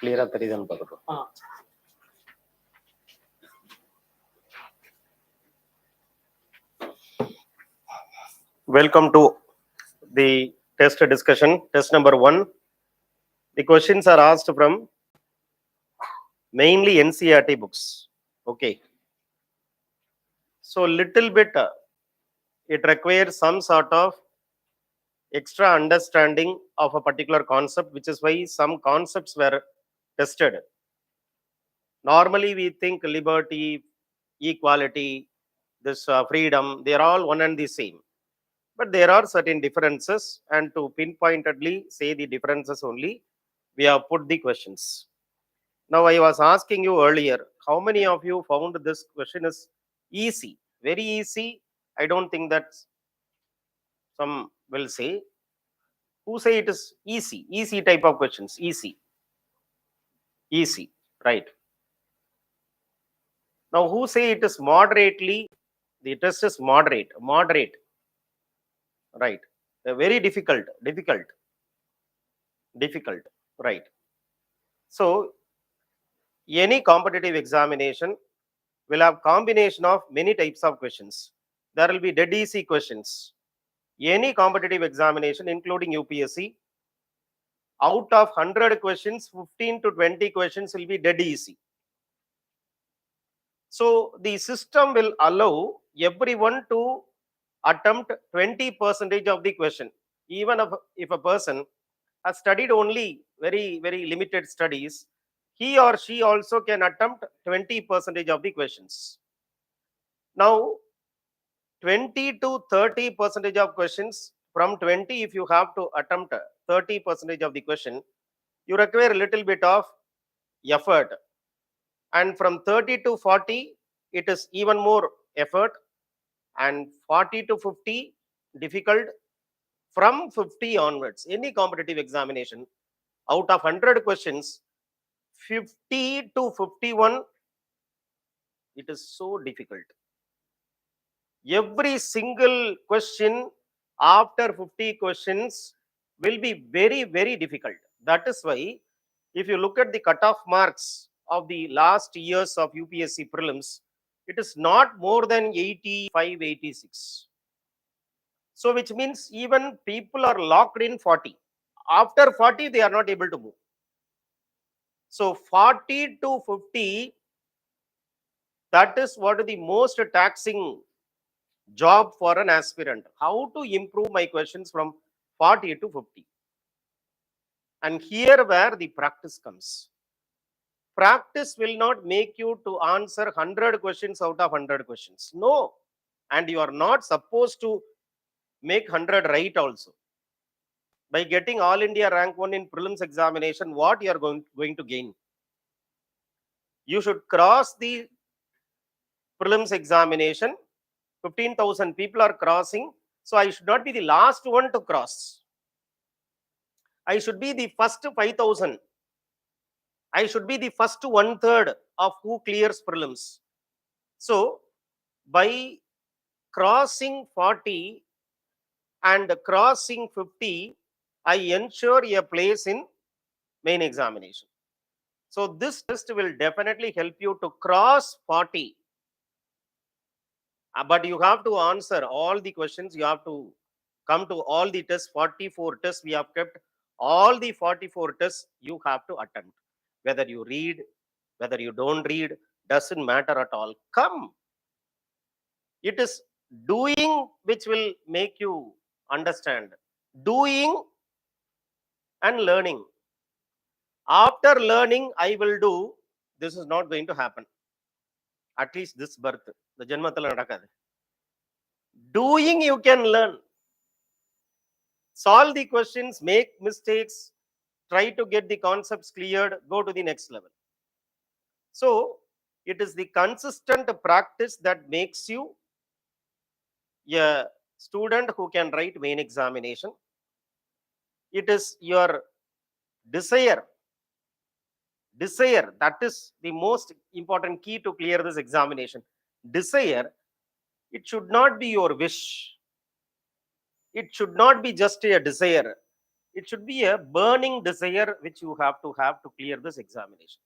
clear தெரியுதுன்னு பார்க்கணும். Welcome to the test discussion, test number 1. The questions are asked from mainly NCERT books. Okay. So little bit it requires some sort of extra understanding of a particular concept, which is why some concepts were tested. Normally we think liberty, equality, this freedom, they are all one and the same. But there are certain differences, and to pinpointedly say the differences only, we have put the questions. Now, I was asking you earlier, how many of you found this question is easy? Very easy. I don't think that some will say. Who say it is easy? Easy type of questions. Easy. Easy. Right. Now, who say it is moderately? The test is moderate. Moderate. Right. Very difficult. Difficult. Difficult. Right. So, any competitive examination will have combination of many types of questions. There will be dead easy questions. Any competitive examination, including UPSC, out of 100 questions, 15 to 20 questions will be dead easy. So the system will allow everyone to attempt 20% of the question. Even if a person has studied only very limited studies, he or she also can attempt 20% of the questions. Now, 20 to 30% of questions, from 20, if you have to attempt 30% of the question, you require a little bit of effort. And from 30 to 40, it is even more effort. And 40 to 50, difficult. From 50 onwards, any competitive examination, out of 100 questions, 50 to 51, it is so difficult. Every single question after 50 questions will be very difficult. That is why, if you look at the cutoff marks of the last years of UPSC prelims, it is not more than 85, 86. So which means even people are locked in 40. After 40, they are not able to move. So 40 to 50, that is what is the most taxing job for an aspirant. How to improve my questions from 40 to 50. And here where the practice comes. Practice will not make you to answer 100 questions out of 100 questions. No. And you are not supposed to make 100 right also. By getting All India rank 1 in prelims examination, what you are going to gain? You should cross the prelims examination. 15,000 people are crossing. So I should not be the last one to cross. I should be the first 5,000. I should be the first 1/3 of who clears prelims. So by crossing 40 and crossing 50, I ensure a place in main examination. So this test will definitely help you to cross 40. But you have to answer all the questions. You have to come to all the tests. 44 tests we have kept. All the 44 tests you have to attempt. Whether you read, whether you don't read, doesn't matter at all. Come. It is doing which will make you understand. Doing and learning. After learning, I will do. This is not going to happen. At least this birth. The janmathala nadakadu. Doing, you can learn. Solve the questions, make mistakes, try to get the concepts cleared, go to the next level. So it is the consistent practice that makes you a student who can write main examination. It is your desire. That is the most important key to clear this examination. Desire. It should not be your wish. It should not be just a desire. It should be a burning desire which you have to clear this examination.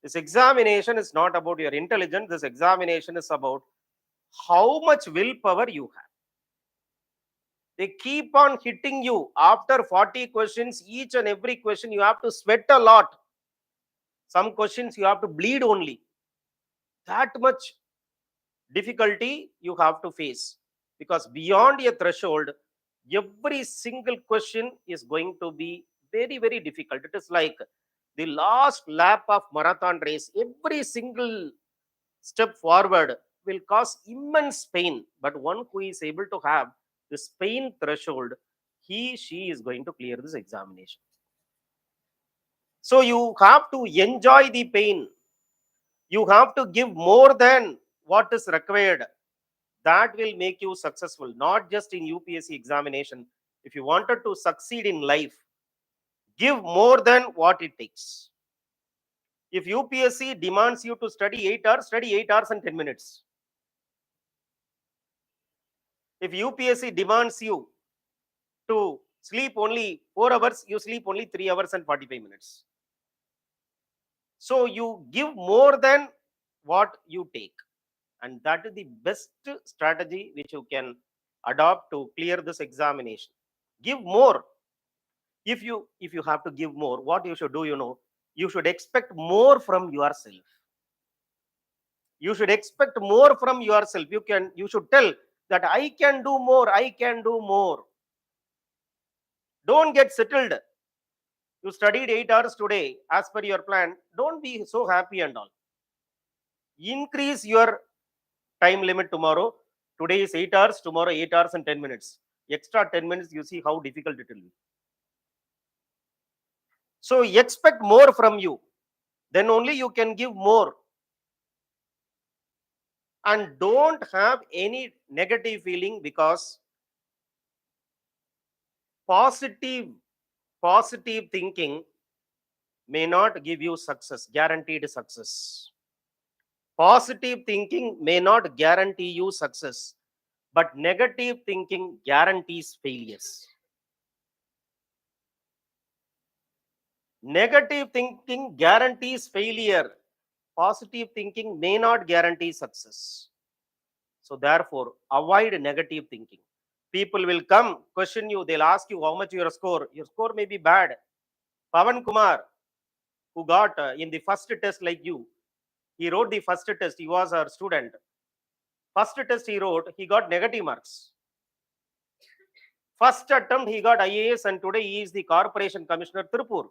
This examination is not about your intelligence. This examination is about how much willpower you have. They keep on hitting you. After 40 questions, each and every question you have to sweat a lot. Some questions you have to bleed only. That much difficulty you have to face, because beyond a threshold, every single question is going to be very, very difficult. It is like the last lap of marathon race. Every single step forward will cause immense pain, but one who is able to have this pain threshold, she is going to clear this examination. So you have to enjoy the pain. You have to give more than what is required. That will make you successful, not just in UPSC examination. If you wanted to succeed in life, give more than what it takes. If UPSC demands you to study 8 hours, study 8 hours and 10 minutes. If UPSC demands you to sleep only 4 hours, you sleep only 3 hours and 45 minutes. So you give more than what you take. And that is the best strategy which you can adopt to clear this examination. Give more. If you have to give more, what you should do, you should expect more from yourself. You should expect more from yourself. You should tell that I can do more, I can do more. Don't get settled. You studied 8 hours today as per your plan. Don't be so happy and all. Increase your time limit tomorrow. Today is 8 hours, tomorrow 8 hours and 10 minutes. Extra 10 minutes, you see how difficult it will be. So expect more from you. Then only you can give more. And don't have any negative feeling, because positive thinking may not give you success, guaranteed success. Positive thinking may not guarantee you success, but negative thinking guarantees failures. Negative thinking guarantees failure. Positive thinking may not guarantee success. So therefore, avoid negative thinking. People will come, question you, they'll ask you how much your score. Your score may be bad. Pavan Kumar, who got in the first test like you, he wrote the first test, he was our student. First test he wrote, he got negative marks. First attempt he got IAS, and today he is the Corporation Commissioner, Tirupur.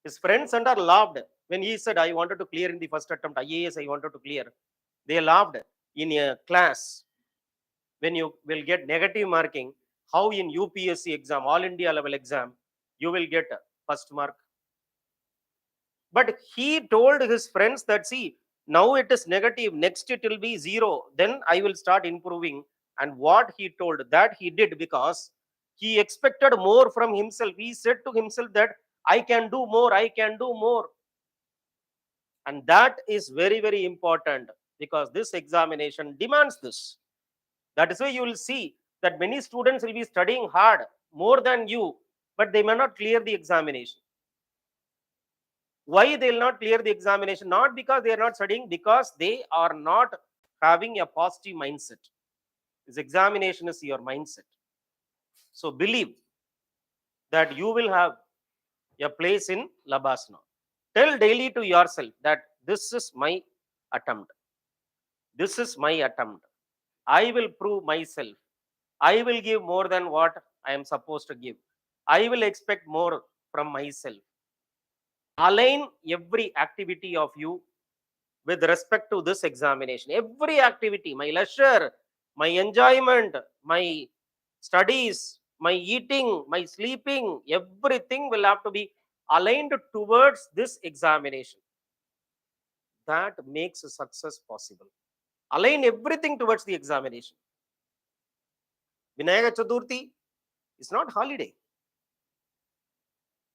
His friends and are laughed when he said, I wanted to clear in the first attempt, IAS I wanted to clear. They laughed in a class. When you will get negative marking, how in UPSC exam, all India level exam, you will get first mark. But he told his friends that, see, now it is negative, next it will be 0, then I will start improving. And what he told, that he did, because he expected more from himself. He said to himself that I can do more, I can do more. And that is very, very important, because this examination demands this. That is why you will see that many students will be studying hard, more than you, but they may not clear the examination. Why they will not clear the examination? Not because they are not studying, because they are not having a positive mindset. This examination is your mindset. So believe that you will have a place in Labasna. Tell daily to yourself that this is my attempt. This is my attempt. I will prove myself. I will give more than what I am supposed to give. I will expect more from myself. Align every activity of you with respect to this examination. Every activity, my leisure, my enjoyment, my studies, my eating, my sleeping, everything will have to be aligned towards this examination. That makes success possible. Align everything towards the examination. Vinayaka Chaturthi is not holiday,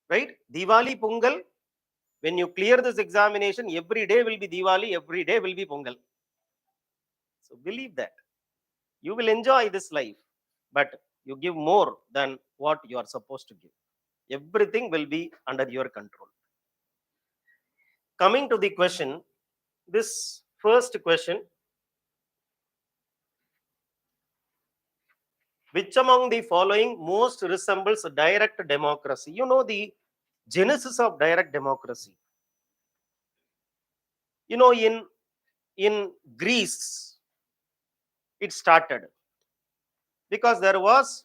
right? Diwali, Pongal, when you clear this examination, every day will be Diwali, every day will be Pongal. So believe that. You will enjoy this life. But you give more than what you are supposed to give. Everything will be under your control. Coming to the question, this first question, which among the following most resembles direct democracy? You know the genesis of direct democracy. You know, in Greece, it started because there was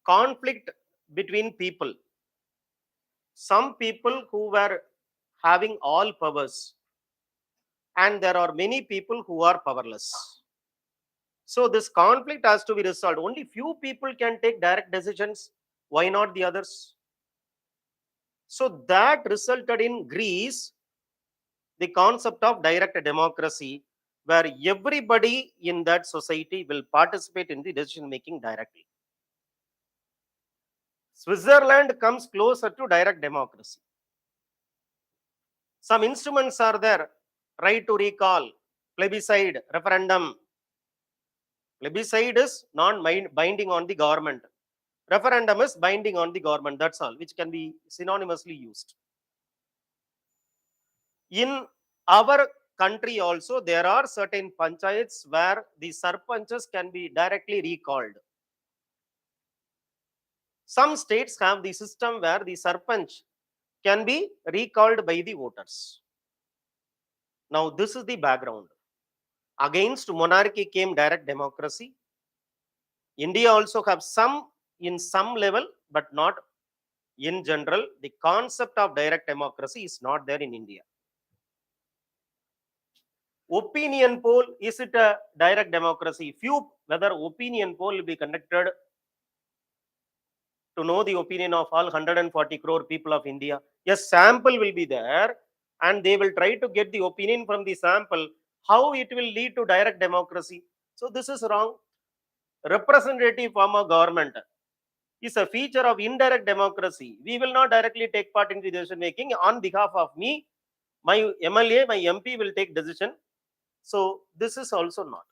conflict between people. Some people who were having all powers, and there are many people who are powerless. So this conflict has to be resolved. Only few people can take direct decisions. Why not the others? So that resulted in Greece the concept of direct democracy, where everybody in that society will participate in the decision making directly. Switzerland comes closer to direct democracy. Some instruments are there: right to recall, plebiscite, referendum. Plebiscite is non-binding on the government. Referendum is binding on the government. That's all, which can be synonymously used. In our country also, there are certain panchayats where the sarpanchas can be directly recalled. Some states have the system where the sarpanch can be recalled by the voters. Now, this is the background. Against monarchy came direct democracy. India also have some in some level, but not in general. The concept of direct democracy is not there in India. Opinion poll, is it a direct democracy? Few, whether opinion poll will be conducted to know the opinion of all 140 crore people of India. A sample will be there, and they will try to get the opinion from the sample, how it will lead to direct democracy. So this is wrong. Representative form of government is a feature of indirect democracy. We will not directly take part in the decision making. On behalf of me, my MLA, my MP will take decision. So this is also not.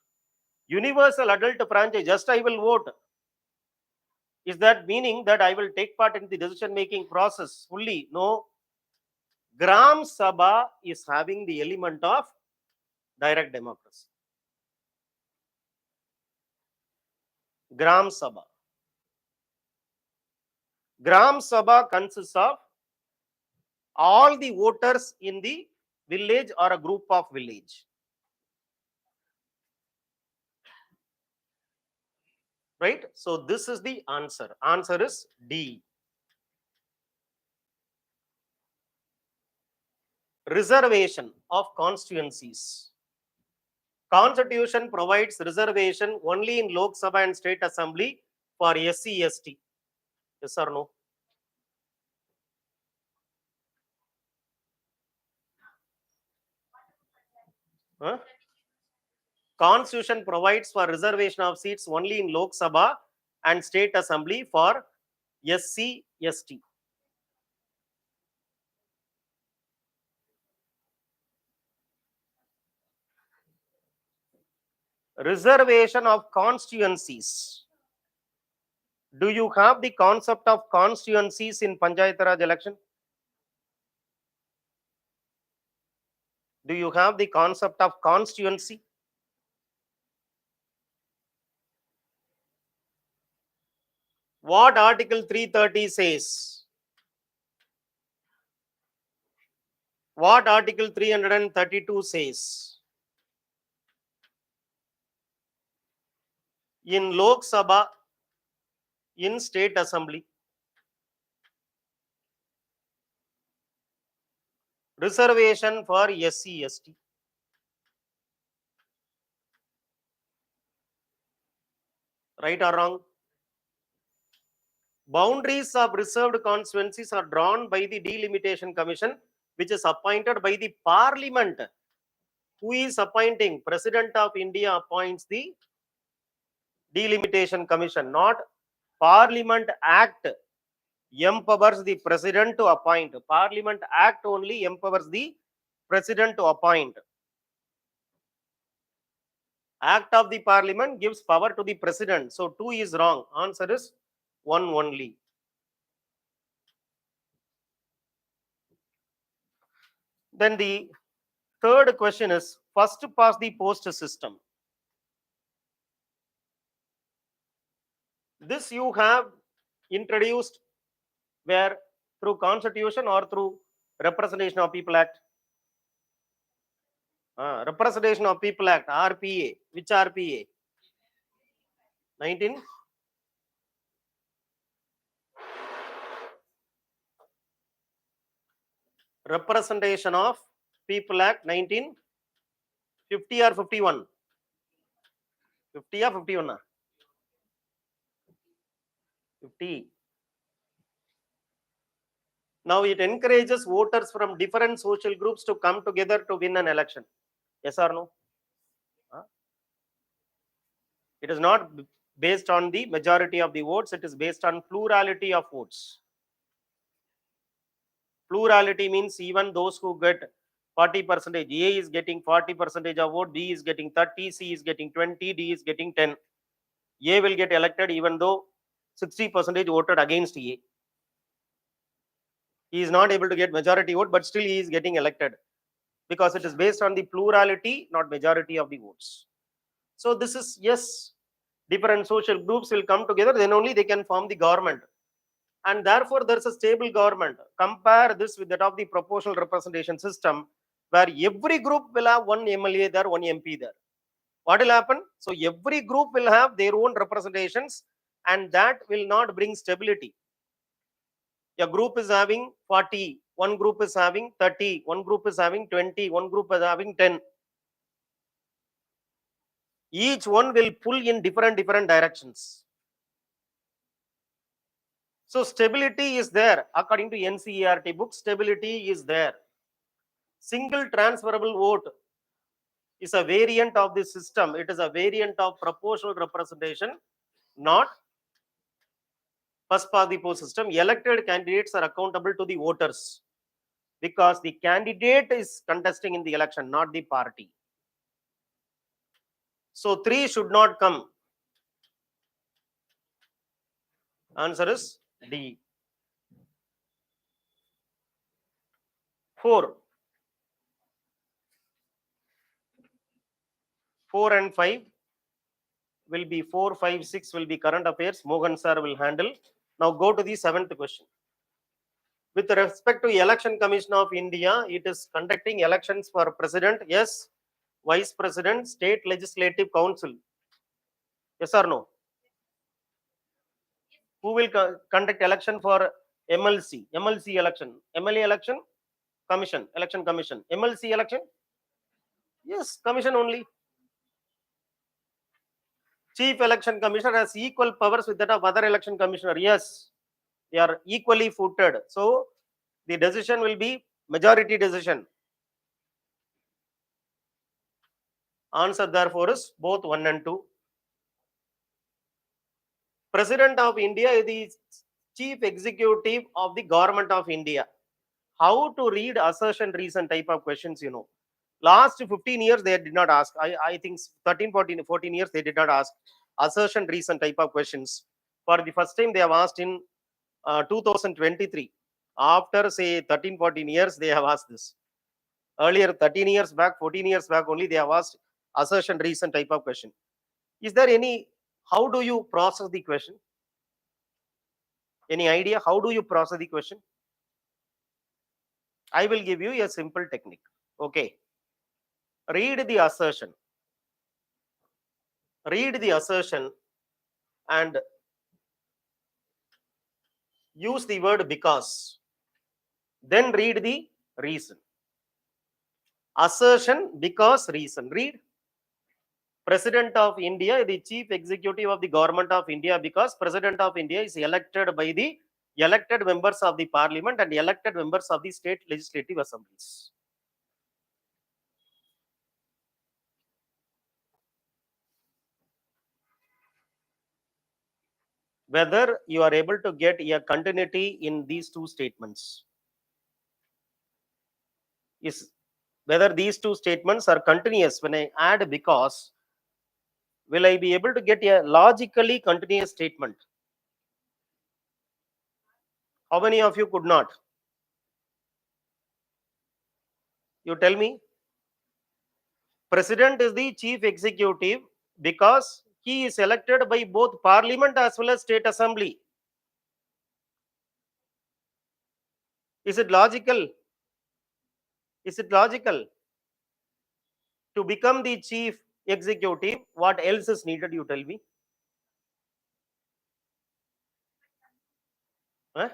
Universal adult franchise, just I will vote. Is that meaning that I will take part in the decision making process fully? No. Gram Sabha is having the element of direct democracy. Gram Sabha. Gram Sabha consists of all the voters in the village or a group of village. Right? So this is the answer. Answer is D. Reservation of constituencies. Constitution provides reservation only in Lok Sabha and State Assembly for SC, ST. Yes or no? Huh? Constitution provides for reservation of seats only in Lok Sabha and State Assembly for SC, ST. Reservation of constituencies. Do you have the concept of constituencies in Panchayat Raj election? Do you have the concept of constituency? What Article 330 says? What Article 332 says? In Lok Sabha, in State Assembly, reservation for SC, ST. Right or wrong? Boundaries of reserved constituencies are drawn by the Delimitation Commission, which is appointed by the Parliament. Who is appointing? President of India appoints the Delimitation Commission, not Parliament Act empowers the President to appoint. Parliament Act only empowers the President to appoint. Act of the Parliament gives power to the President. So 2 is wrong. Answer is 1 only. Then the third question is first past the post system. This you have introduced where through Constitution or through Representation of People Act? Representation of People Act, RPA. Which RPA? 19? Representation of People Act 1950 or 51? 50 or 51? 50. Now it encourages voters from different social groups to come together to win an election. Yes or no? It is not based on the majority of the votes. It is based on plurality of votes. Plurality means even those who get 40%, A is getting 40% of vote, B is getting 30, C is getting 20, D is getting 10. A will get elected even though 60% voted against A. He is not able to get majority vote, but still he is getting elected because it is based on the plurality, not majority of the votes. So this is, yes, different social groups will come together, then only they can form the government. And therefore, there is a stable government. Compare this with that of the proportional representation system, where every group will have one MLA there, one MP there. What will happen? So every group will have their own representations, and that will not bring stability. A group is having 40, one group is having 30, one group is having 20, one group is having 10. Each one will pull in different directions. So stability is there. According to NCERT book, stability is there. Single transferable vote is a variant of this system. It is a variant of proportional representation, not first past the post system. Elected candidates are accountable to the voters because the candidate is contesting in the election, not the party. So 3 should not come. Answer is D. 4 and 5 will be 4, 5, 6 will be current affairs. Mohan sir will handle. Now go to the 7th question. With respect to Election Commission of India, it is conducting elections for president, yes, vice president, state legislative council. Yes or no? Who will conduct election for MLC? MLC election. MLA election? Commission. Election commission. MLC election? Yes, commission only. Chief election commissioner has equal powers with that of other election commissioner. Yes, they are equally footed. So the decision will be majority decision. Answer therefore is both 1 and 2. President of India is the chief executive of the government of India. How to read assertion-reason type of questions, you know. Last 15 years, they did not ask. I think 13, 14 years, they did not ask assertion-reason type of questions. For the first time, they have asked in 2023. After, say, 13, 14 years, they have asked this. Earlier, 13 years back, 14 years back only, they have asked assertion-reason type of question. Is there any, how do you process the question? Any idea? How do you process the question? I will give you a simple technique. Okay. Read the assertion. Read the assertion and use the word because. Then read the reason. Assertion, because, reason. Read. President of India, the chief executive of the government of India, because President of India is elected by the elected members of the parliament and elected members of the state legislative assemblies. Whether you are able to get a continuity in these two statements. Is whether these two statements are continuous. When I add because, will I be able to get a logically continuous statement? How many of you could not? You tell me. President is the chief executive because he is elected by both parliament as well as state assembly. Is it logical? Is it logical? To become the chief executive, what else is needed? You tell me. Huh?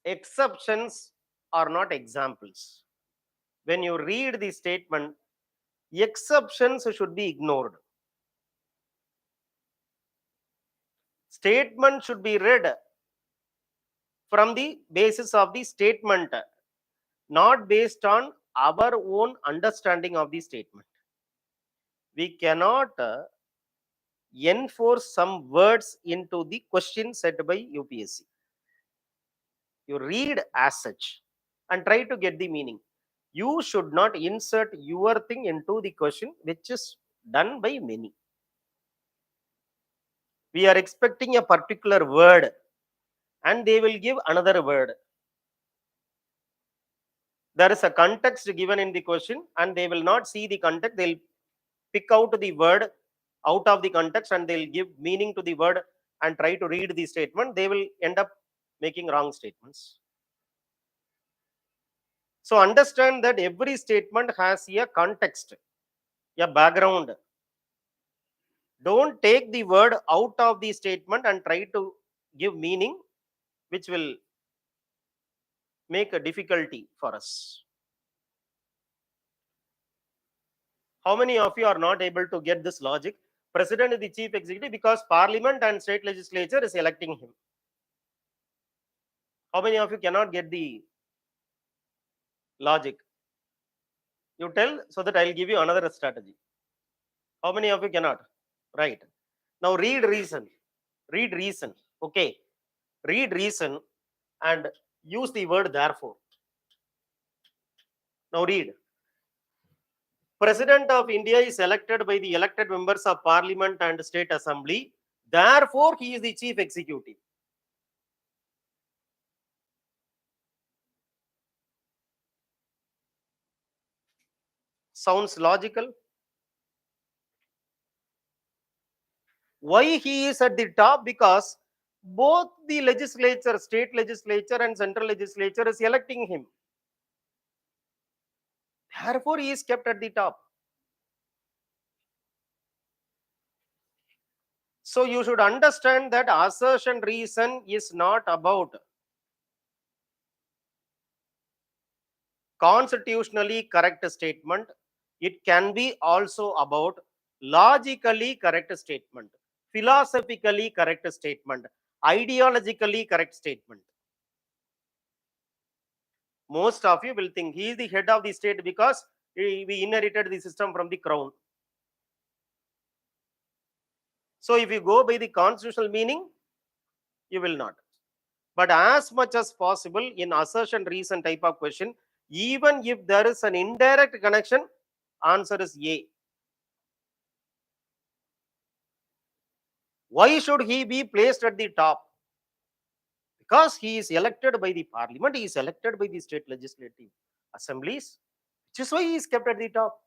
Exceptions are not examples. When you read the statement, exceptions should be ignored. Statement should be read from the basis of the statement, not based on our own understanding of the statement. We cannot enforce some words into the question set by UPSC. You read as such and try to get the meaning. You should not insert your thing into the question, which is done by many. We are expecting a particular word and they will give another word. There is a context given in the question and they will not see the context. They'll pick out the word out of the context and they'll give meaning to the word and try to read the statement. They will end up making wrong statements. So understand that every statement has a context, a background. Don't take the word out of the statement and try to give meaning, which will make a difficulty for us. How many of you are not able to get this logic? President is the chief executive because parliament and state legislature is electing him. How many of you cannot get the logic? You tell so that I'll give you another strategy. How many of you cannot? Right. Now read reason. Read reason. Okay. Read reason and use the word therefore. Now read. President of India is elected by the elected members of Parliament and State Assembly. Therefore, he is the chief executive. Sounds logical? Why he is at the top? Because both the legislature, state legislature and central legislature is electing him. Therefore, he is kept at the top. So you should understand that assertion reason is not about constitutionally correct statement. It can be also about logically correct statement, philosophically correct statement, ideologically correct statement. Most of you will think he is the head of the state because we inherited the system from the crown. So if you go by the constitutional meaning, you will not. But as much as possible in assertion reason type of question, even if there is an indirect connection, answer is A. Why should he be placed at the top? Because he is elected by the parliament, he is elected by the state legislative assemblies, which is why he is kept at the top.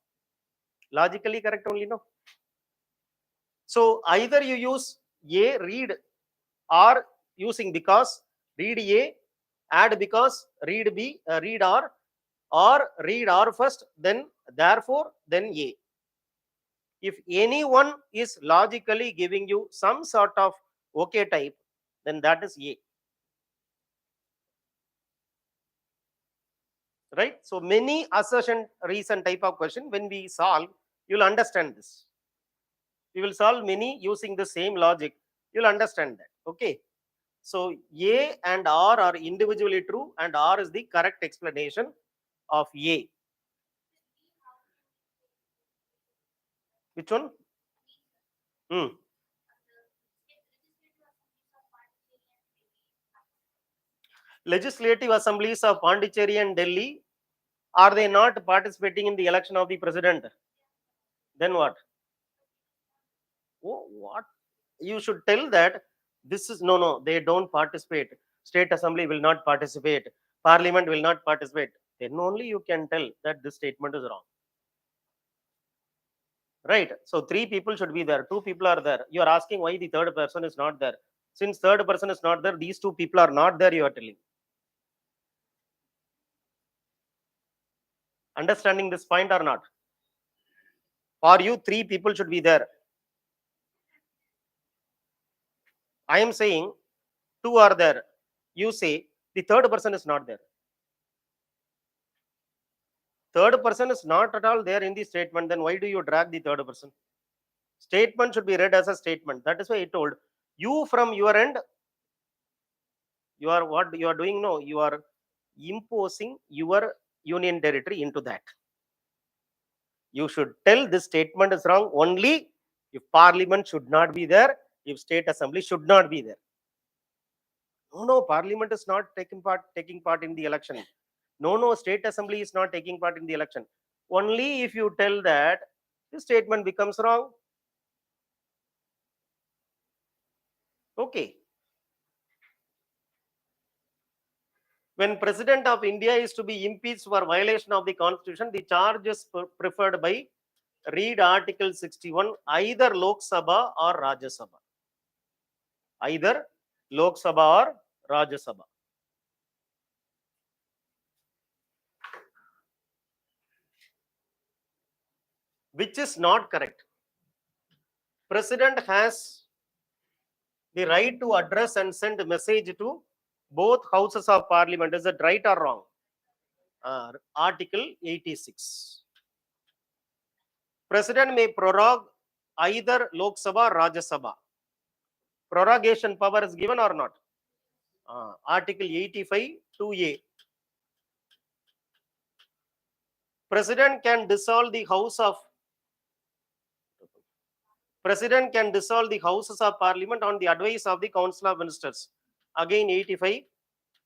Logically correct only, no? So either you use A, read, or using because, read A, add because, read B, read or read R first, then therefore, then A. If anyone is logically giving you some sort of okay type, then that is A. Right? So many assertion reason type of question, when we solve, you'll understand this. We will solve many using the same logic. You'll understand that. Okay. So A and R are individually true and R is the correct explanation of A. Which one? Legislative assemblies of Pondicherry and Delhi Are they not participating in the election of the president? Then what? Oh, what? You should tell that this is no, they don't participate. State assembly will not participate. Parliament will not participate. Then only you can tell that this statement is wrong. Right? So 3 people should be there. 2 people are there. You are asking why the third person is not there. Since third person is not there, these 2 people are not there, you are telling. Understanding this point or not? For you, 3 people should be there. I am saying 2 are there. You say the third person is not there. Third person is not at all there in the statement. Then why do you drag the third person? Statement should be read as a statement. That is why I told you from your end. You are what you are doing? No, you are imposing your union territory into that. You should tell this statement is wrong only if parliament should not be there, if state assembly should not be there. No, parliament is not taking part in the election. No, state assembly is not taking part in the election. Only if you tell that, the statement becomes wrong. Okay. When President of India is to be impeached for violation of the Constitution, the charge is preferred by read Article 61, either Lok Sabha or Rajya Sabha. Either Lok Sabha or Rajya Sabha. Which is not correct. President has the right to address and send a message to both houses of parliament. Is it right or wrong? Article 86. President may prorogue either Lok Sabha or Rajya Sabha. Prorogation power is given or not? Article 85 2A. President can dissolve the House of President can dissolve the Houses of Parliament on the advice of the Council of Ministers. Again 85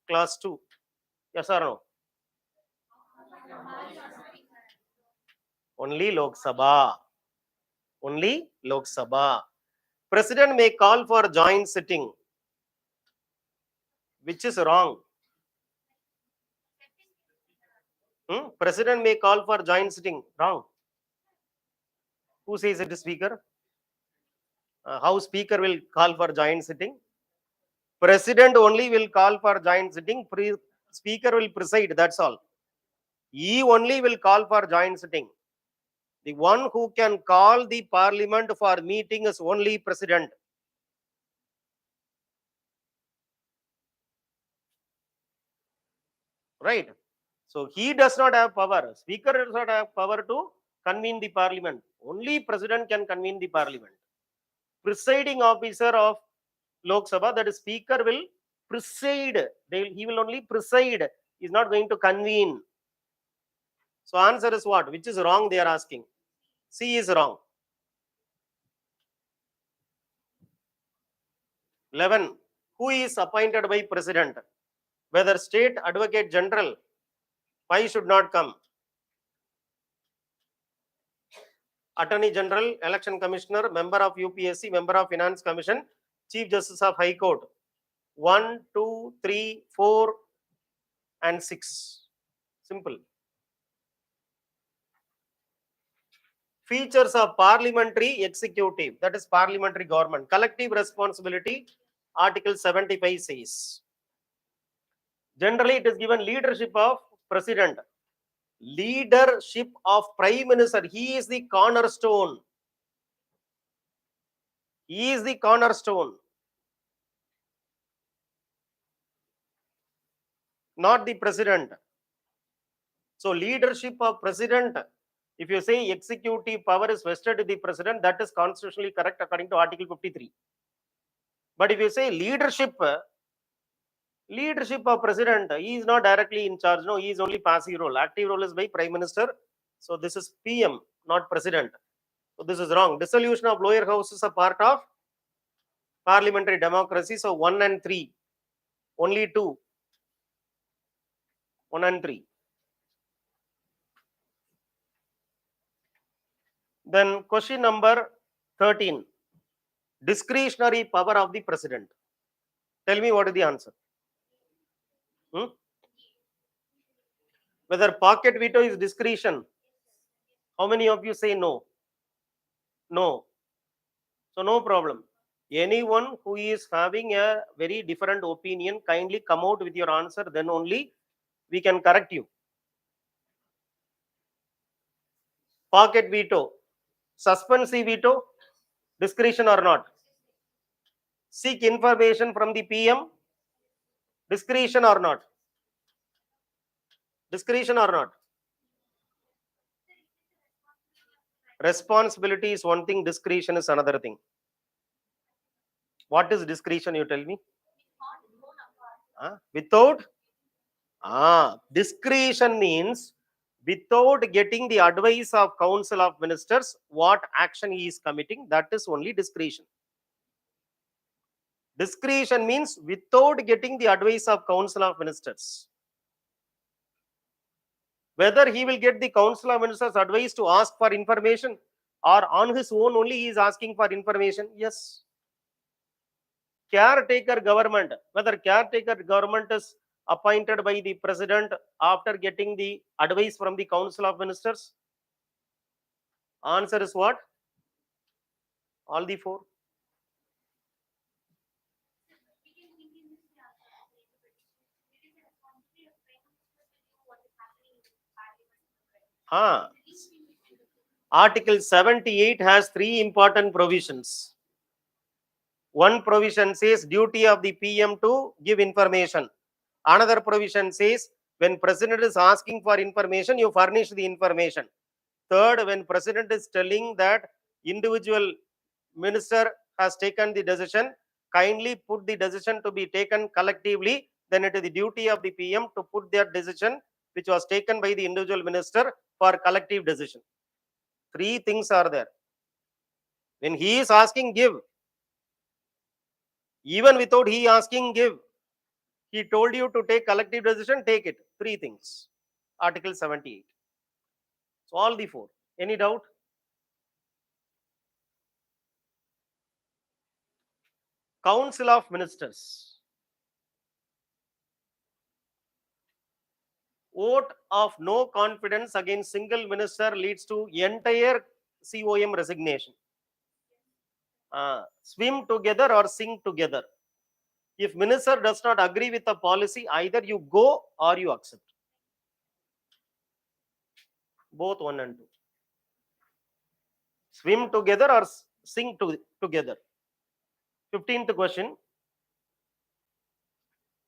clause 2. Yes or no? Only Lok Sabha. Only Lok Sabha. President may call for joint sitting, which is wrong. President may call for joint sitting. Wrong. Who says it is speaker? How speaker will call for joint sitting? President only will call for joint sitting. Speaker will preside. That's all. He only will call for joint sitting. The one who can call the parliament for meeting is only president. Right? So he does not have power. Speaker does not have power to convene the parliament. Only president can convene the parliament. Presiding officer of Lok Sabha, that is speaker, will preside. He will only preside. He is not going to convene. So answer is what? Which is wrong, they are asking. C is wrong. 11. Who is appointed by president? Whether state advocate general, why should not come? Attorney General, Election Commissioner, member of UPSC, member of Finance Commission, Chief Justice of High Court. 1, 2, 3, 4, and 6. Simple. Features of parliamentary executive, that is parliamentary government. Collective responsibility, Article 75 says. Generally, it is given leadership of president, leadership of prime minister. He is the cornerstone. He is the cornerstone, not the president. So leadership of president, if you say executive power is vested in the president, that is constitutionally correct according to Article 53. But if you say leadership of president, he is not directly in charge. No, he is only passive role. Active role is by prime minister. So this is PM, not president. So this is wrong. Dissolution of lower house is a part of parliamentary democracy. So 1 and 3, only 2. 1 and 3. Then question number 13. Discretionary power of the president. Tell me what is the answer. Whether pocket veto is discretion. How many of you say no? No. So no problem. Anyone who is having a very different opinion, kindly come out with your answer, then only we can correct you. Pocket veto, suspensive veto, discretion or not? Seek information from the PM, discretion or not? Discretion or not? Responsibility is one thing, discretion is another thing. What is discretion, you tell me? Without? Discretion means without getting the advice of Council of Ministers, what action he is committing, that is only discretion. Discretion means without getting the advice of Council of Ministers. Whether he will get the Council of Ministers advice to ask for information or on his own only he is asking for information, yes. Caretaker government, whether caretaker government is appointed by the president after getting the advice from the Council of Ministers? Answer is what? All the four. Article 78 has three important provisions. One provision says duty of the PM to give information. Another provision says when president is asking for information, you furnish the information. Third, when president is telling that individual minister has taken the decision, kindly put the decision to be taken collectively, then it is the duty of the PM to put their decision which was taken by the individual minister for collective decision. Three things are there. When he is asking, give. Even without he asking, give. He told you to take collective decision, take it. Three things. Article 78. So all the four. Any doubt? Council of Ministers. Vote of no confidence against single minister leads to entire COM resignation. Swim together or sink together. If minister does not agree with the policy, either you go or you accept. Both 1 and 2. Swim together or sink together. 15th question.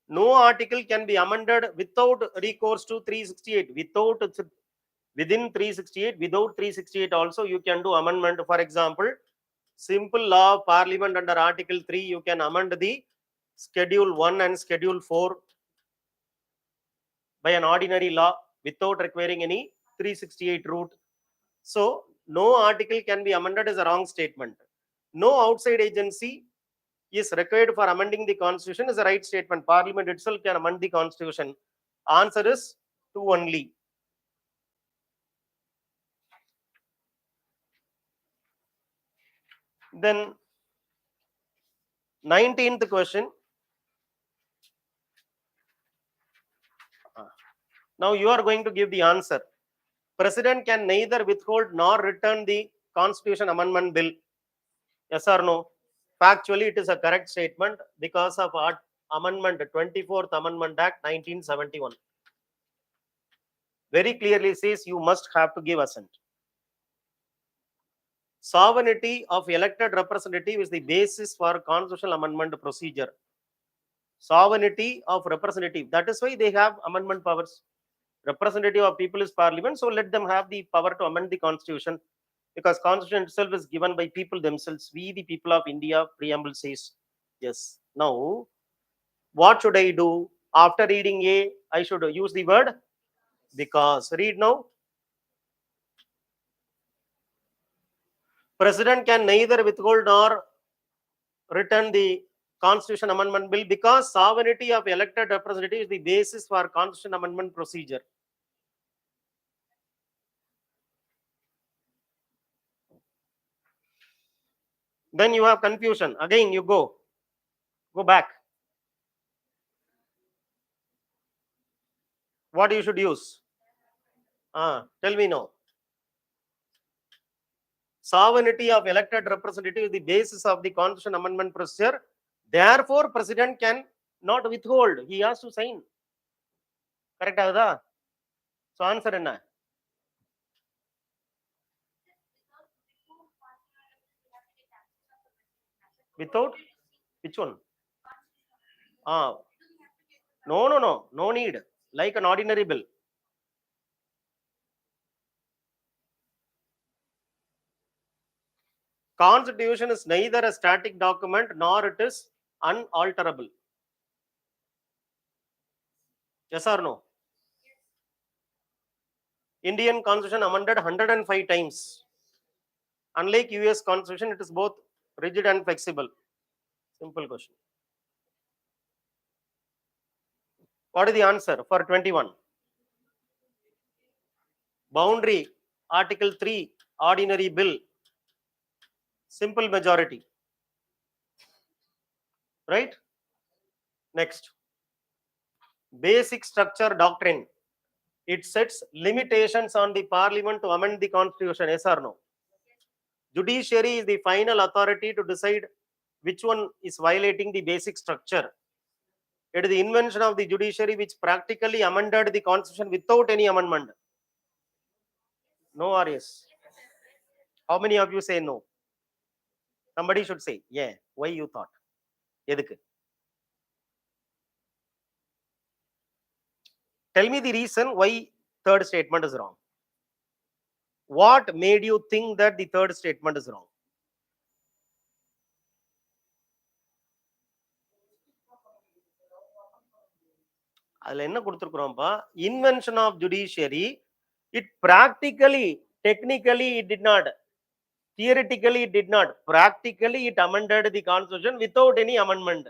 No article can be amended without recourse to 368. Within 368, without 368 also you can do amendment. For example, simple law of Parliament under Article 3, you can amend the Schedule 1 and Schedule 4 by an ordinary law without requiring any 368 route. So, no article can be amended is a wrong statement. No outside agency is required for amending the constitution is a right statement. Parliament itself can amend the constitution. Answer is 2 only. Then 19th question. Now you are going to give the answer. President can neither withhold nor return the constitution amendment bill. Yes or no? Factually, it is a correct statement because of amendment, 24th Amendment Act 1971. Very clearly says you must have to give assent. Sovereignty of elected representative is the basis for constitutional amendment procedure. Sovereignty of representative. That is why they have amendment powers. Representative of people is Parliament, so let them have the power to amend the constitution, because constitution itself is given by people themselves. We, the people of India, preamble says. Yes. Now, what should I do? After reading A, I should use the word because. Read now. President can neither withhold nor return the constitution amendment bill because sovereignty of elected representative is the basis for constitution amendment procedure. Then you have confusion. Again, you go back. What you should use? Tell me now. Sovereignty of elected representative is the basis of the constitution amendment procedure. Therefore, president can not withhold. He has to sign. Correct ஆகுதா? So answer என்ன? Without which one? No need. Like an ordinary bill. Constitution is neither a static document nor it is unalterable. Yes or no? Indian constitution amended 105 times. Unlike US constitution, it is both rigid and flexible. Simple question. What is the answer for 21? Boundary, Article 3, ordinary bill, simple majority. Right? Next. Basic structure doctrine. It sets limitations on the parliament to amend the constitution. Yes or no? Judiciary is the final authority to decide which one is violating the basic structure. It is the invention of the judiciary which practically amended the constitution without any amendment. No or yes? How many of you say no? Somebody should say, yeah. Why you thought? எதுக்கு? Tell me the reason why third statement is wrong. What made you think that the third statement is wrong? அதுல என்ன கொடுத்திருக்கிறோம்ப்பா? Invention of judiciary, it practically, technically it did not, theoretically it did not, practically it amended the constitution without any amendment.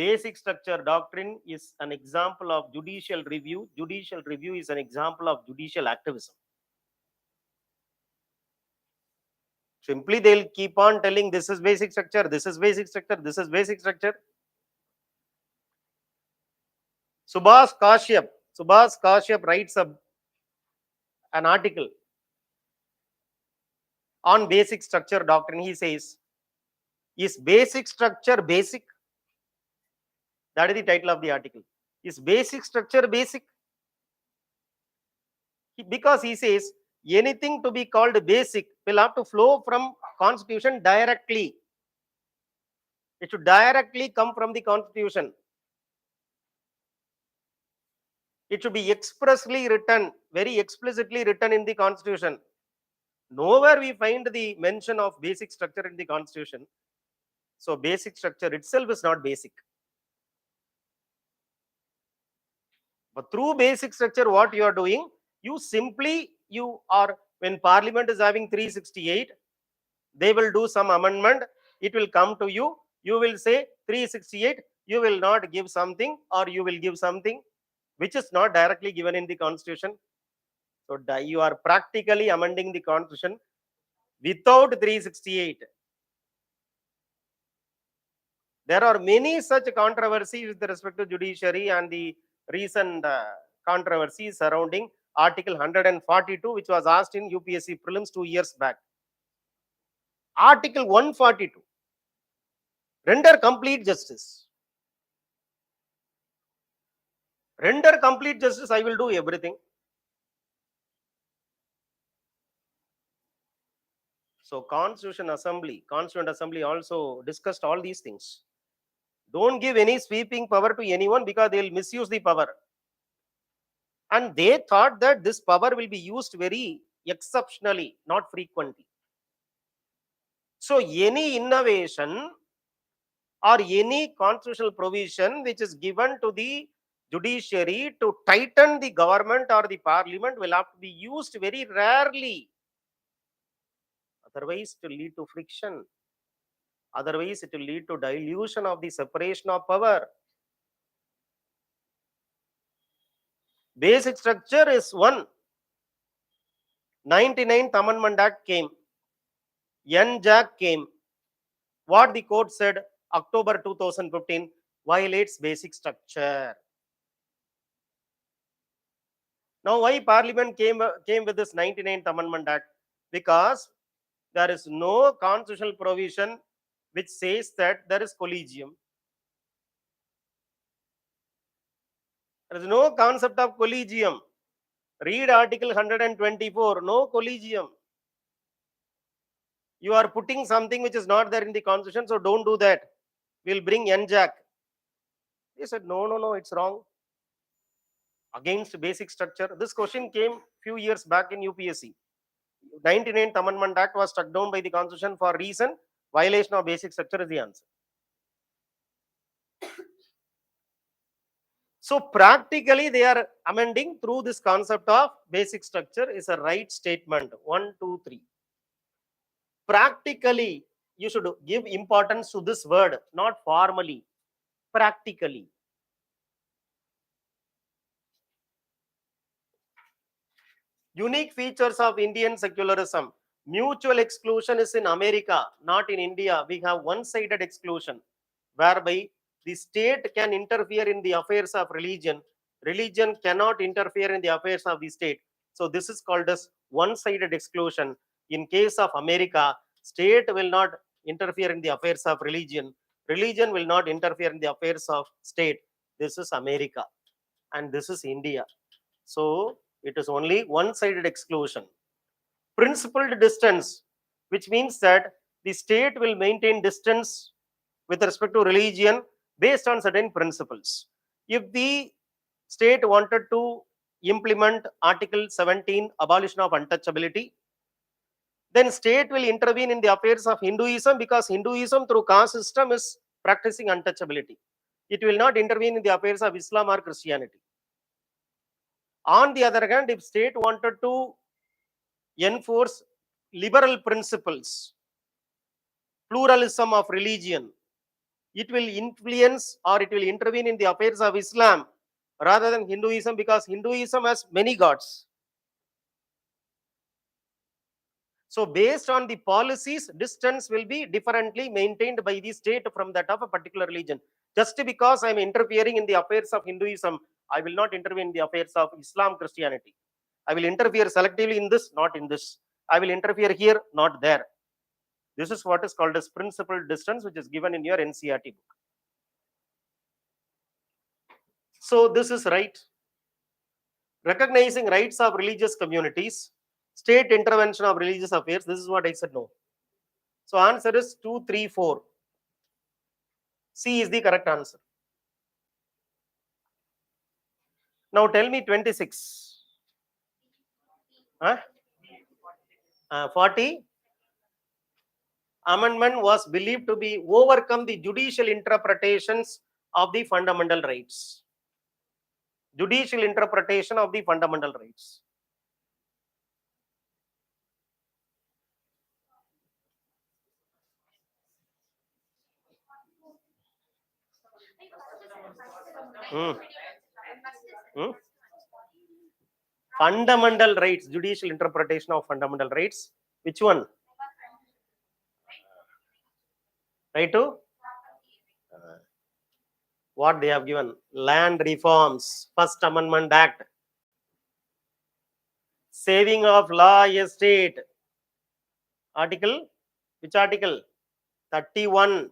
Basic structure doctrine is an example of judicial review. Judicial review is an example of judicial activism. Simply they'll keep on telling this is basic structure, this is basic structure, this is basic structure. Subhas Kashyap writes an article on basic structure doctrine. He says, is basic structure basic? That is the title of the article. Is basic structure basic? Because he says anything to be called basic will have to flow from constitution directly. It should directly come from the constitution. It should be expressly written, very explicitly written in the constitution. Nowhere we find the mention of basic structure in the constitution. So basic structure itself is not basic. But through basic structure, what you are doing, when parliament is having 368, they will do some amendment, it will come to you, you will say 368, you will not give something or you will give something which is not directly given in the constitution. So you are practically amending the constitution without 368. There are many such controversies with respect to judiciary and the recent controversies surrounding Article 142, which was asked in UPSC Prelims 2 years back. Article 142, render complete justice. Render complete justice, I will do everything. So Constituent Assembly also discussed all these things. Don't give any sweeping power to anyone because they will misuse the power. And they thought that this power will be used very exceptionally, not frequently. So any innovation or any constitutional provision which is given to the judiciary to tighten the government or the parliament will have to be used very rarely. Otherwise, it will lead to friction. Otherwise, it will lead to dilution of the separation of power. Basic structure is one. 99th Amendment Act came. NJAC came. What the court said, October 2015, violates basic structure. Now, why Parliament came with this 99th Amendment Act? Because there is no constitutional provision which says that there is collegium. There is no concept of collegium. Read Article 124, no collegium. You are putting something which is not there in the constitution, so don't do that. We'll bring NJAC. They said, no, it's wrong. Against basic structure. This question came few years back in UPSC. 99th Amendment Act was struck down by the constitution for reason violation of basic structure is the answer. So practically they are amending through this concept of basic structure is a right statement. 1, 2, 3. Practically, you should give importance to this word, not formally. Practically. Unique features of Indian secularism. Mutual exclusion is in America, not in India. We have one-sided exclusion, whereby the state can interfere in the affairs of religion. Religion cannot interfere in the affairs of the state. So this is called as one-sided exclusion. In case of America, state will not interfere in the affairs of religion. Religion will not interfere in the affairs of state. This is America, and this is India. So it is only one-sided exclusion. Principled distance, which means that the state will maintain distance with respect to religion based on certain principles. If the state wanted to implement Article 17, abolition of untouchability, then state will intervene in the affairs of Hinduism, because Hinduism through caste system is practicing untouchability. It will not intervene in the affairs of Islam or Christianity. On the other hand, if state wanted to enforce liberal principles, pluralism of religion, it will influence or it will intervene in the affairs of Islam rather than Hinduism, because Hinduism has many gods. So based on the policies, distance will be differently maintained by the state from that of a particular religion. Just because I am interfering in the affairs of Hinduism, I will not intervene in the affairs of Islam, Christianity. I will interfere selectively in this, not in this. I will interfere here, not there. This is what is called as principled distance, which is given in your NCERT book. So this is right. Recognizing rights of religious communities, state intervention of religious affairs. This is what I said no. So answer is 2, 3, 4. C is the correct answer. Now tell me 26. Huh? 40. Amendment was believed to be overcome the judicial interpretations of the fundamental rights. Judicial interpretation of the fundamental rights. Fundamental rights, judicial interpretation of fundamental rights. Which one? Right to? What they have given? Land reforms, First Amendment Act. Saving of law estate. Article? Which article? 31A,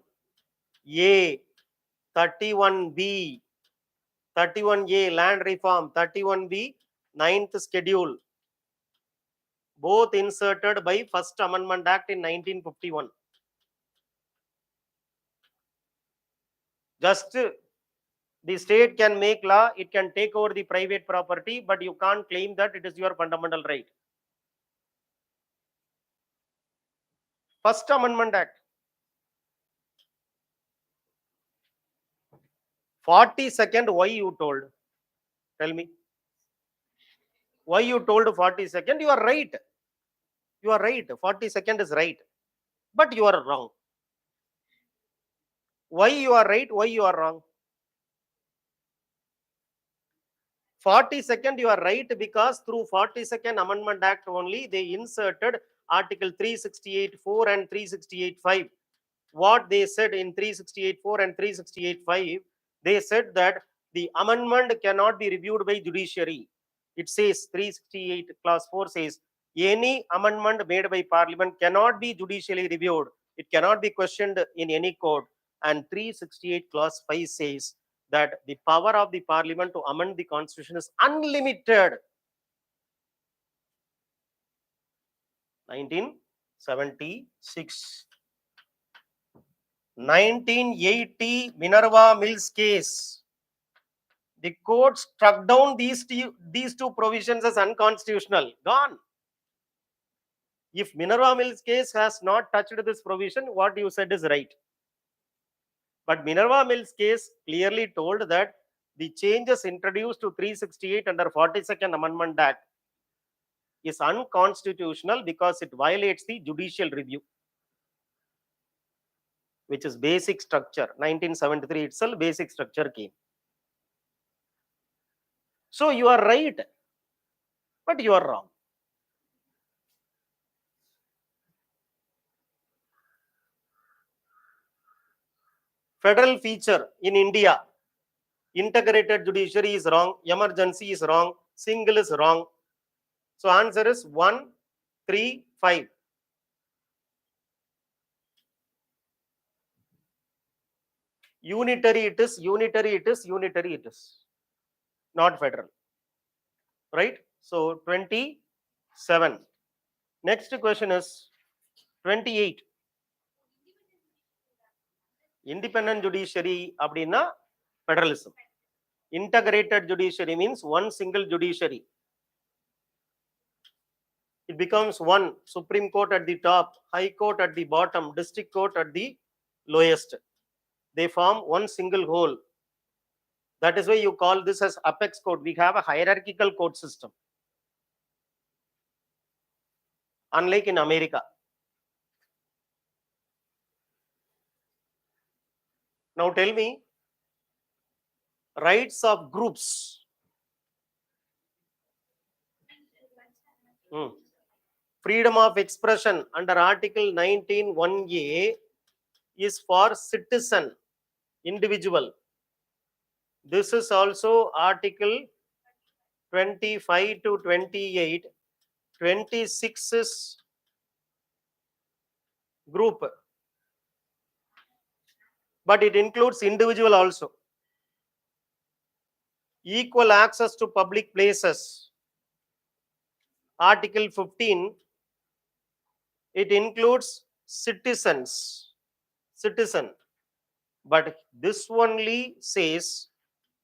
31B, 31A, land reform, 31B, 9th schedule. Both inserted by First Amendment Act in 1951. Just the state can make law, it can take over the private property, but you can't claim that it is your fundamental right. First Amendment Act. 42nd, why you told? Tell me. Why you told 42nd? You are right. You are right. 42nd is right. But you are wrong. Why you are right? Why you are wrong? 42nd, you are right, because through 42nd Amendment Act only they inserted Article 368.4 and 368.5. What they said in 368.4 and 368.5, they said that the amendment cannot be reviewed by judiciary. It says 368 clause 4 says any amendment made by parliament cannot be judicially reviewed. It cannot be questioned in any court. And 368 clause 5 says that the power of the parliament to amend the constitution is unlimited. 1976. 1980 Minerva Mills case. The court struck down these two provisions as unconstitutional. Gone. If Minerva Mills case has not touched this provision, what you said is right. But Minerva Mills case clearly told that the changes introduced to 368 under 42nd Amendment Act is unconstitutional because it violates the judicial review, which is basic structure. 1973 itself, basic structure came. So you are right, but you are wrong. Federal feature in India, integrated judiciary is wrong, emergency is wrong, single is wrong. So answer is 1, 3, 5. Unitary it is, unitary it is, unitary it is. Not federal. Right? So 27. Next question is 28. Independent judiciary abdina federalism. Integrated judiciary means one single judiciary. It becomes one Supreme Court at the top, High Court at the bottom, District Court at the lowest. They form one single whole. That is why you call this as apex court. We have a hierarchical court system, unlike in America. Now tell me, rights of groups. Freedom of expression under Article 19(1)(a) is for citizen, individual. This is also Article 25 to 28. 26 is group, but it includes individual also. Equal access to public places. Article 15, it includes citizens, citizen, but this only says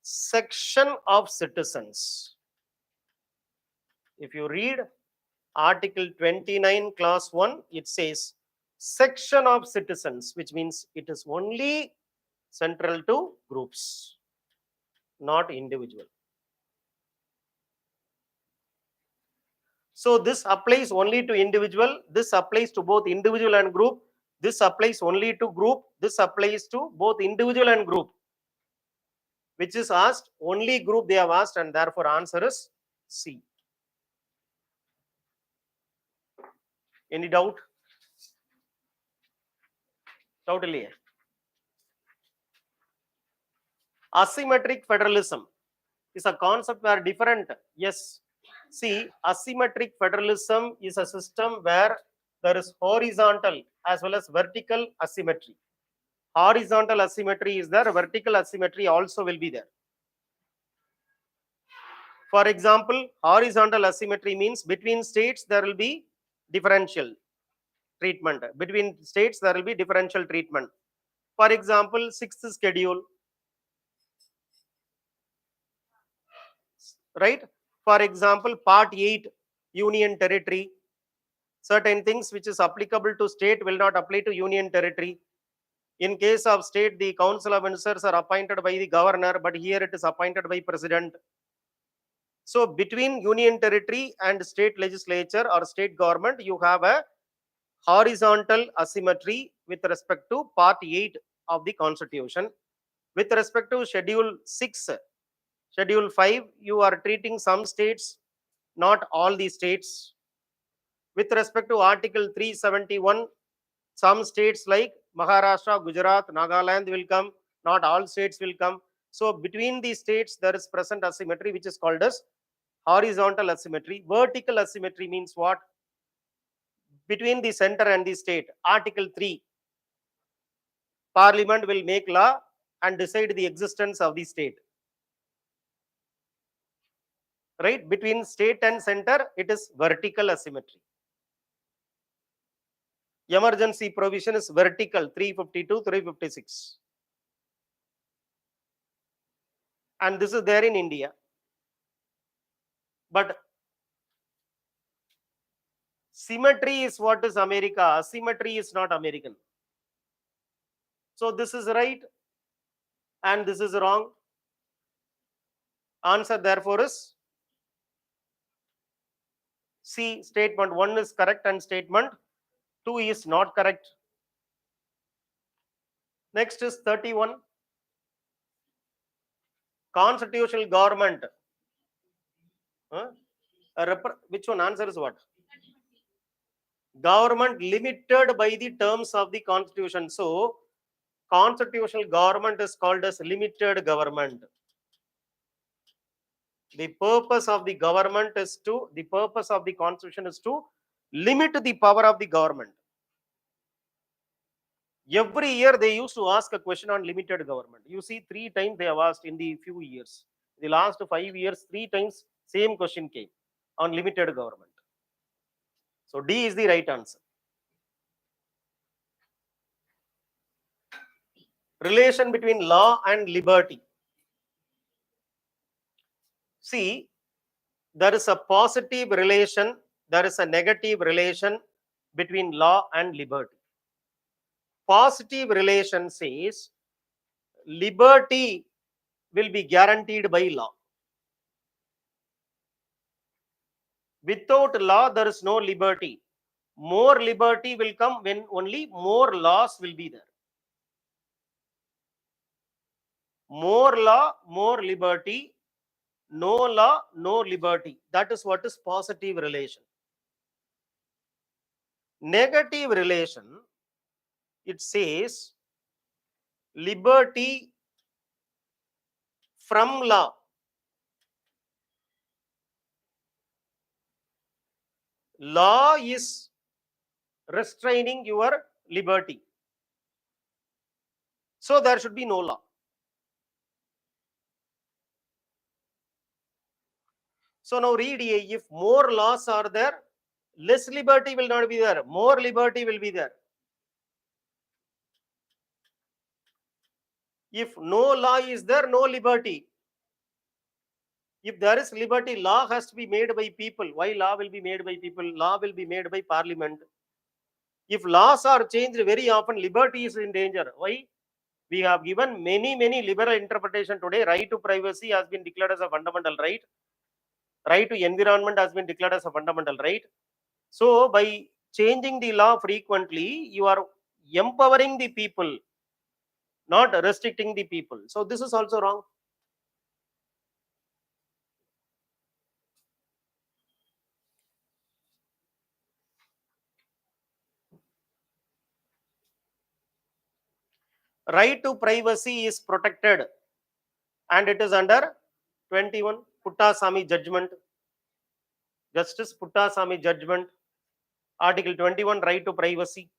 section of citizens. If you read Article 29 clause 1, it says section of citizens, which means it is only central to groups, not individual. So this applies only to individual, this applies to both individual and group, this applies only to group, this applies to both individual and group. Which is asked, only group they have asked, and therefore answer is C. Any doubt? Totally. Asymmetric federalism is a concept where different, yes. See, asymmetric federalism is a system where there is horizontal as well as vertical asymmetry. Horizontal asymmetry is there, vertical asymmetry also will be there. For example, horizontal asymmetry means between states there will be differential treatment. Between states there will be differential treatment. For example, 6th schedule, right? For example, part 8, union territory. Certain things which is applicable to state will not apply to union territory. In case of state, the council of ministers are appointed by the governor, but here it is appointed by president. So between union territory and state legislature or state government, you have a horizontal asymmetry with respect to part 8 of the constitution. With respect to schedule 6, schedule 5, you are treating some states, not all the states. With respect to Article 371, some states like Maharashtra, Gujarat, Nagaland will come, not all states will come. So between these states, there is present asymmetry, which is called as horizontal asymmetry. Vertical asymmetry means what? Between the center and the state. Article 3, Parliament will make law and decide the existence of the state. Right? Between state and center, it is vertical asymmetry. Emergency provision is vertical, 352, 356. And this is there in India. But symmetry is what is America. Asymmetry is not American. So this is right and this is wrong. Answer therefore is C. Statement 1 is correct and statement 2 is not correct. Next is 31. Constitutional government. Which one? Answer is what? Government limited by the terms of the constitution. So constitutional government is called as limited government. The purpose of the government is to, the purpose of the constitution is to limit the power of the government. Every year they used to ask a question on limited government. You see, 3 times they have asked in the few years. The last 5 years, 3 times same question came on limited government. So D is the right answer. Relation between law and liberty. See, there is a positive relation, there is a negative relation between law and liberty. Positive relation says liberty will be guaranteed by law. Without law, there is no liberty. More liberty will come when only more laws will be there. More law, more liberty. No law, no liberty. That is what is positive relation. Negative relation, it says liberty from law. Law is restraining your liberty. So there should be no law. So now read here, if more laws are there, less liberty will not be there. More liberty will be there. If no law is there, no liberty. If there is liberty, law has to be made by people. Why law will be made by people? Law will be made by Parliament. If laws are changed very often, liberty is in danger. Why? We have given many liberal interpretation today. Right to privacy has been declared as a fundamental right. Right to environment has been declared as a fundamental right. So by changing the law frequently, you are empowering the people, not restricting the people. So this is also wrong. Right to privacy is protected and it is under 21 Puttasamy judgment. Justice Puttasamy judgment. Article 21, right to privacy.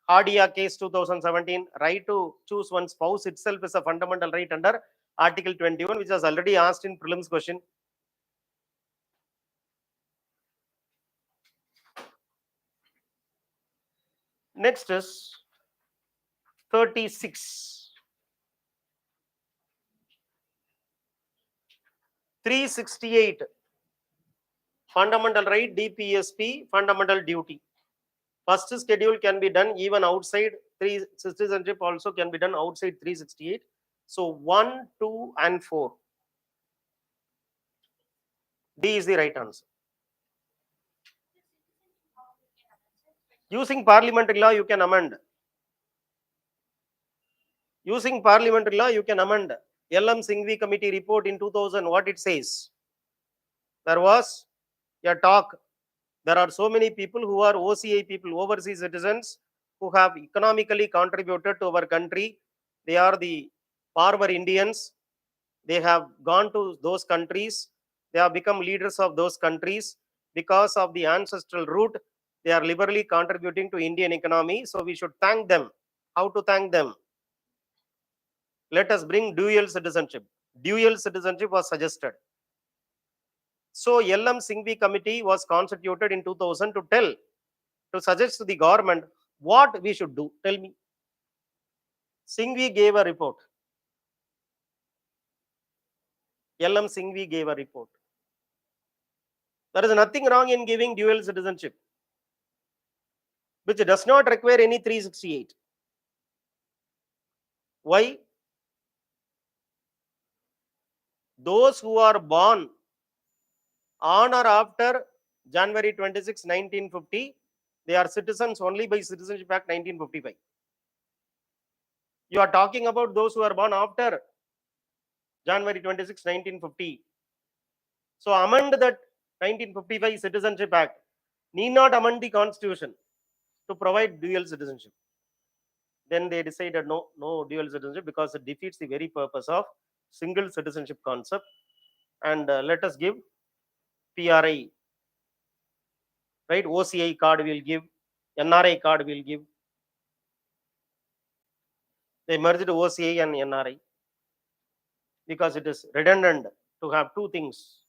Hardia case 2017, right to choose one's spouse itself is a fundamental right under Article 21, which was already asked in prelims question. Next is 36. 368. Fundamental right, DPSP, fundamental duty. First schedule can be done even outside citizenship, also can be done outside 368. So 1, 2, and 4. D is the right answer. Using parliamentary law, you can amend. Using parliamentary law, you can amend. LM Singhvi committee report in 2000, what it says? There was a talk There are so many people who are OCI people, overseas citizens, who have economically contributed to our country. They are the farmer Indians. They have gone to those countries. They have become leaders of those countries because of the ancestral root. They are liberally contributing to Indian economy. So we should thank them. How to thank them? Let us bring dual citizenship. Dual citizenship was suggested. So LM Singhvi committee was constituted in 2000 to suggest to the government what we should do. Tell me. Singhvi gave a report. LM Singhvi gave a report. There is nothing wrong in giving dual citizenship, which does not require any 368. Why? Those who are born on or after January 26, 1950, they are citizens only by Citizenship Act 1955. You are talking about those who are born after January 26, 1950. So amend that 1955 Citizenship Act. Need not amend the constitution to provide dual citizenship. Then they decided no dual citizenship because it defeats the very purpose of single citizenship concept. And let us give PRI, right? OCI card will give, NRI card will give. They merged OCI and NRI because it is redundant to have two things.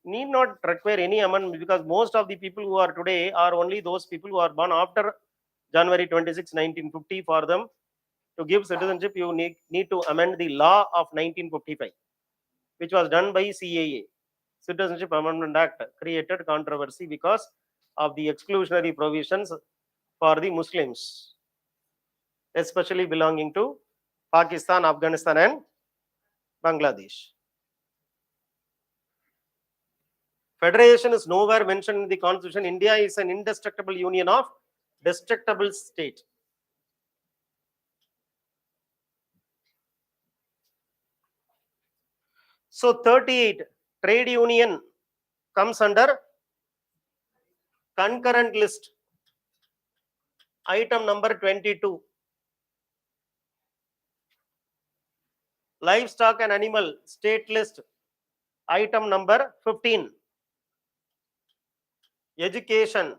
Need not require any amendment because most of the people who are today are only those people who are born after January 26, 1950. For them to give citizenship, you need to amend the law of 1955, which was done by CAA, Citizenship Amendment Act, created controversy because of the exclusionary provisions for the Muslims, especially belonging to Pakistan, Afghanistan, and Bangladesh. Federation is nowhere mentioned in the constitution. India is an indestructible union of destructible state. So 38, trade union comes under concurrent list. Item number 22. Livestock and animal state list. Item number 15. Education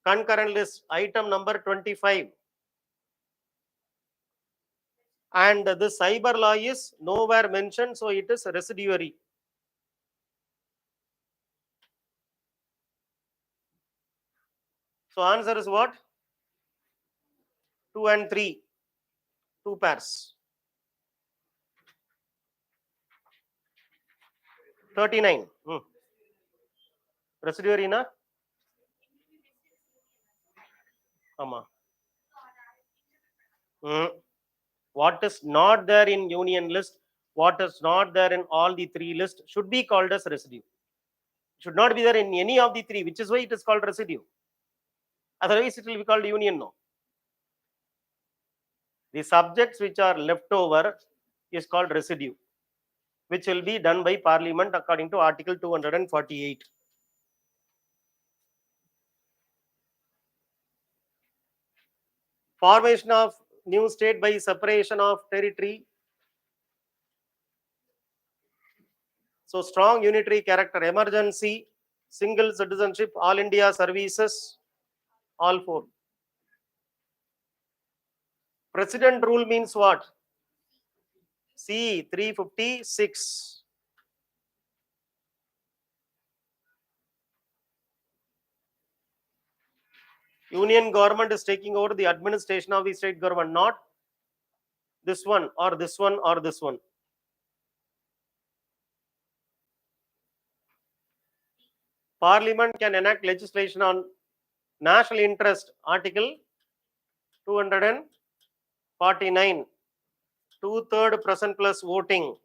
concurrent list. Item number 25. And the cyber law is nowhere mentioned, so it is residuary. So answer is what? 2 and 3. 2 pairs. 39. Residuary na? Ama. What is not there in union list, what is not there in all the 3 lists should be called as residue. Should not be there in any of the 3, which is why it is called residue. Otherwise, it will be called union. No. The subjects which are left over is called residue, which will be done by Parliament according to Article 248. Formation of new state by separation of territory. So strong unitary character, emergency, single citizenship, all India services, all 4. President rule means what? C 356. Union government is taking over the administration of the state government, not this one or this one or this one. Parliament can enact legislation on national interest, Article 249. 2/3 present plus voting.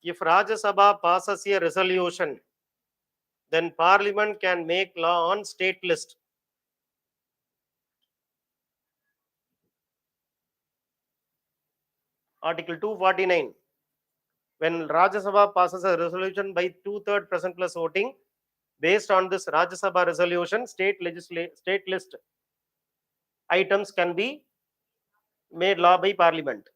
If Rajya Sabha passes a resolution, then Parliament can make law on state list. Article 249. When Rajya Sabha passes a resolution by 2/3 present plus voting, based on this Rajya Sabha resolution, state list items can be made law by Parliament.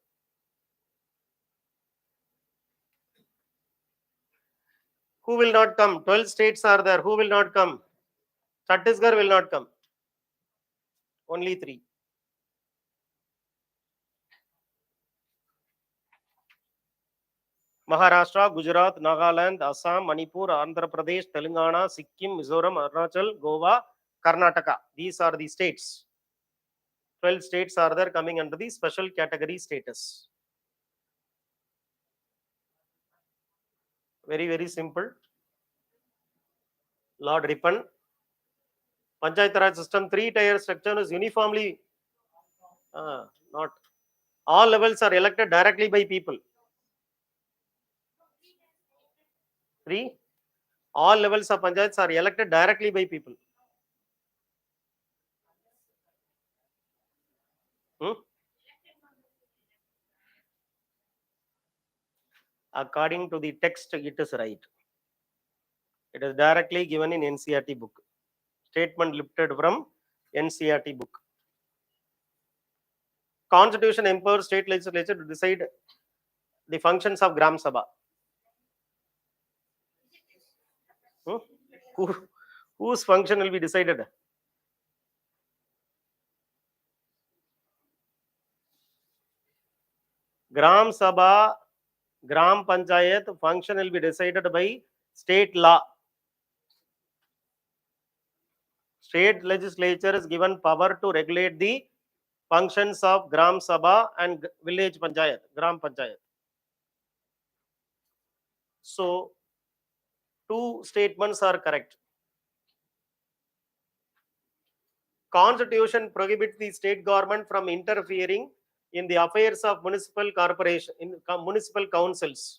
Who will not come? 12 states are there. Who will not come? Chhattisgarh will not come. Only 3. Maharashtra, Gujarat, Nagaland, Assam, Manipur, Andhra Pradesh, Telangana, Sikkim, Mizoram, Arunachal, Goa, Karnataka. These are the states. 12 states are there coming under the special category status. Very, very simple. Lord Ripon. Panchayat Raj system 3-tier structure is uniformly not. All levels are elected directly by people. 3. All levels of panchayats are elected directly by people. According to the text, it is right. It is directly given in NCERT book. Statement lifted from NCERT book. Constitution empowers state legislature to decide the functions of Gram Sabha. Whose function will be decided? Gram Sabha, Gram Panchayat function will be decided by state law. State legislature is given power to regulate the functions of Gram Sabha and village Panchayat, Gram Panchayat. So, 2 statements are correct. Constitution prohibits the state government from interfering in the affairs of municipal corporation, in municipal councils.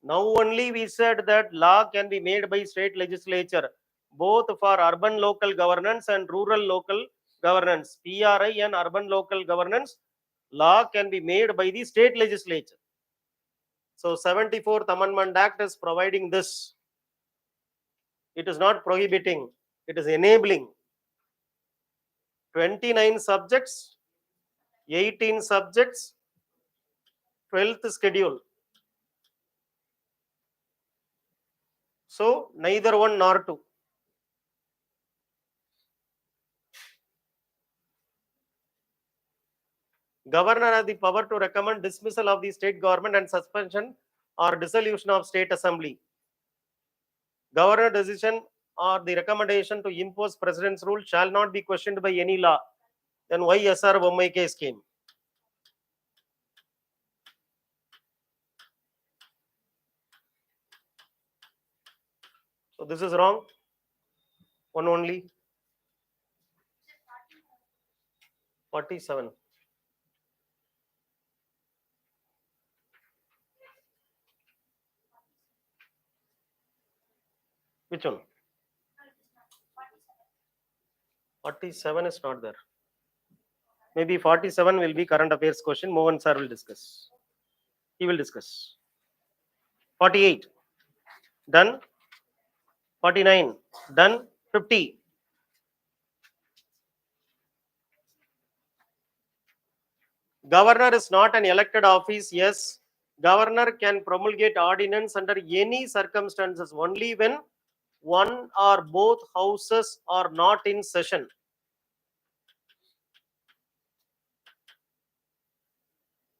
Now only we said that law can be made by state legislature, both for urban local governance and rural local governance. PRI and urban local governance, law can be made by the state legislature. So 74th Amendment Act is providing this. It is not prohibiting, it is enabling. 29 subjects, 18 subjects, 12th schedule. So neither one nor two. Governor has the power to recommend dismissal of the state government and suspension or dissolution of state assembly. Governor decision or the recommendation to impose president's rule shall not be questioned by any law. Then why SR Bommai case came? So this is wrong. One only. 47. Which one? 47 is not there. Maybe 47 will be current affairs question. Mohan sir will discuss. He will discuss. 48. Done. 49. Done. 50. Governor is not an elected office. Yes, governor can promulgate ordinance under any circumstances only when one or both houses are not in session.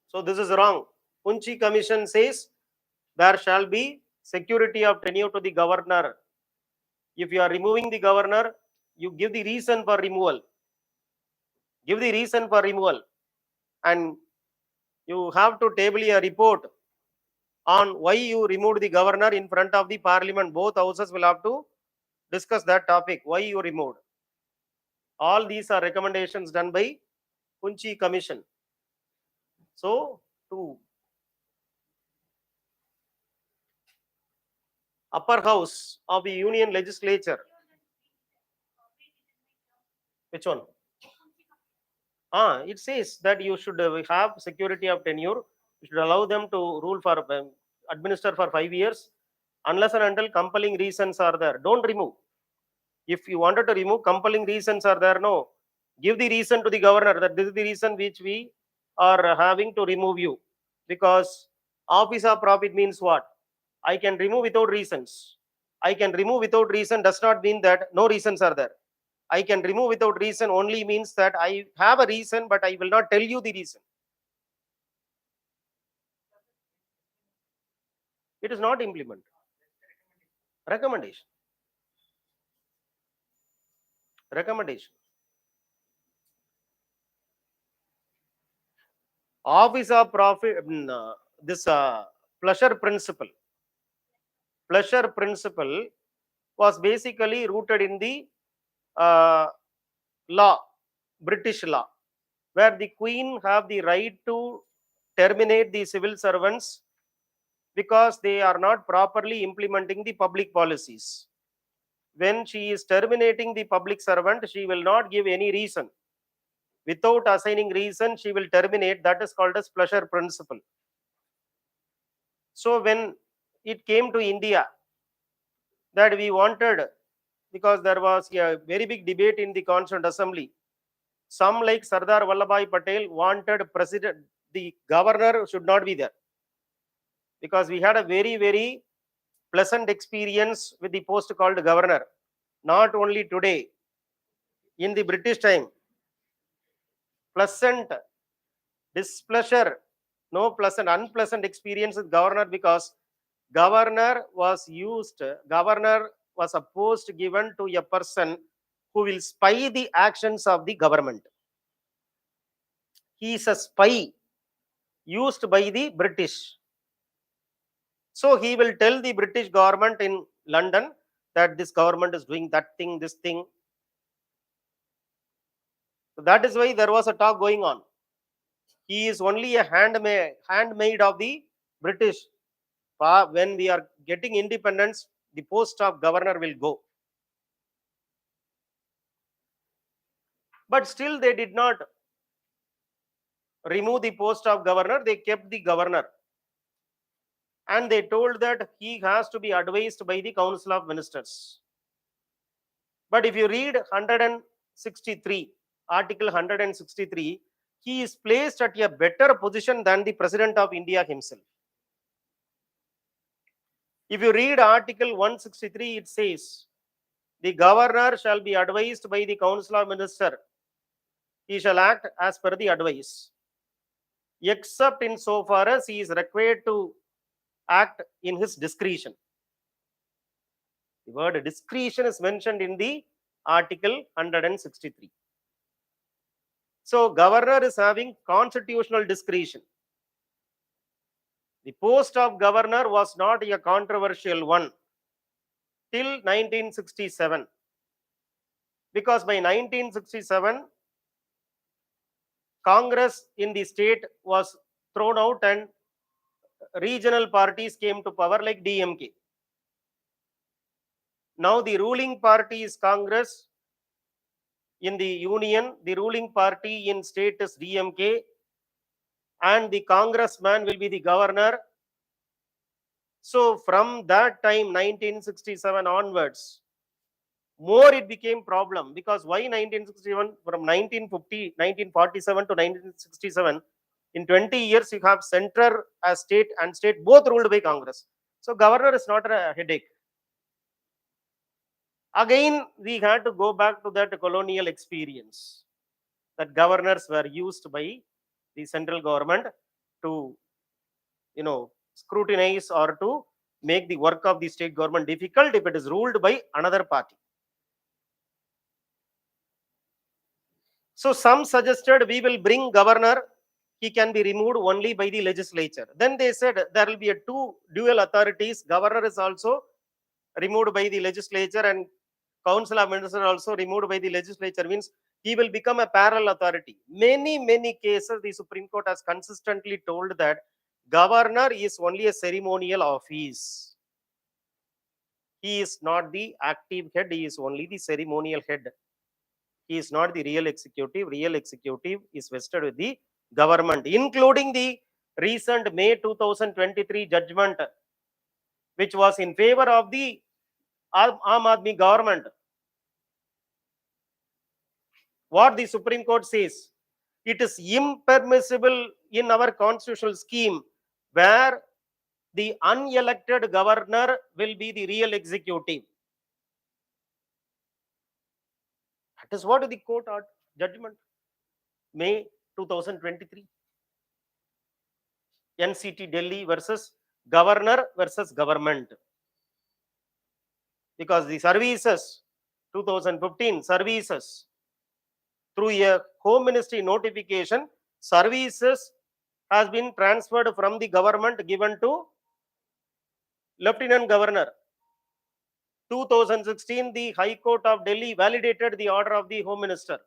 So this is wrong. Punchi Commission says there shall be security of tenure to the governor. If you are removing the governor, you give the reason for removal. Give the reason for removal. And you have to table a report on why you removed the governor in front of the parliament. Both houses will have to discuss that topic, why you removed. All these are recommendations done by Punchi Commission. So, to upper house of the union legislature. Which one? It says that you should have security of tenure. You should allow them to rule for administer for 5 years unless and until compelling reasons are there. Don't remove. If you wanted to remove, compelling reasons are there. No, give the reason to the governor that this is the reason which we are having to remove you, because office of profit means what? I can remove without reasons. I can remove without reason does not mean that no reasons are there. I can remove without reason only means that I have a reason, but I will not tell you the reason. It is not implement. Recommendation. Recommendation. Office of profit, this pleasure principle. Pleasure principle was basically rooted in the uh, law, British law, where the Queen have the right to terminate the civil servants because they are not properly implementing the public policies. When she is terminating the public servant, she will not give any reason. Without assigning reason, she will terminate. That is called as pleasure principle. So when it came to India, that we wanted, because there was a very big debate in the Constituent Assembly. Some like Sardar Vallabhbhai Patel wanted president, the governor should not be there, because we had a very, very pleasant experience with the post called governor. Not only today, in the British time, pleasant, displeasure, no pleasant, unpleasant experience with governor, because governor was a post given to a person who will spy the actions of the government. He is a spy used by the British. So he will tell the British government in London that this government is doing that thing, this thing. So that is why there was a talk going on. He is only a handmaid of the British. When we are getting independence, the post of governor will go. But still they did not remove the post of governor. They kept the governor. And they told that he has to be advised by the Council of Ministers. But if you read 163, Article 163, he is placed at a better position than the President of India himself. If you read Article 163, it says, the governor shall be advised by the Council of Ministers. He shall act as per the advice, except in so far as he is required to act in his discretion. The word discretion is mentioned in the Article 163. So, governor is having constitutional discretion. The post of governor was not a controversial one till 1967. Because by 1967, Congress in the state was thrown out and regional parties came to power like DMK. Now the ruling party is Congress in the union, the ruling party in state is DMK, and the congressman will be the governor. So from that time, 1967 onwards, more it became problem, because why 1961? From 1947 to 1967, in 20 years you have center as state and state both ruled by Congress. So governor is not a headache. Again, we had to go back to that colonial experience, that governors were used by the central government to, scrutinize or to make the work of the state government difficult if it is ruled by another party. So some suggested we will bring governor, he can be removed only by the legislature. Then they said there will be a two dual authorities. Governor is also removed by the legislature and Council of Ministers also removed by the legislature, means he will become a parallel authority. Many cases the Supreme Court has consistently told that governor is only a ceremonial office. He is not the active head, he is only the ceremonial head. He is not the real executive. Real executive is vested with the government, including the recent May 2023 judgment, which was in favor of the Aam Aadmi government. What the Supreme Court says, it is impermissible in our constitutional scheme where the unelected governor will be the real executive. That is what the court judgment, May 2023. NCT Delhi versus governor versus government. Because the services, 2015 services, through a home ministry notification, services has been transferred from the government given to lieutenant governor. 2016, the High Court of Delhi validated the order of the home minister.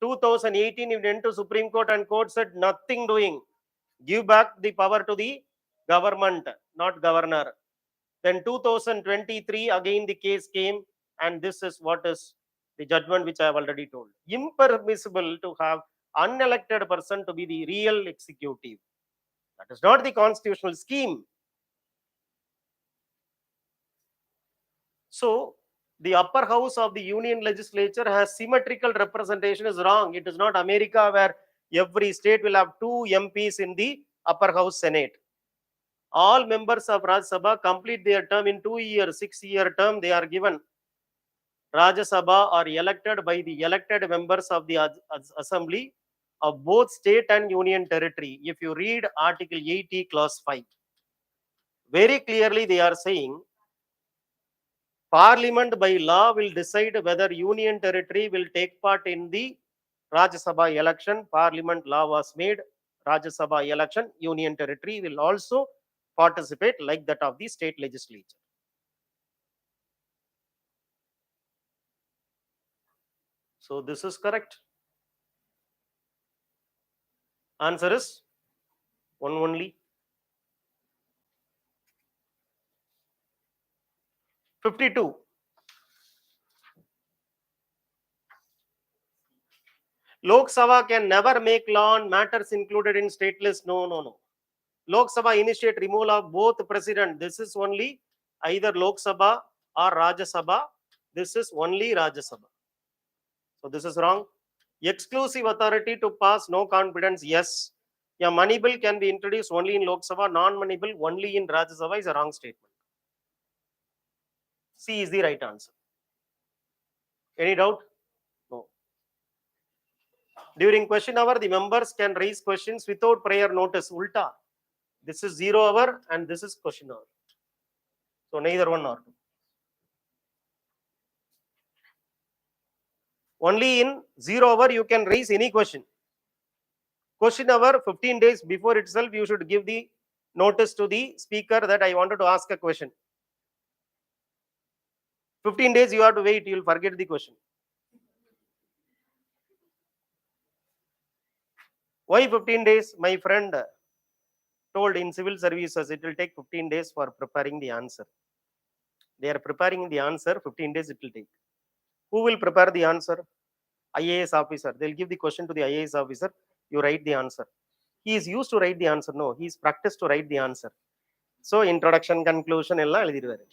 2018, it went to Supreme Court and court said nothing doing. Give back the power to the government, not governor. Then 2023, again the case came, and this is what is the judgment which I have already told. Impermissible to have unelected person to be the real executive. That is not the constitutional scheme. So, the upper house of the union legislature has symmetrical representation is wrong. It is not America where every state will have 2 MPs in the upper house Senate. All members of Rajya Sabha complete their term in 2 years, 6-year term they are given. Rajya Sabha are elected by the elected members of the assembly of both state and union territory. If you read Article 80, Clause 5, very clearly they are saying Parliament by law will decide whether union territory will take part in the Rajya Sabha election. Parliament law was made, Rajya Sabha election, union territory will also participate like that of the state legislature. So this is correct. Answer is one only. 52. Lok Sabha can never make law on matters included in state list. No. Lok Sabha initiate removal of both president. This is only either Lok Sabha or Rajya Sabha. This is only Rajya Sabha. So this is wrong. Exclusive authority to pass no confidence. Yes. Yeah, money bill can be introduced only in Lok Sabha. Non-money bill only in Rajya Sabha is a wrong statement. C is the right answer. Any doubt? No. During question hour, the members can raise questions without prior notice. Ulta. This is 0 hour and this is question hour. So neither one nor two. Only in 0 hour you can raise any question. Question hour, 15 days before itself, you should give the notice to the speaker that I wanted to ask a question. 15 days you have to wait, you will forget the question. Why 15 days? My friend told in civil services it will take 15 days for preparing the answer. They are preparing the answer, 15 days it will take. Who will prepare the answer? IAS officer. They will give the question to the IAS officer. You write the answer. He is used to write the answer. No, he is practiced to write the answer. So introduction, conclusion, ella eludhiruvaru.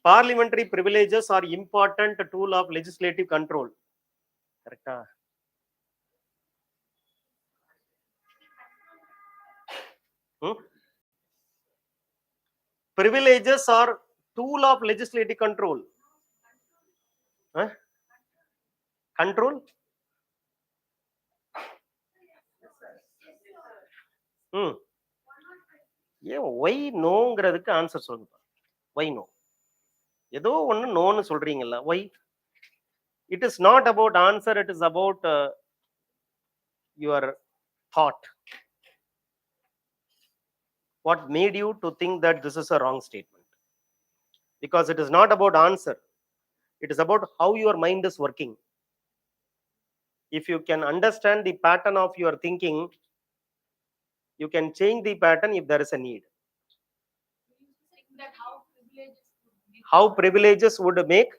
Parliamentary privileges are important tool of legislative control. Correct? Privileges are tool of legislative control. Control? Why நோங்கிறதுக்கு answer சொல்லுங்க. Why no? ஏதோ ஒன்று நோன்னு சொல்றீங்கல்ல. Why? It is not about answer, it is about your thought. What made you to think that this is a wrong statement? Because it is not about answer. It is about how your mind is working. If you can understand the pattern of your thinking, you can change the pattern if there is a need. How privileges would make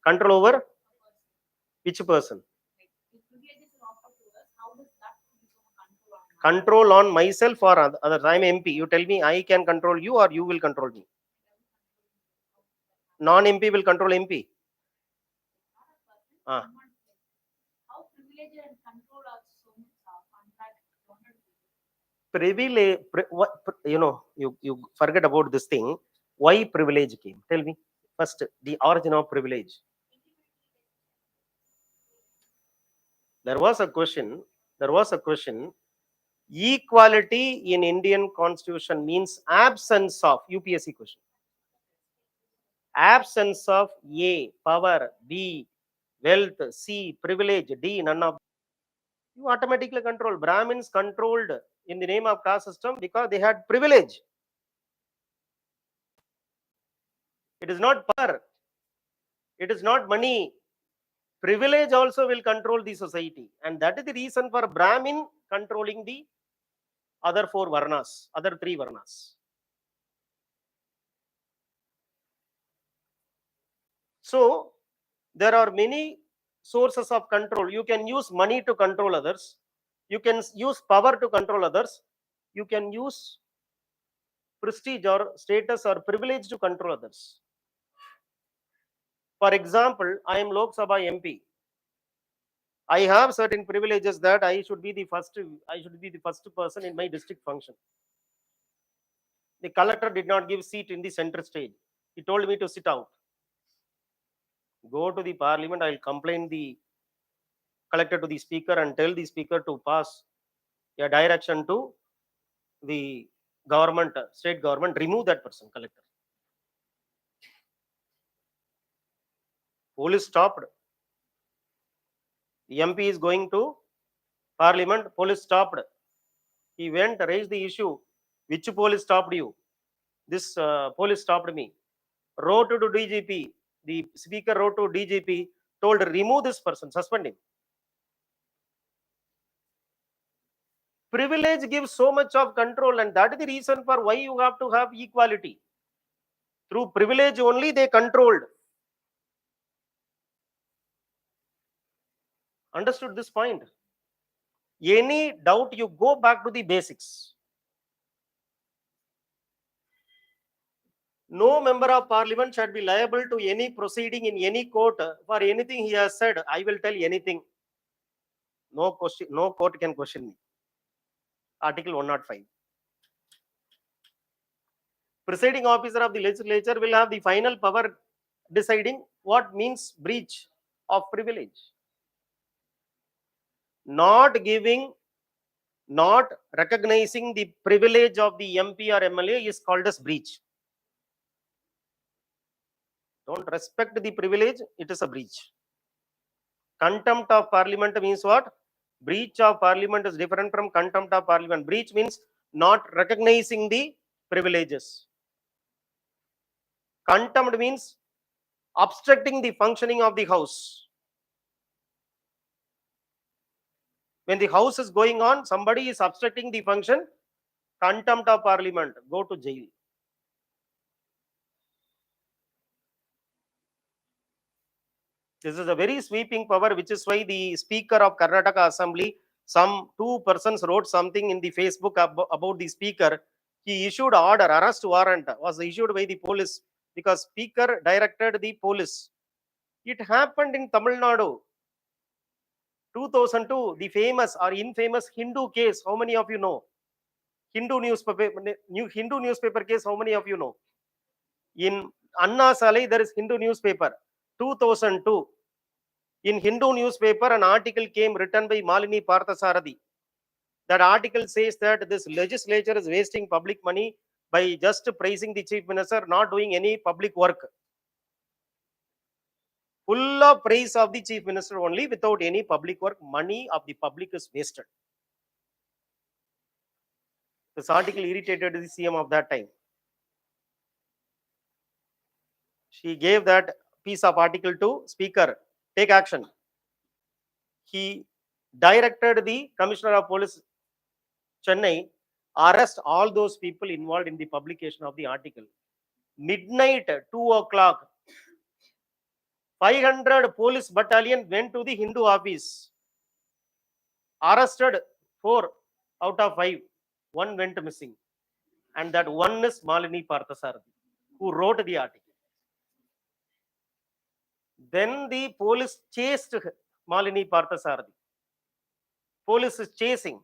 control over Which person? If privileges are offered to us, how does that become a control Control on myself or others. I am MP. You tell me I can control you or you will control me. Non-MP will control MP. Ah. How privilege and control are so much contract. Privilege, you forget about this thing. Why privilege came? Tell me first the origin of privilege. There was a question. Equality in Indian Constitution means absence of UPSC question. Absence of A, power, B, wealth, C, privilege, D, none of. You automatically control. Brahmins controlled in the name of caste system because they had privilege. It is not power. It is not money. Privilege also will control the society. And that is the reason for Brahmin controlling the other four varnas, other three varnas. So, there are many sources of control. You can use money to control others. You can use power to control others. You can use prestige or status or privilege to control others. For example, I am Lok Sabha MP. I have certain privileges that I should be the first person in my district function. The collector did not give seat in the center stage. He told me to sit out. Go to the parliament, I will complain the collector to the speaker and tell the speaker to pass a direction to the government, state government, remove that person, collector. Police stopped. The MP is going to parliament, police stopped. He went, raised the issue. Which police stopped you? This police stopped me. Wrote to DGP. The speaker wrote to DGP, told remove this person, suspend him. Privilege gives so much of control, and that is the reason for why you have to have equality. Through privilege only they controlled. Understood this point? Any doubt, you go back to the basics. No member of parliament shall be liable to any proceeding in any court for anything he has said. I will tell anything. No question, no court can question me. Article 105. Presiding officer of the legislature will have the final power deciding what means breach of privilege. Not recognizing the privilege of the MP or MLA is called as breach. Don't respect the privilege, it is a breach. Contempt of parliament means what? Breach of parliament is different from contempt of parliament. Breach means not recognizing the privileges. Contempt means obstructing the functioning of the house. When the house is going on, somebody is obstructing the function, contempt of parliament, go to jail. This is a very sweeping power, which is why the speaker of Karnataka Assembly, some two persons wrote something in the Facebook about the speaker. He issued order, arrest warrant was issued by the police because speaker directed the police. It happened in Tamil Nadu. 2002, the famous or infamous Hindu case. How many of you know? Hindu newspaper case. How many of you know? In Anna Salai, there is Hindu newspaper. 2002. In Hindu newspaper, an article came written by Malini Parthasarathi. That article says that this legislature is wasting public money by just praising the chief minister, not doing any public work. Full of praise of the chief minister only without any public work. Money of the public is wasted. This article irritated the CM of that time. She gave that piece of article to speaker. Take action. He directed the commissioner of police, Chennai, arrest all those people involved in the publication of the article. Midnight, 2 o'clock, 500 police battalion went to the Hindu office, arrested 4 out of 5. One went missing. And that one is Malini Parthasarathi, who wrote the article. Then the police chased Malini Parthasarathi. Police is chasing.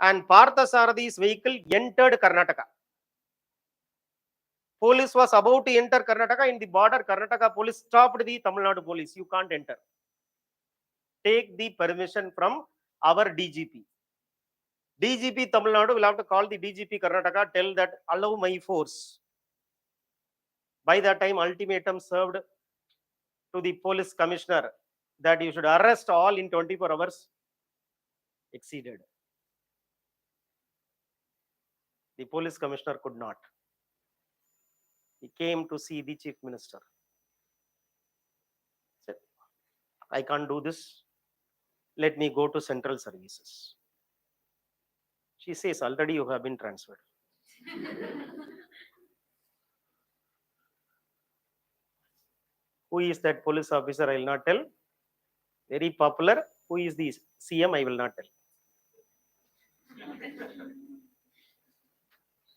And Parthasarathis vehicle entered Karnataka. Police was about to enter Karnataka. In the border, Karnataka police stopped the Tamil Nadu police. You can't enter. Take the permission from our DGP. DGP Tamil Nadu will have to call the DGP Karnataka, tell that allow my force. By that time, ultimatum served to the police commissioner that you should arrest all in 24 hours exceeded. The police commissioner could not. He came to see the chief minister. Said, I can't do this. Let me go to central services. She says, already you have been transferred. Who is that police officer? I will not tell. Very popular. Who is the CM? I will not tell.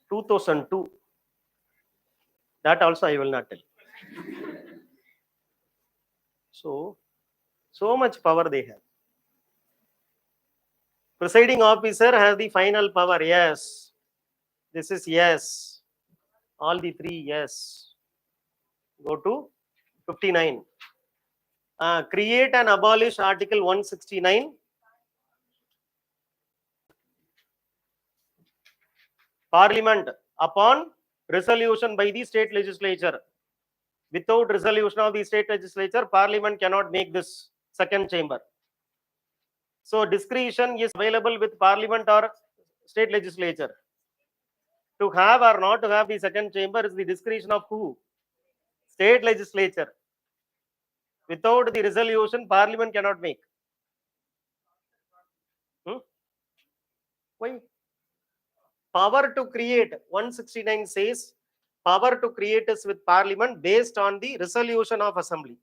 2002. That also I will not tell. So much power they have. Presiding officer has the final power. Yes. This is yes. All the three yes. Go to 59. Create and abolish Article 169. Parliament upon resolution by the state legislature. Without resolution of the state legislature, Parliament cannot make this second chamber. So discretion is available with Parliament or state legislature. To have or not to have the second chamber is the discretion of who? State legislature. Without the resolution, Parliament cannot make. Why? Power to create, 169 says, power to create is with Parliament based on the resolution of Assembly.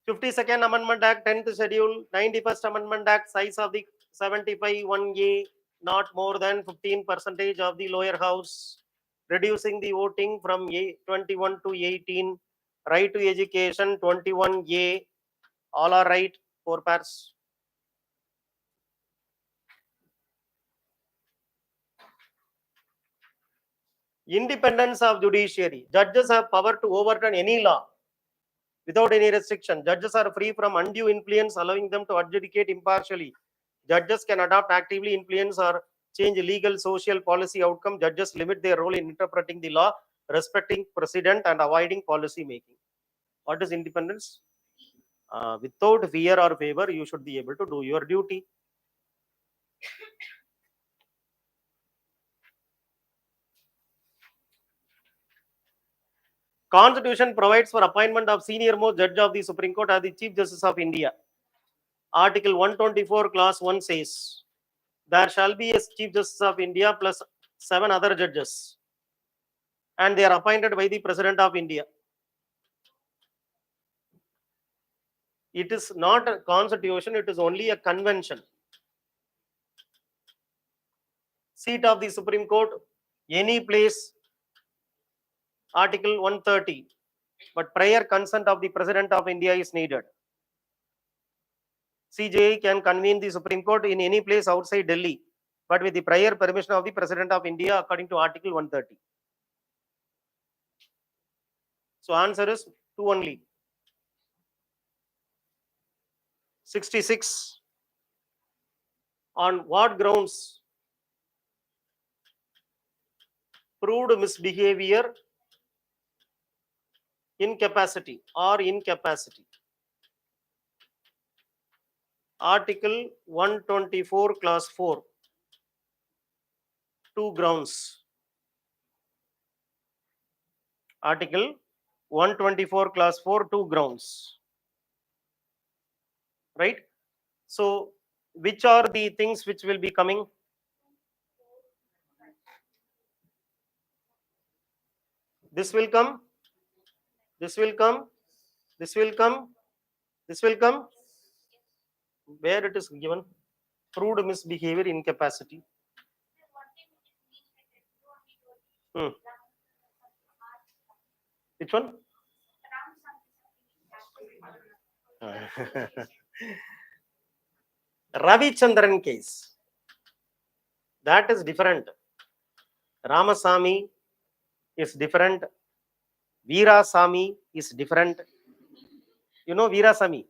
(52nd Amendment Act, 10th Schedule, 91st Amendment Act, size of the 75 1A, not more than 15% of the lower house, reducing the voting from 21 to 18, right to education 21A, all are right, 4 pairs. Independence of judiciary. Judges have power to overturn any law without any restriction. Judges are free from undue influence, allowing them to adjudicate impartially. Judges can adopt actively influence or change legal social policy outcome. Judges limit their role in interpreting the law, respecting precedent and avoiding policy making. What is independence? Without fear or favor, you should be able to do your duty. Constitution provides for appointment of senior most judge of the Supreme Court as the Chief Justice of India. Article 124 clause 1 says, there shall be a Chief Justice of India plus 7 other judges, and they are appointed by the President of India. It is not a constitution, it is only a convention. Seat of the Supreme Court, any place, Article 130, but prior consent of the President of India is needed. CJI can convene the Supreme Court in any place outside Delhi, but with the prior permission of the President of India according to Article 130. So answer is 2 only. 66. On what grounds proved misbehavior, incapacity or incapacity? Article 124 clause 4. 2 grounds. Article 124 clause 4, 2 grounds. Right? So which are the things which will be coming? This will come. This will come. This will come. This will come. Where it is given? Proved misbehavior, incapacity. Hmm. Which one? Ravichandran case. That is different. Ramasamy is different. Veerasamy is different. You know Veerasamy?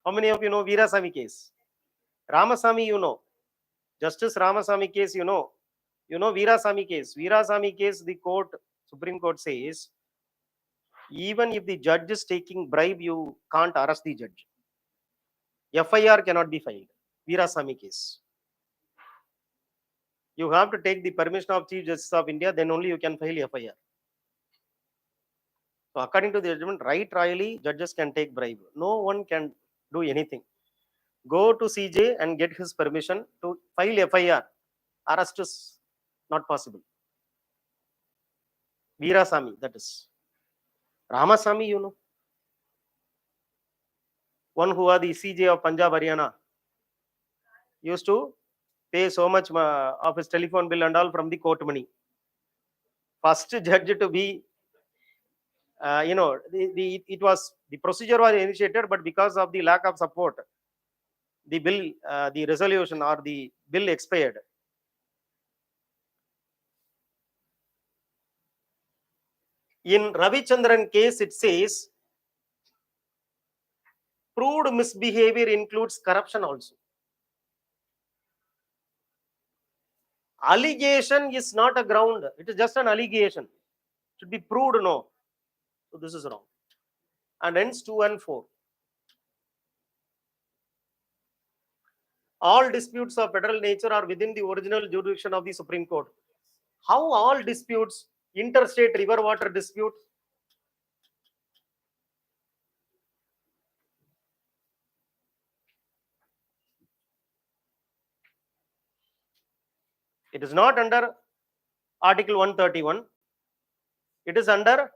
How many of you know Veerasamy case? Ramasamy, you know. Justice Ramasamy case, you know. You know Veerasamy case. Veerasamy case, the court, Supreme Court says, even if the judge is taking bribe, you can't arrest the judge. FIR cannot be filed. Veerasamy case. You have to take the permission of Chief Justice of India, then only you can file FIR. So according to the judgment, right royally, judges can take bribe. No one can do anything. Go to CJ and get his permission to file FIR. Arrest is not possible. Veerasamy, that is. Ramasamy, you know. One who are the CJ of Punjab, Haryana, used to pay so much of his telephone bill and all from the court money. First judge to be, it was, the procedure was initiated, but because of the lack of support, the bill, the resolution or the bill expired. In Ravichandran case, it says, proved misbehavior includes corruption also. Allegation is not a ground. It is just an allegation. Should be proved, no. So this is wrong. And hence 2 and 4. All disputes of federal nature are within the original jurisdiction of the Supreme Court. How all disputes, interstate river water dispute, it is not under Article 131. It is under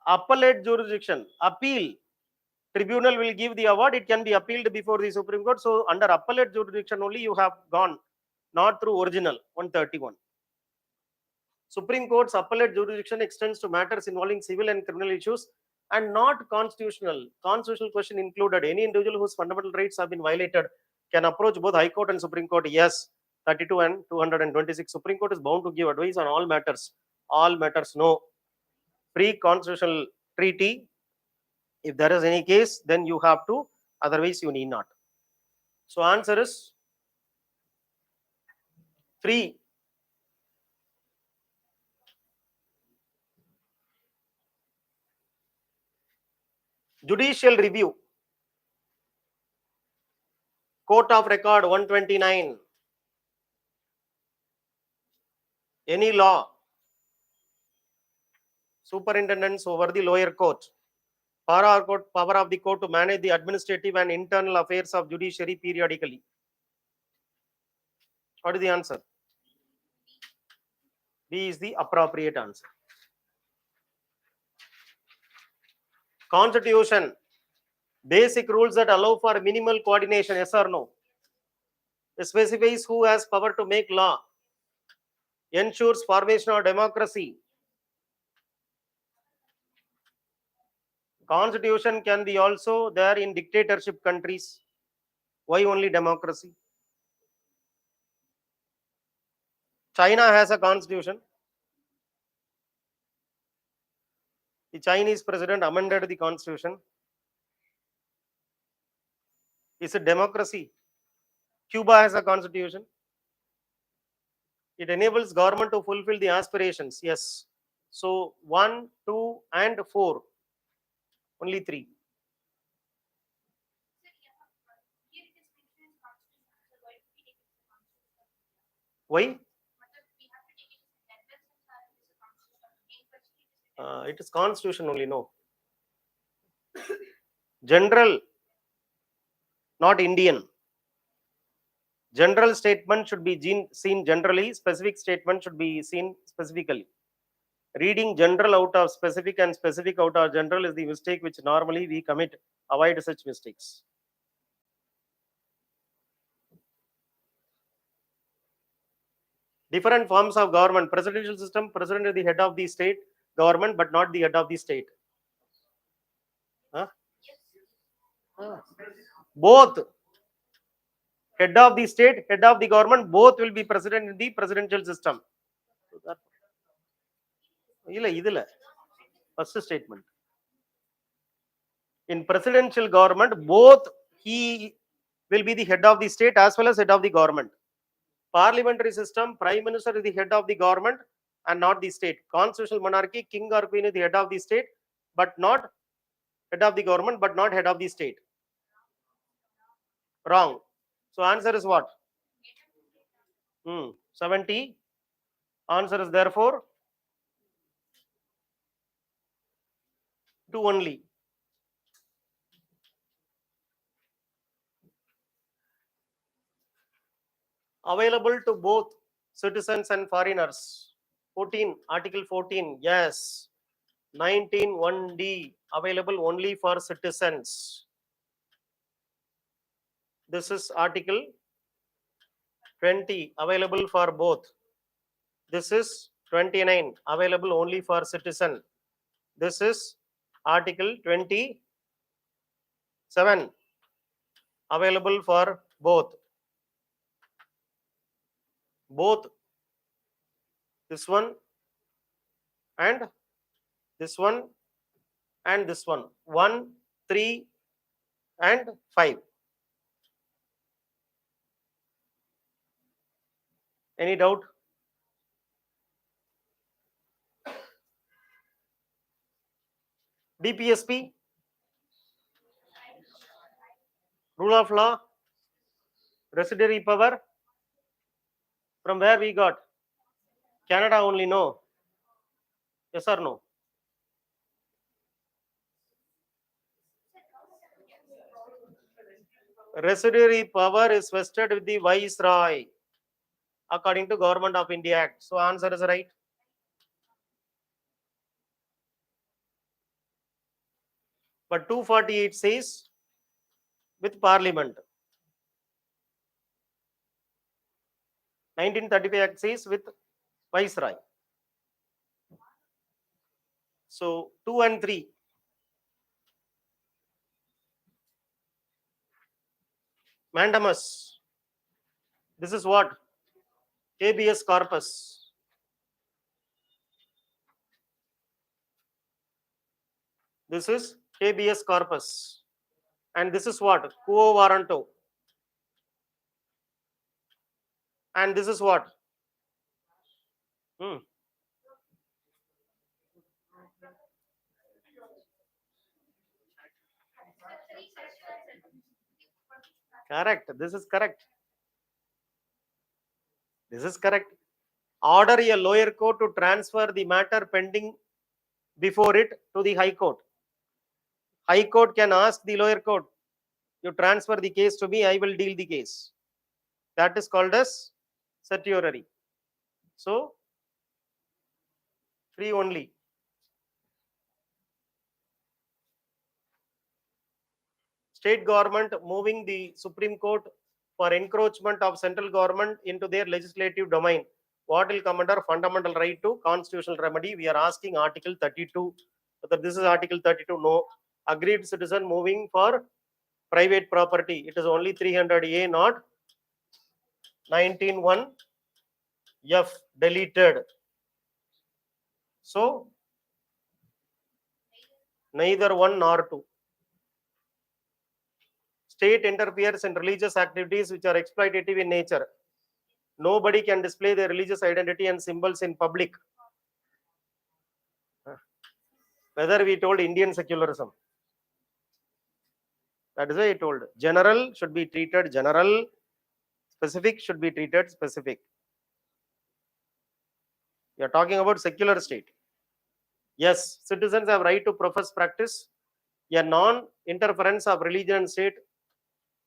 appellate jurisdiction. Appeal. Tribunal will give the award. It can be appealed before the Supreme Court. So under appellate jurisdiction only you have gone, not through original 131. Supreme Court's appellate jurisdiction extends to matters involving civil and criminal issues and not constitutional. Constitutional question included. Any individual whose fundamental rights have been violated can approach both High Court and Supreme Court. Yes, 32 and 226. Supreme Court is bound to give advice on all matters. All matters, no. Pre-constitutional treaty. If there is any case, then you have to. Otherwise, you need not. So answer is 3. Judicial review. Court of Record 129. Any law. Superintendence over the lower court. Power of the court to manage the administrative and internal affairs of judiciary periodically. What is the answer? B is the appropriate answer. Constitution. Basic rules that allow for minimal coordination. Yes or no? It specifies who has power to make law. Ensures formation of democracy. Constitution can be also there in dictatorship countries. Why only democracy? China has a constitution. The Chinese president amended the constitution. Is it democracy? Cuba has a constitution. It enables government to fulfill the aspirations. Yes. So 1, 2, and 4. Only 3. Why? It is constitution only, no. General, not Indian. General statement should be seen generally, specific statement should be seen specifically. Reading general out of specific and specific out of general is the mistake which normally we commit. Avoid such mistakes. Different forms of government. Presidential system, president is the head of the state government, but not the head of the state. Huh? Both head of the state, head of the government, both will be president in the presidential system. First statement. In presidential government, both he will be the head of the state as well as head of the government. Parliamentary system, prime minister is the head of the government and not the state. Constitutional monarchy, king or queen is the head of the state, but not head of the government, but not head of the state. Wrong. So answer is what? 70. Answer is therefore 2 only. Available to both citizens and foreigners. 14, Article 14, yes. 19, 1D, available only for citizens. This is Article 20, available for both. This is 29, available only for citizen. This is Article 27, available for both. Both this one and this one and this one. 1, 3 and 5. Any doubt? DPSP, rule of law, residuary power. From where we got? Canada only, no? Yes or no? Residuary power is vested with the Viceroy according to Government of India Act. So answer is right. But 248 says with Parliament. 1935 Act says with Viceroy. So 2 and 3. Mandamus. This is what? habeas corpus. This is habeas corpus. And this is what? Quo warranto. And this is what? Correct. This is correct. This is correct. Order a lower court to transfer the matter pending before it to the High Court. High Court can ask the lower court, you transfer the case to me, I will deal the case. That is called as certiorari. So, 3 only. State government moving the Supreme Court for encroachment of central government into their legislative domain. What will come under fundamental right to constitutional remedy? We are asking Article 32. Whether this is Article 32? No. Aggrieved citizen moving for private property. It is only 300A, not 19(1)F, deleted. So, neither 1 nor 2. State interferes in religious activities which are exploitative in nature. Nobody can display their religious identity and symbols in public. Whether we told Indian secularism. That is why I told. General should be treated general. Specific should be treated specific. You are talking about secular state. Yes, citizens have right to profess practice. A non-interference of religion and state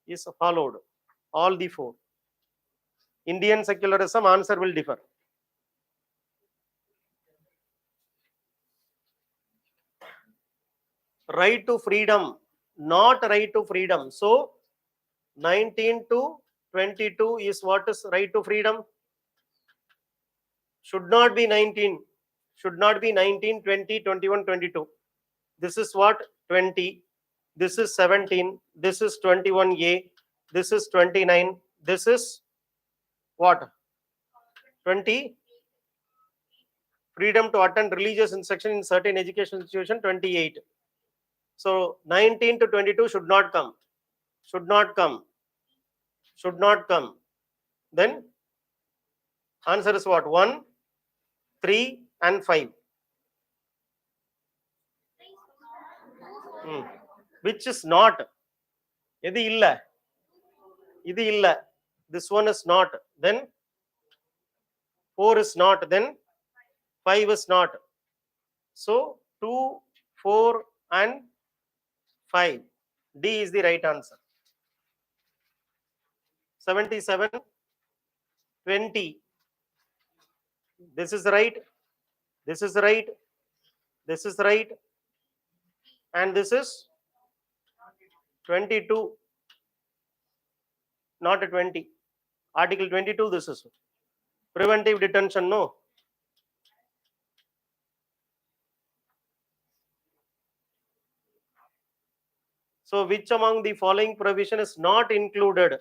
is followed. All the 4. Indian secularism, answer will differ. Right to freedom, not right to freedom. So 19 to 22 is what is right to freedom? Should not be 19. Should not be 19, 20, 21, 22. This is what? 20. This is 17. This is 21A. This is 29. This is what? 20. Freedom to attend religious instruction in certain education institution, 28. So 19 to 22 should not come. Should not come. Should not come. Then answer is what? 1, 3 and 5. Which is not? This illa. This illa. This one is not. Then 4 is not. Then 5 is not. So 2, 4 and 5. D is the right answer. 77, 20. This is right. This is right. This is right. And this is 22. Not a 20. Article 22, this is preventive detention, no. So which among the following provision is not included?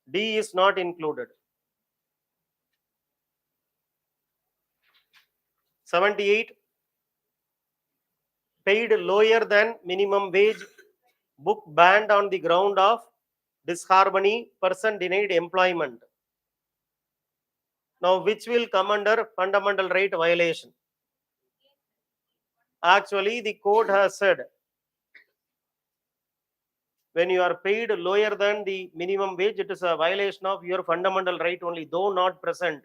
D is not included. 78, paid lower than minimum wage, book banned on the ground of disharmony, person denied employment. Now which will come under fundamental right violation? Actually the court has said when you are paid lower than the minimum wage, it is a violation of your fundamental right only, though not present,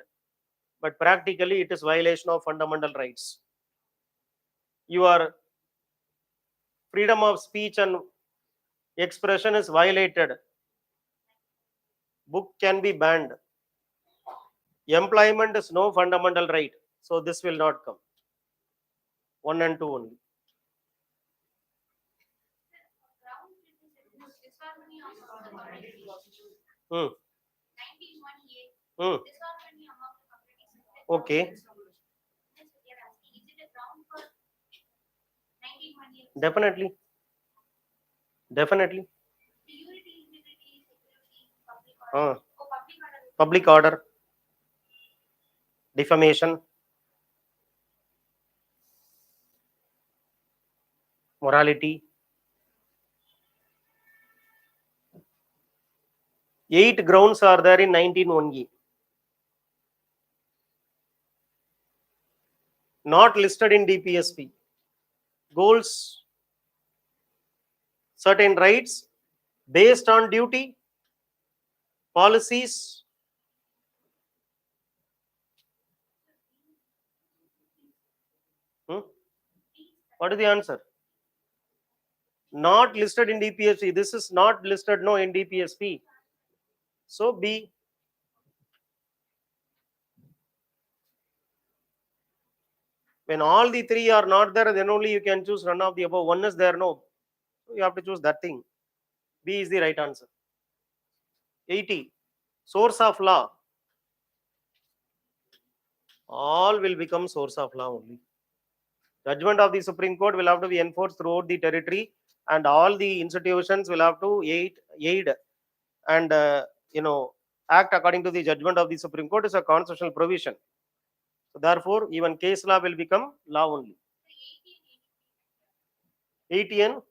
but practically it is violation of fundamental rights. Your freedom of speech and expression is violated. Book can be banned. Employment is no fundamental right, so this will not come. 1 and 2 only. Okay. Definitely. Definitely. Public order, defamation, morality. 8 grounds are there in 19(1)(e). Not listed in DPSP. Goals, certain rights based on duty, policies. What is the answer? Not listed in DPSP. This is not listed no in DPSP. So B. When all the 3 are not there, then only you can choose none of the above. 1 is there, no. So you have to choose that thing. B is the right answer. 80. Source of law. All will become source of law only. Judgment of the Supreme Court will have to be enforced throughout the territory, and all the institutions will have to aid and act according to the judgment of the Supreme Court is a constitutional provision. So therefore, even case law will become law only. 80N,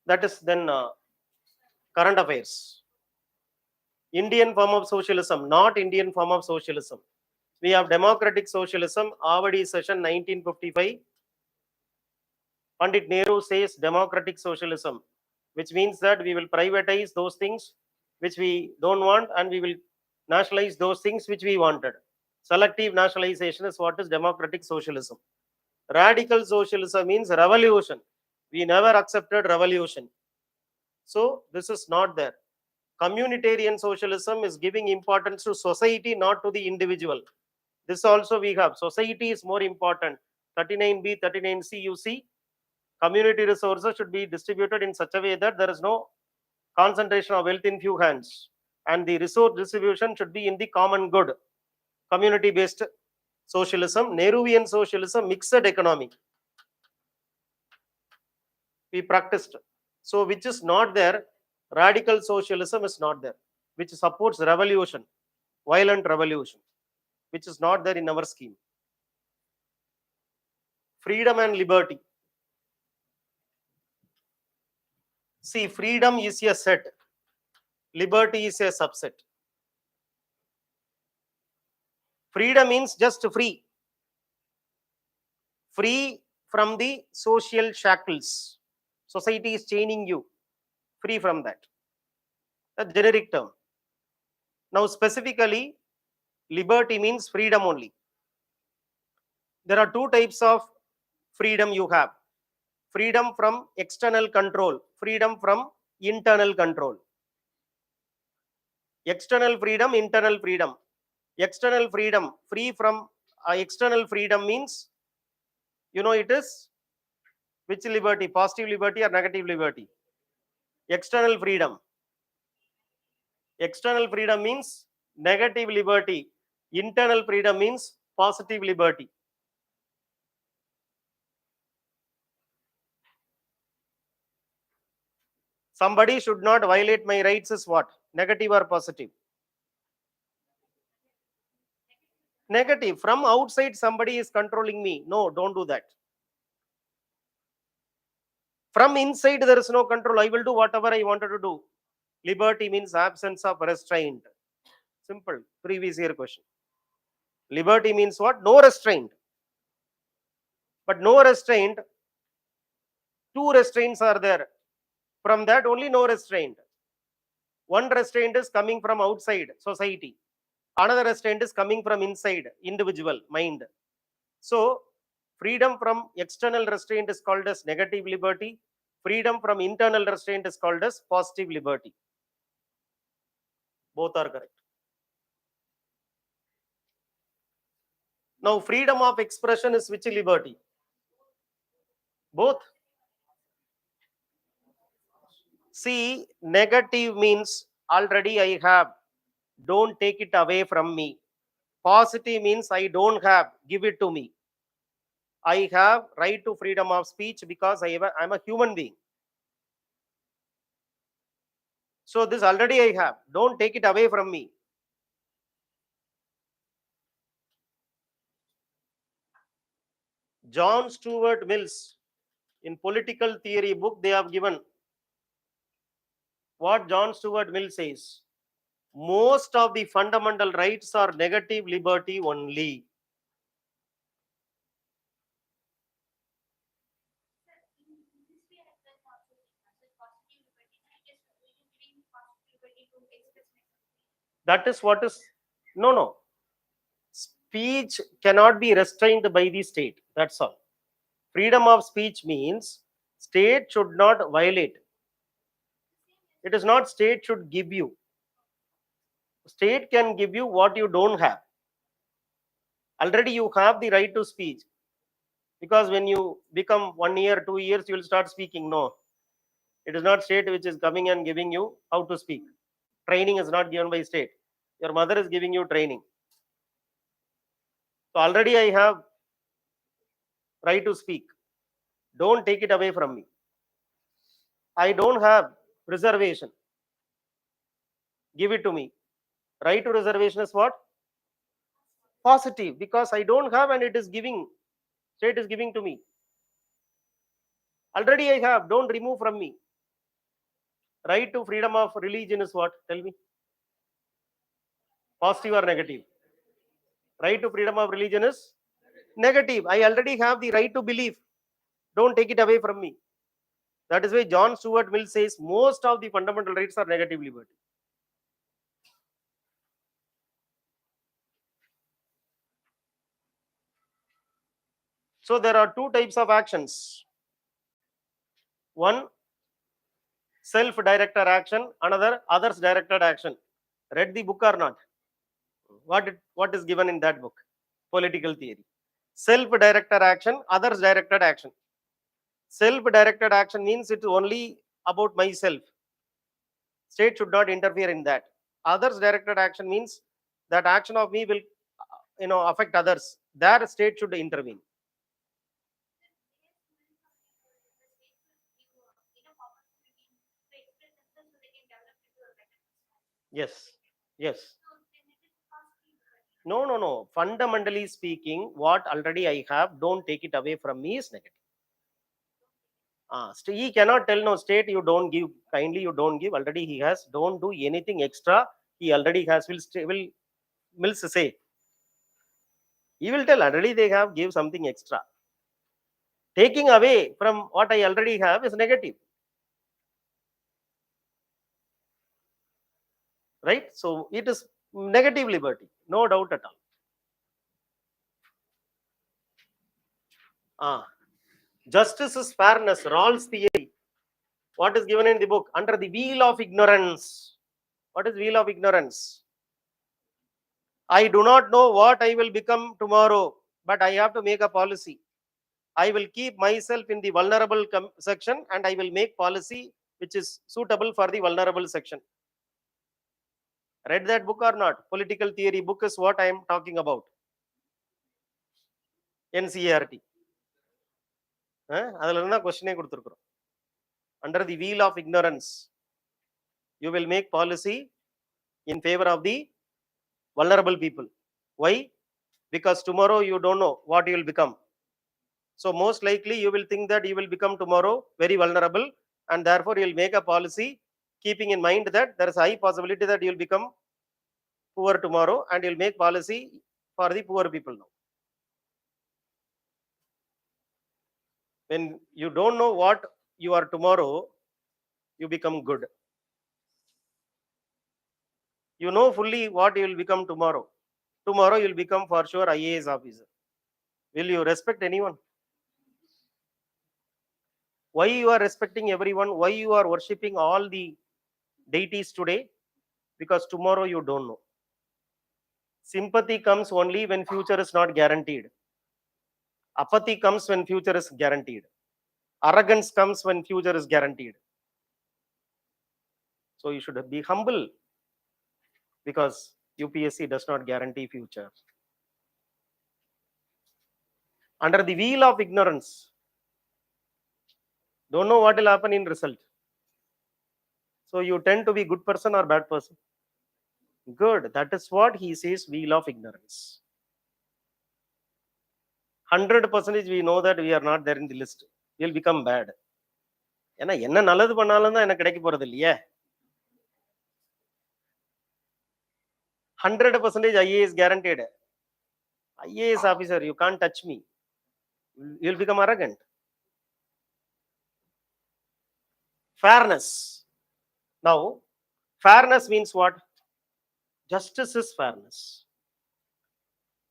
that is then current affairs. Indian form of socialism, not Indian form of socialism. We have democratic socialism, Avadi session 1955. Pandit Nehru says democratic socialism, which means that we will privatize those things which we don't want and we will nationalize those things which we wanted. Selective nationalization is what is democratic socialism. Radical socialism means revolution. We never accepted revolution. So this is not there. Communitarian socialism is giving importance to society, not to the individual. This also we have. Society is more important. 39B, 39C, you see, Community resources should be distributed in such a way that there is no concentration of wealth in few hands. And the resource distribution should be in the common good. Community-based socialism, Nehruvian socialism, mixed economy. We practiced. So which is not there, radical socialism is not there, which supports revolution, violent revolution, which is not there in our scheme. Freedom and liberty. See, freedom is a set, liberty is a subset. Freedom means just free. Free from the social shackles. Society is chaining you. Free from that. A generic term. Now, specifically, liberty means freedom only. There are two types of freedom you have. Freedom from external control, freedom from internal control. External freedom, internal freedom. External freedom, free from external freedom means, it is which liberty, positive liberty or negative liberty? External freedom. External freedom means negative liberty. Internal freedom means positive liberty. Somebody should not violate my rights is what? Negative or positive? Negative. From outside somebody is controlling me. No, don't do that. From inside there is no control. I will do whatever I wanted to do. Liberty means absence of restraint. Simple. Previous year question. Liberty means what? No restraint. But no restraint, two restraints are there. From that only no restraint. One restraint is coming from outside society. Another restraint is coming from inside individual mind. So freedom from external restraint is called as negative liberty. Freedom from internal restraint is called as positive liberty. Both are correct. Now freedom of expression is which liberty? Both. See, negative means already I have, don't take it away from me. Positive means I don't have, give it to me. I have right to freedom of speech because I'm a human being. So this already I have, don't take it away from me. John Stuart Mills, in political theory book, they have given what John Stuart Mill says. Most of the fundamental rights are negative liberty only. That is what is, no. Speech cannot be restrained by the state. That's all. Freedom of speech means state should not violate. It is not state should give you. State can give you what you don't have. Already you have the right to speech. Because when you become 1 year, 2 years, you will start speaking. No. It is not state which is coming and giving you how to speak. Training is not given by state. Your mother is giving you training. So already I have right to speak. Don't take it away from me. I don't have reservation. Give it to me. Right to reservation is what? Positive, because I don't have and it is giving. State is giving to me. Already I have. Don't remove from me. Right to freedom of religion is what? Tell me. Positive or negative? Right to freedom of religion is negative. I already have the right to believe. Don't take it away from me. That is why John Stuart Mill says most of the fundamental rights are negative liberty. So there are two types of actions. One, self-directed action. Another, others-directed action. Read the book or not? What is given in that book? Political theory. Self-directed action, others-directed action. Self-directed action means it's only about myself. State should not interfere in that. Others directed action means that action of me will, affect others. There, state should intervene. Yes, yes. No, no, no. Fundamentally speaking, what already I have, don't take it away from me is negative. He cannot tell no state you don't give, kindly you don't give. Already he has, don't do anything extra. He already has, will Mills say. He will tell already they have, give something extra. Taking away from what I already have is negative. Right? So it is negative liberty, no doubt at all. Justice is fairness, Rawls theory. What is given in the book? Under the wheel of ignorance. What is wheel of ignorance? I do not know what I will become tomorrow, but I have to make a policy. I will keep myself in the vulnerable section and I will make policy which is suitable for the vulnerable section. Read that book or not? Political theory book is what I am talking about. NCERT. Under the wheel of ignorance, you will make policy in favor of the vulnerable people. Why? Because tomorrow you don't know what you will become. So most likely you will think that you will become tomorrow very vulnerable, and therefore you will make a policy keeping in mind that there is a high possibility that you will become poor tomorrow, and you will make policy for the poor people now. When you don't know what you are tomorrow, you become good. You know fully what you will become tomorrow. Tomorrow you will become for sure IAS officer. Will you respect anyone? Why you are respecting everyone? Why you are worshipping all the deities today? Because tomorrow you don't know. Sympathy comes only when future is not guaranteed. Apathy comes when future is guaranteed. Arrogance comes when future is guaranteed. So you should be humble, because UPSC does not guarantee future. Under the wheel of ignorance, don't know what will happen in result. So you tend to be good person or bad person? Good. That is what he says, wheel of ignorance. 100% we know that we are not there in the list. We will become bad. ஏன்னா என்ன நல்லது பண்ணாலும் தான் எனக்கு கிடைக்க போறது இல்லையே. 100% IAS guaranteed. IAS officer, you can't touch me. You will become arrogant. Fairness. Now, fairness means what? Justice is fairness.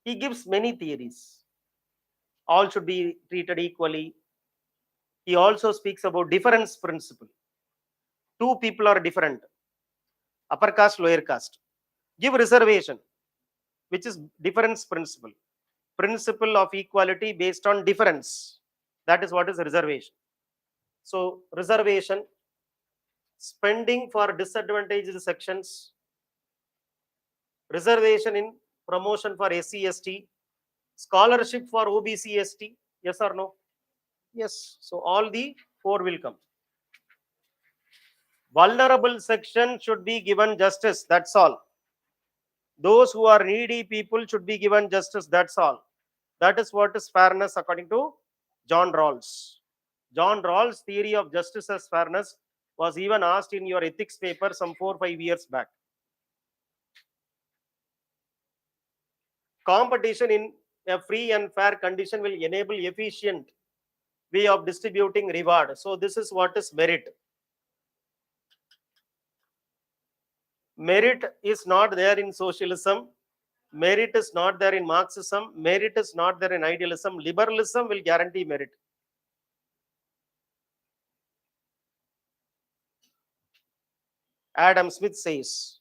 He gives many theories. All should be treated equally. He also speaks about difference principle. Two people are different, upper caste, lower caste. Give reservation, which is difference principle. Principle of equality based on difference. That is what is reservation. So reservation, spending for disadvantaged sections, reservation in promotion for SC ST, scholarship for OBC ST. Yes or no? Yes. So all the four will come. Vulnerable section should be given justice. That's all. Those who are needy people should be given justice. That's all. That is what is fairness according to John Rawls. John Rawls' theory of justice as fairness was even asked in your ethics paper some 4-5 years back. Competition in a free and fair condition will enable efficient way of distributing reward. So this is what is merit. Merit is not there in socialism. Merit is not there in Marxism. Merit is not there in idealism. Liberalism will guarantee merit. Adam Smith says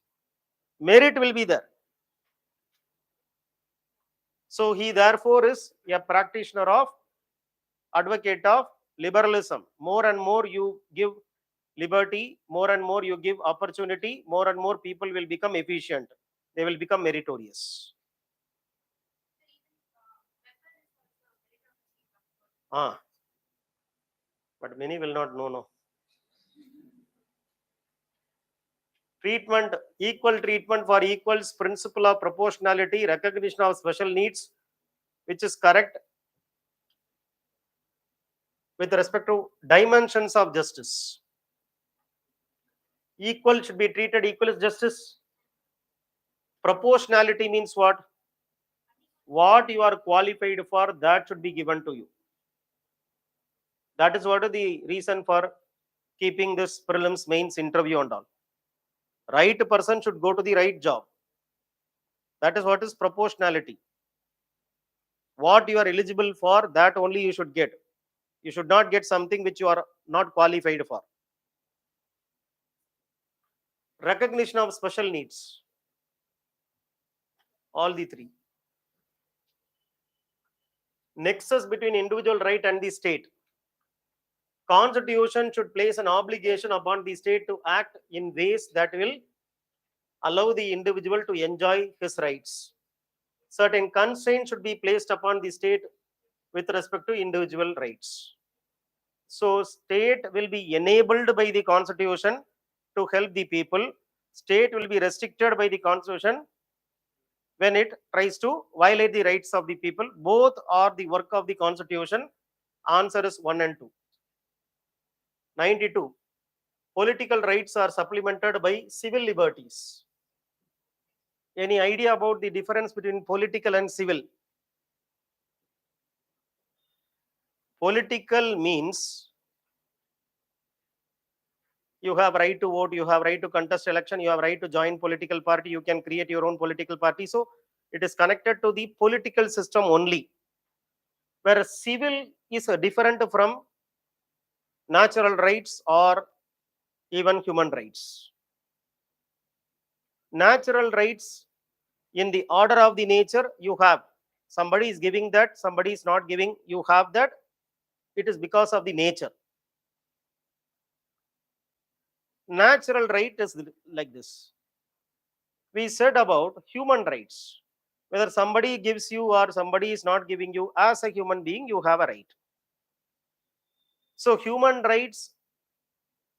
merit will be there. So he therefore is a practitioner of, advocate of liberalism. More and more you give liberty, more and more you give opportunity, more and more people will become efficient. They will become meritorious. Ah, but many will not know. No. Treatment, equal treatment for equals, principle of proportionality, recognition of special needs, which is correct with respect to dimensions of justice. Equal should be treated equal as justice. Proportionality means what? What you are qualified for, that should be given to you. That is what is the reason for keeping this prelims mains interview and all. Right person should go to the right job. That is what is proportionality. What you are eligible for, that only you should get. You should not get something which you are not qualified for. Recognition of special needs. All the three. Nexus between individual right and the state. Constitution should place an obligation upon the state to act in ways that will allow the individual to enjoy his rights. Certain constraints should be placed upon the state with respect to individual rights. So state will be enabled by the constitution to help the people. State will be restricted by the constitution when it tries to violate the rights of the people. Both are the work of the constitution. Answer is 1 and 2. 92. Political rights are supplemented by civil liberties. Any idea about the difference between political and civil? Political means you have right to vote, you have right to contest election, you have right to join political party, you can create your own political party. So it is connected to the political system only. Whereas civil is different from natural rights or even human rights. Natural rights, in the order of the nature, you have. Somebody is giving that, somebody is not giving, you have that. It is because of the nature. Natural right is like this. We said about human rights. Whether somebody gives you or somebody is not giving you, as a human being, you have a right. So human rights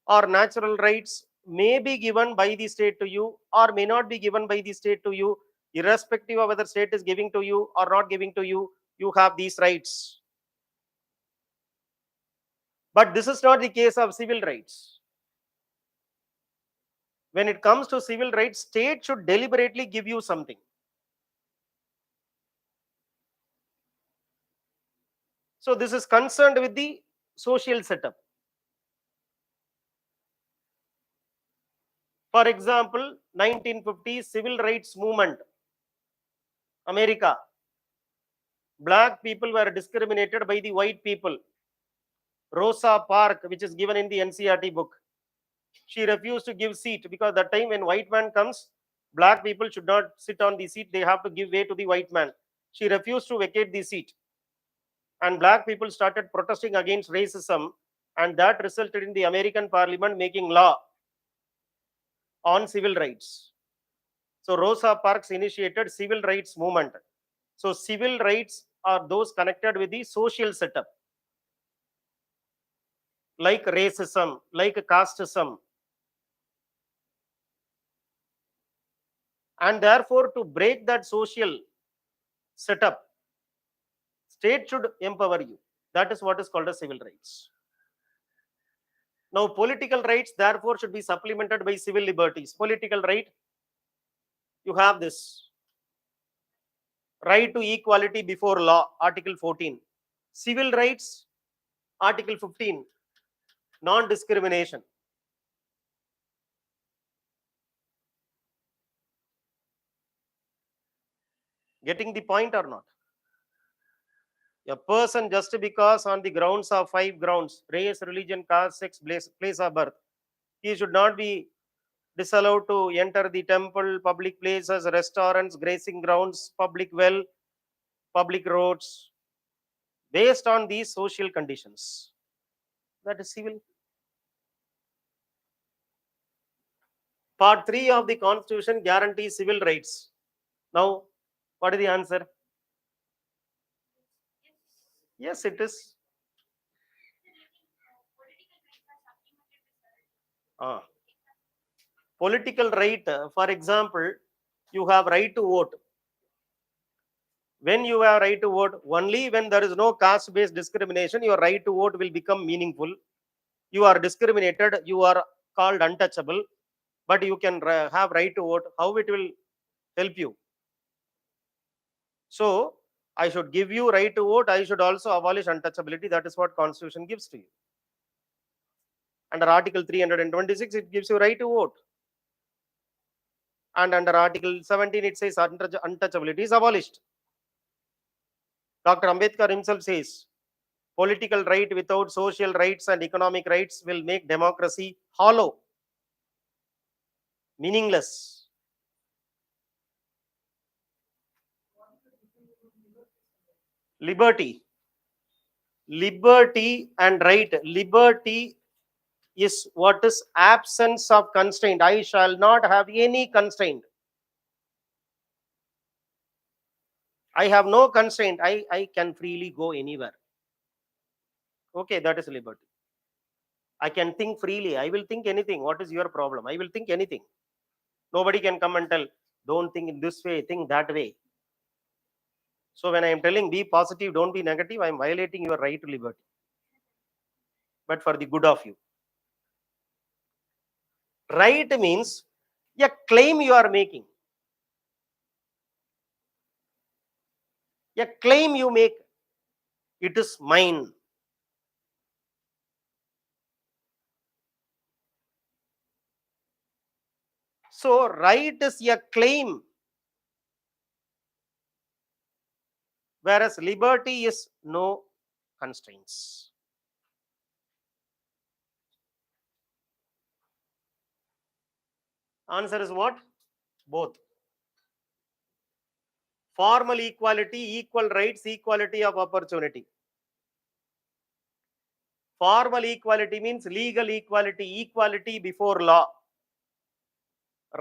or natural rights may be given by the state to you or may not be given by the state to you. Irrespective of whether state is giving to you or not giving to you, you have these rights. But this is not the case of civil rights. When it comes to civil rights, state should deliberately give you something. So this is concerned with the social setup. For example, 1950 civil rights movement, America. Black people were discriminated by the white people. Rosa Parks, which is given in the NCERT book, she refused to give seat because that time when white man comes, black people should not sit on the seat, they have to give way to the white man. She refused to vacate the seat. And black people started protesting against racism, and that resulted in the American Parliament making law on civil rights. So Rosa Parks initiated civil rights movement. So civil rights are those connected with the social setup, like racism, like casteism. And therefore, to break that social setup, state should empower you. That is what is called as civil rights. Now, political rights, therefore, should be supplemented by civil liberties. Political right, you have this. Right to equality before law, Article 14. Civil rights, Article 15. Non-discrimination. Getting the point or not? A person, just because on the grounds of 5 grounds, race, religion, caste, sex, place of birth, he should not be disallowed to enter the temple, public places, restaurants, grazing grounds, public well, public roads, based on these social conditions. That is civil. Part 3 of the Constitution guarantees civil rights. Now, what is the answer? Yes, it is. Ah. Political right, for example, you have right to vote. When you have right to vote, only when there is no caste-based discrimination, your right to vote will become meaningful. You are discriminated, you are called untouchable, but you can have right to vote. How it will help you? So, I should give you right to vote. I should also abolish untouchability. That is what Constitution gives to you. Under Article 326, it gives you right to vote. And under Article 17, it says untouchability is abolished. Dr. Ambedkar himself says, political right without social rights and economic rights will make democracy hollow, meaningless. Liberty. Liberty and right. Liberty is what is absence of constraint. I shall not have any constraint. I have no constraint. I can freely go anywhere. Okay, that is liberty. I can think freely. I will think anything. What is your problem? I will think anything. Nobody can come and tell, don't think in this way, think that way. So when I am telling be positive, don't be negative, I am violating your right to liberty. But for the good of you. Right means a claim you are making. A claim you make, it is mine. So right is a claim, whereas liberty is no constraints. Answer is what? Both. Formal equality, equal rights, equality of opportunity. Formal equality means legal equality, equality before law.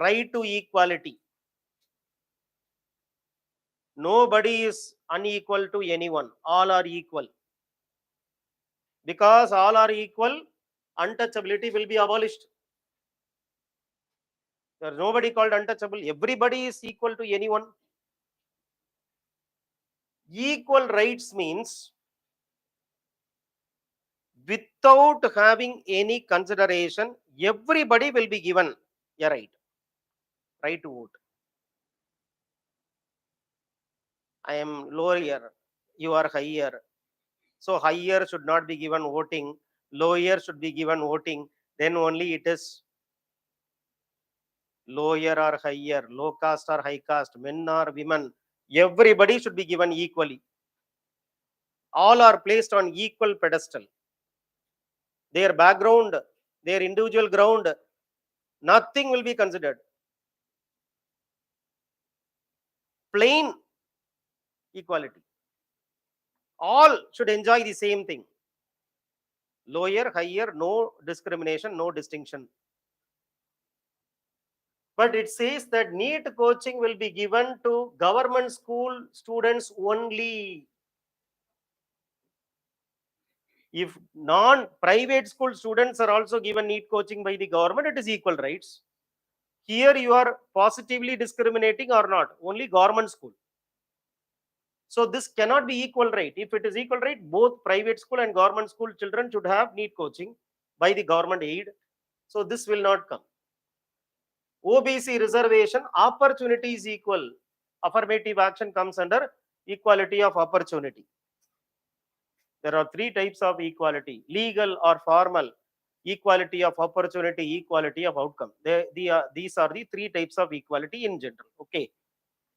Right to equality. Nobody is unequal to anyone. All are equal. Because all are equal, untouchability will be abolished. There is nobody called untouchable. Everybody is equal to anyone. Equal rights means without having any consideration, everybody will be given a right. Right to vote. I am lower, you are higher. So higher should not be given voting, lower should be given voting, then only it is lower or higher, low caste or high caste, men or women, everybody should be given equally. All are placed on equal pedestal. Their background, their individual ground, nothing will be considered. Plain equality. All should enjoy the same thing. Lower, higher, no discrimination, no distinction. But it says that NEET coaching will be given to government school students only. If non-private school students are also given NEET coaching by the government, it is equal rights. Here you are positively discriminating or not, only government school. So this cannot be equal right. If it is equal right, both private school and government school children should have NEET coaching by the government aid. So this will not come. OBC reservation, opportunity is equal. Affirmative action comes under equality of opportunity. There are three types of equality: legal or formal, equality of opportunity, equality of outcome. These are the three types of equality in general. Okay.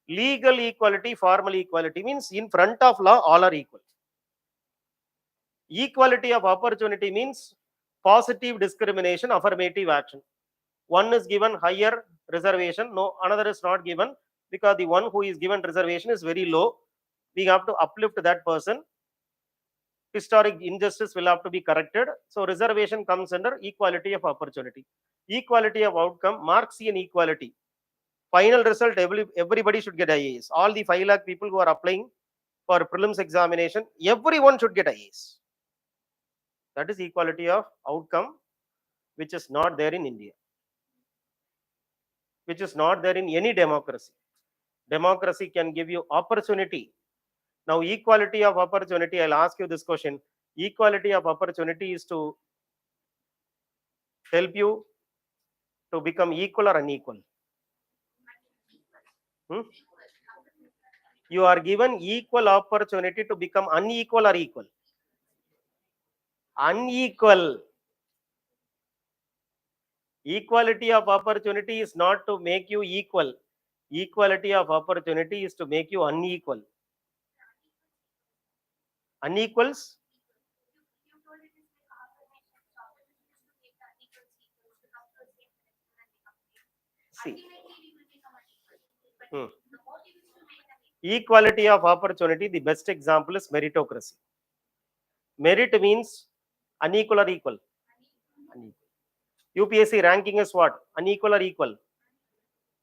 Legal equality, formal equality means in front of law, all are equal. Equality of opportunity means positive discrimination, affirmative action. One is given higher reservation, no, another is not given, because the one who is given reservation is very low. We have to uplift that person historic injustice will have to be corrected. So reservation comes under equality of opportunity. Equality of outcome, Marxian equality. Final result, everybody should get IAS. All the 5 lakh people who are applying for prelims examination, everyone should get IAS. That is equality of outcome, which is not there in India, which is not there in any democracy. Democracy can give you opportunity. Now, equality of opportunity, I'll ask you this question. Equality of opportunity is to help you to become equal or unequal. You are given equal opportunity to become unequal or equal. Unequal. Equality of opportunity is not to make you equal. Equality of opportunity is to make you unequal. Unequals? See. Equality of opportunity, the best example is meritocracy. Merit means unequal or equal? Unequal. UPSC ranking is what? Unequal or equal?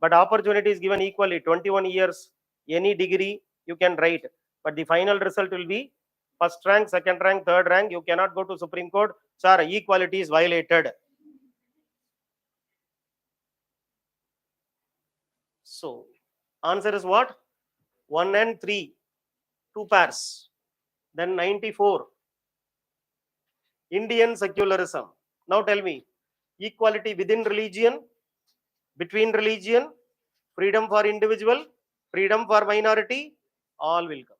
But opportunity is given equally. 21 years, any degree you can write. But the final result will be first rank, second rank, third rank. You cannot go to Supreme Court. Sir, equality is violated. So, answer is what? 1 and 3. 2 pairs. Then 94. Indian secularism. Now tell me, equality within religion, between religion, freedom for individual, freedom for minority, all will come.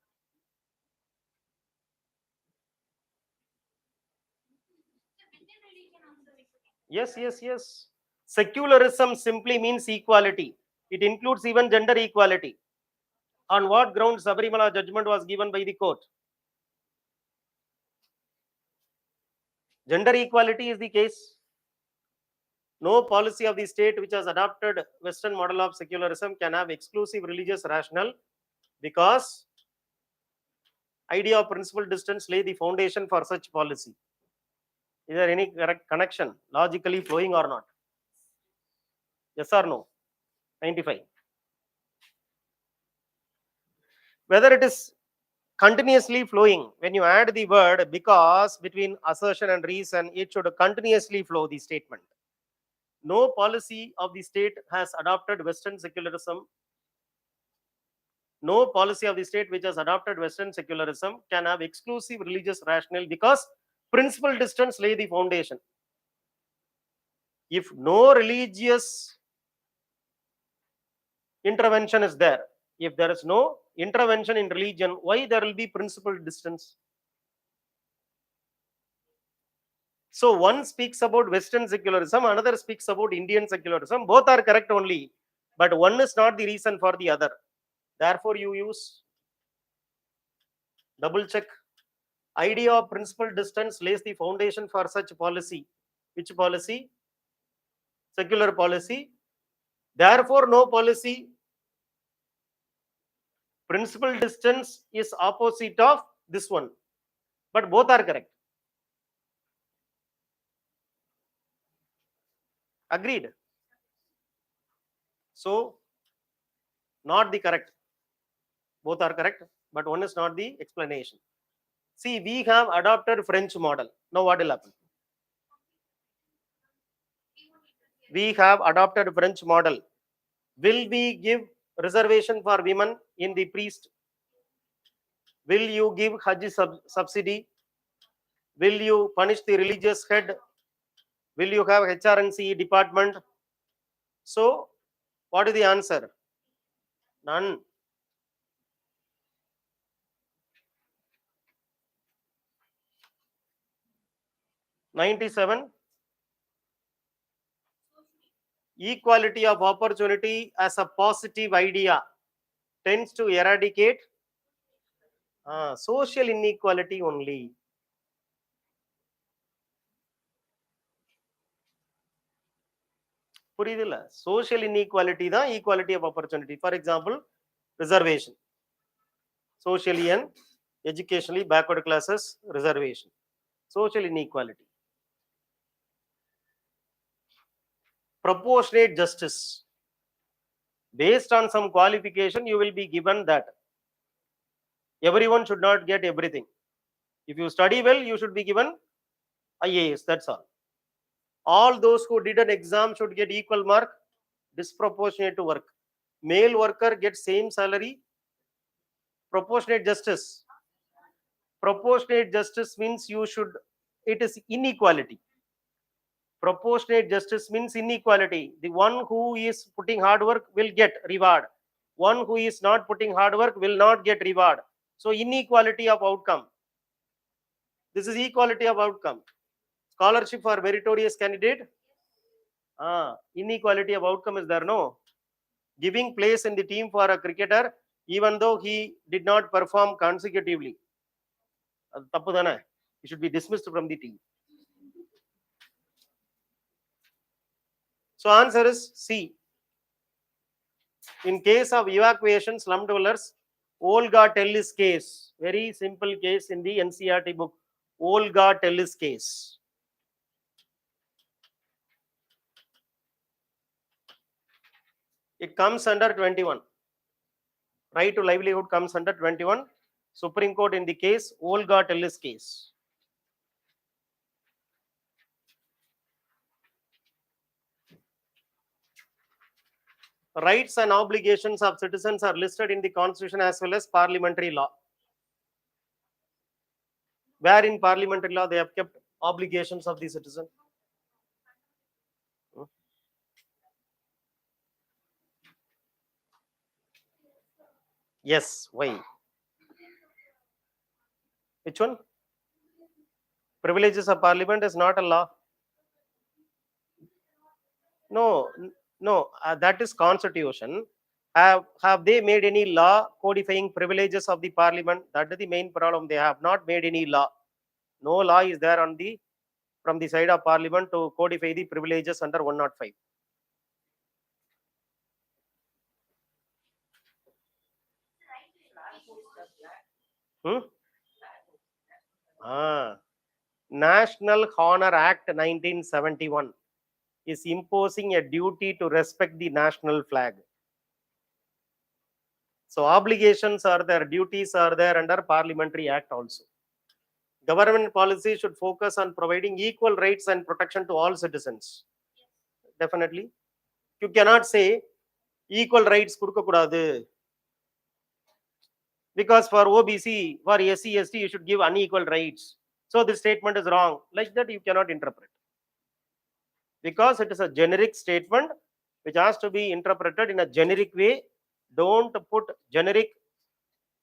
Yes, yes, yes. Secularism simply means equality. It includes even gender equality. On what grounds Sabarimala judgment was given by the court? Gender equality is the case. No policy of the state which has adopted Western model of secularism can have exclusive religious rationale, because idea of principal distance lay the foundation for such policy. Is there any correct connection, logically flowing or not? Yes or no? 95. Whether it is continuously flowing, when you add the word because between assertion and reason, it should continuously flow the statement. No policy of the state has adopted Western secularism. No policy of the state which has adopted Western secularism can have exclusive religious rationale, because principal distance lay the foundation. If no religious intervention is there, if there is no intervention in religion, why there will be principal distance? So one speaks about Western secularism, another speaks about Indian secularism. Both are correct only, but one is not the reason for the other. Therefore, you use double check. Idea of principal distance lays the foundation for such policy. Which policy? Secular policy. Therefore, no policy. Principal distance is opposite of this one, but both are correct. Agreed? So, not the correct. Both are correct, but one is not the explanation. See, we have adopted French model. Now what will happen? We have adopted French model. Will we give reservation for women in the priest? Will you give Hajj subsidy? Will you punish the religious head? Will you have HR&CE department? So, what is the answer? None. (97) Equality of opportunity as a positive idea tends to eradicate social inequality only. புரியுதுல்ல? Social inequality தான் equality of opportunity. For example, reservation. Socially and educationally backward classes, reservation, social inequality. Proportionate justice. Based on some qualification, you will be given that. Everyone should not get everything. If you study well, you should be given IAS, that's all. All those who did an exam should get equal mark, disproportionate to work. Male worker gets same salary. Proportionate justice. Proportionate justice means you should, it is inequality. Proportionate justice means inequality. The one who is putting hard work will get reward. One who is not putting hard work will not get reward. So inequality of outcome. This is equality of outcome. Scholarship for meritorious candidate. Inequality of outcome is there, no? Giving place in the team for a cricketer even though he did not perform consecutively. He should be dismissed from the team. So answer is C. In case of evacuation, slum dwellers, Olga Tellis case, very simple case in the NCERT book, Olga Tellis case. It comes under 21. Right to livelihood comes under 21. Supreme Court in the case, Olga Tellis case. Rights and obligations of citizens are listed in the Constitution as well as parliamentary law. Where in parliamentary law they have kept obligations of the citizen? Yes, why? Which one? Privileges of parliament is not a law. No, that is constitution. Have they made any law codifying privileges of the parliament? That is the main problem. They have not made any law. No law is there on the from the side of parliament to codify the privileges under 105. National Honor Act 1971 is imposing a duty to respect the national flag. So obligations are there, duties are there under Parliamentary Act also. Government policy should focus on providing equal rights and protection to all citizens. Definitely. You cannot say equal rights kudukakudadu. Because for OBC, for SC, ST, you should give unequal rights. So this statement is wrong. Like that, you cannot interpret. Because it is a generic statement which has to be interpreted in a generic way. Don't put generic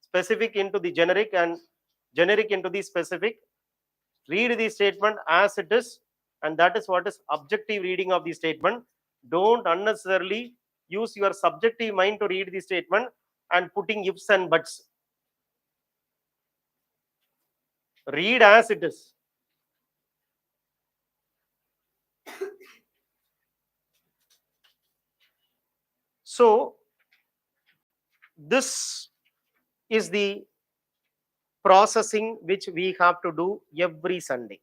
specific into the generic and generic into the specific. Read the statement as it is, and that is what is objective reading of the statement. Don't unnecessarily use your subjective mind to read the statement and putting ifs and buts. Read as it is. So this is the processing which we have to do every Sunday.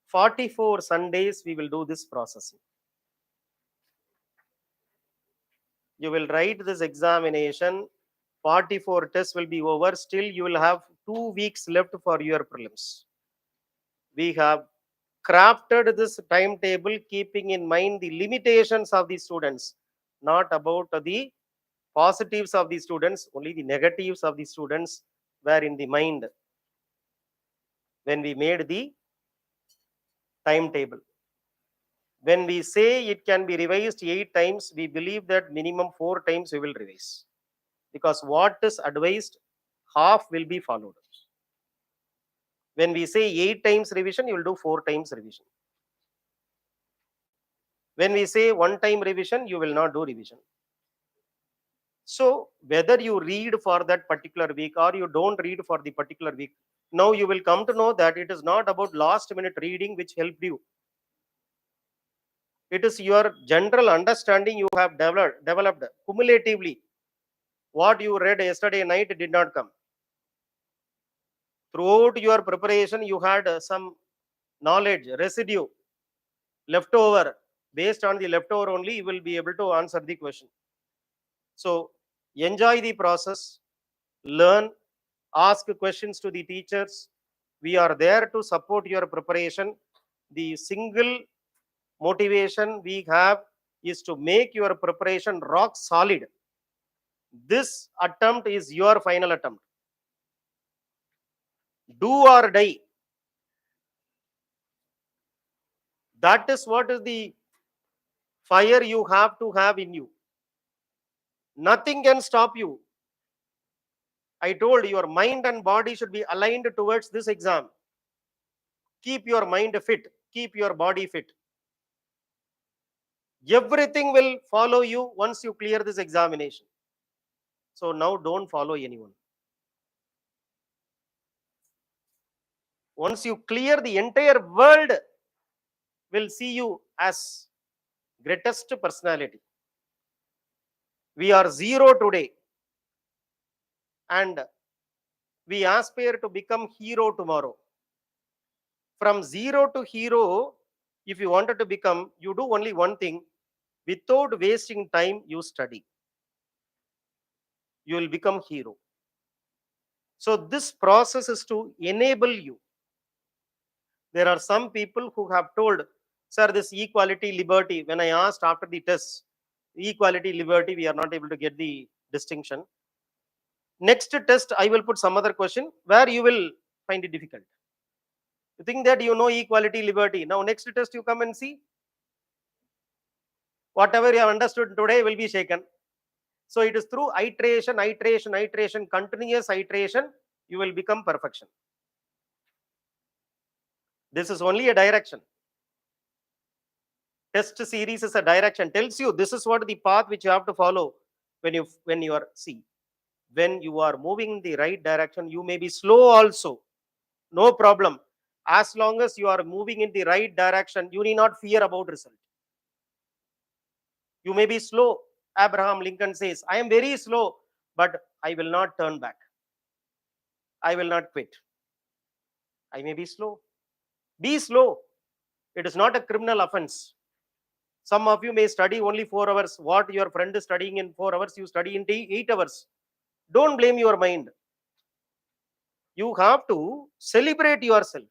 44 Sundays we will do this processing. You will write this examination, 44 tests will be over, still you will have 2 weeks left for your prelims. We have crafted this timetable keeping in mind the limitations of the students, not about the positives of the students, only the negatives of the students were in the mind when we made the timetable. When we say it can be revised 8 times, we believe that minimum 4 times we will revise. Because what is advised, half will be followed. When we say 8 times revision, you will do 4 times revision. When we say 1 time revision, you will not do revision. So whether you read for that particular week or you don't read for the particular week, now you will come to know that it is not about last minute reading which helped you. It is your general understanding you have developed cumulatively. What you read yesterday night did not come. Throughout your preparation, you had some knowledge, residue, leftover. Based on the leftover only, you will be able to answer the question. So enjoy the process, learn, ask questions to the teachers. We are there to support your preparation. The single motivation we have is to make your preparation rock solid. This attempt is your final attempt. Do or die. That is what is the fire you have to have in you. Nothing can stop you. I told your mind and body should be aligned towards this exam. Keep your mind fit, keep your body fit. Everything will follow you once you clear this examination. So now don't follow anyone. Once you clear, the entire world will see you as greatest personality. We are zero today and we aspire to become hero tomorrow. From zero to hero, if you wanted to become, you do only one thing. Without wasting time, you study. You will become hero. So this process is to enable you. There are some people who have told, sir, this equality, liberty, when I asked after the test, equality, liberty, we are not able to get the distinction. Next test, I will put some other question where you will find it difficult. You think that you know equality, liberty. Now next test you come and see. Whatever you have understood today will be shaken. So it is through iteration, iteration, iteration, continuous iteration, you will become perfection. This is only a direction. Test series is a direction, tells you this is what the path which you have to follow when you are when you are moving in the right direction. You may be slow also, no problem. As long as you are moving in the right direction, you need not fear about result. You may be slow. Abraham Lincoln says, I am very slow, but I will not turn back. I will not quit. I may be slow. Be slow. It is not a criminal offense. Some of you may study only 4 hours. What your friend is studying in 4 hours, you study in 8 hours. Don't blame your mind. You have to celebrate yourself.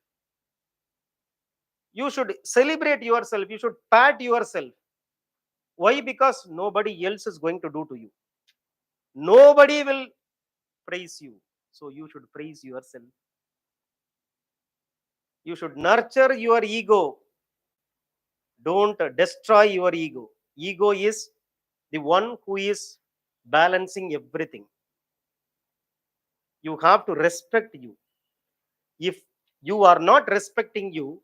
You should celebrate yourself. You should pat yourself. Why? Because nobody else is going to do to you. Nobody will praise you. So you should praise yourself. You should nurture your ego. Don't destroy your ego. Ego is the one who is balancing everything. You have to respect you. If you are not respecting you,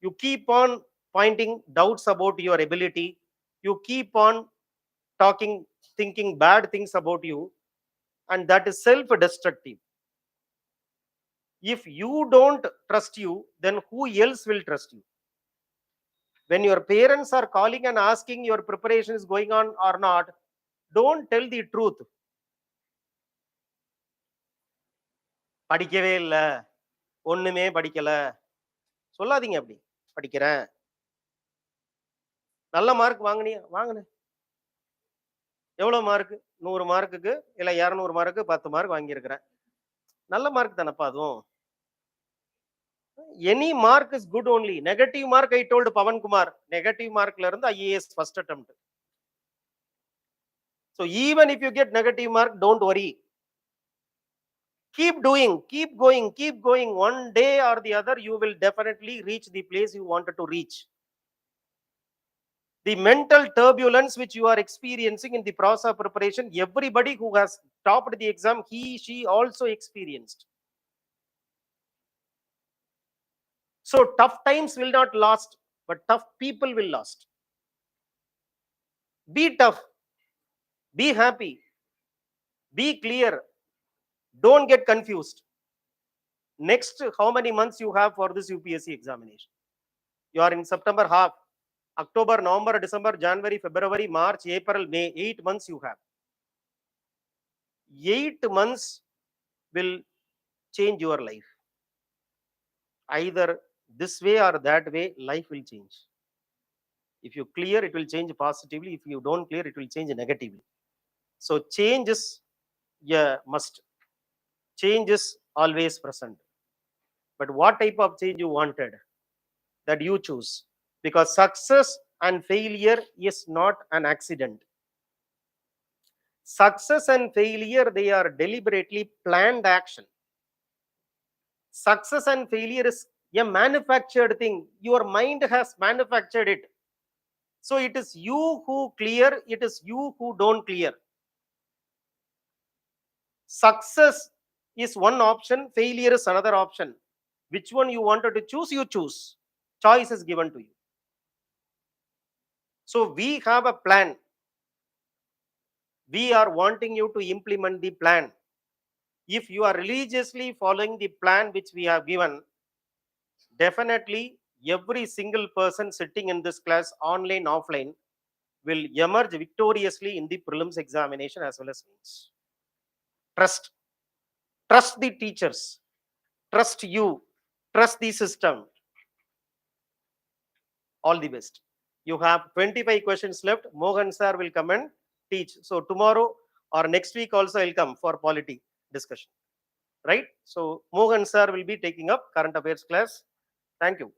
you keep on pointing doubts about your ability. You keep on talking, thinking bad things about you, and that is self-destructive. If you don't trust you, then who else will trust you? When your parents are calling and asking your preparation is going on or not, don't tell the truth. படிக்கவே இல்ல, ஒண்ணுமே படிக்கல சொல்லாதீங்க. அப்படி படிக்கிறேன், நல்ல mark வாங்கினியா, வாங்கினேன். எவ்வளவு மார்க்? 100 மார்க்குக்கு இல்ல 200 மார்க்கு 10 மார்க் வாங்கியிருக்கிறேன். நல்ல மார்க் தானப்பா அதுவும். Any mark is good only. Negative mark, I told Pavan Kumar, negative mark la irundha IAS first attempt. So even if you get negative mark, don't worry. Keep doing, keep going, keep going. One day or the other, you will definitely reach the place you wanted to reach. The mental turbulence which you are experiencing in the process of preparation, everybody who has topped the exam, she also experienced. So tough times will not last, but tough people will last. Be tough, be happy, be clear, don't get confused. Next, how many months you have for this UPSC examination? You are in September half, October, November, December, January, February, March, April, May. 8 months you have. 8 months will change your life. either this way or that way, life will change. If you clear, it will change positively. If you don't clear, it will change negatively. So change is a must. Change is always present. But what type of change you wanted, that you choose. Because success and failure is not an accident. Success and failure, they are deliberately planned action. Success and failure is a manufactured thing. Your mind has manufactured it. So it is you who clear, it is you who don't clear. Success is one option, failure is another option. Which one you wanted to choose, you choose. Choice is given to you. So we have a plan. We are wanting you to implement the plan. If you are religiously following the plan which we have given, definitely every single person sitting in this class, online, offline, will emerge victoriously in the prelims examination as well as mains. Trust. Trust the teachers. Trust you. Trust the system. All the best. You have 25 questions left. Mohan sir will come and teach. So tomorrow or next week also I'll come for polity discussion. Right? So Mohan sir will be taking up current affairs class. Thank you.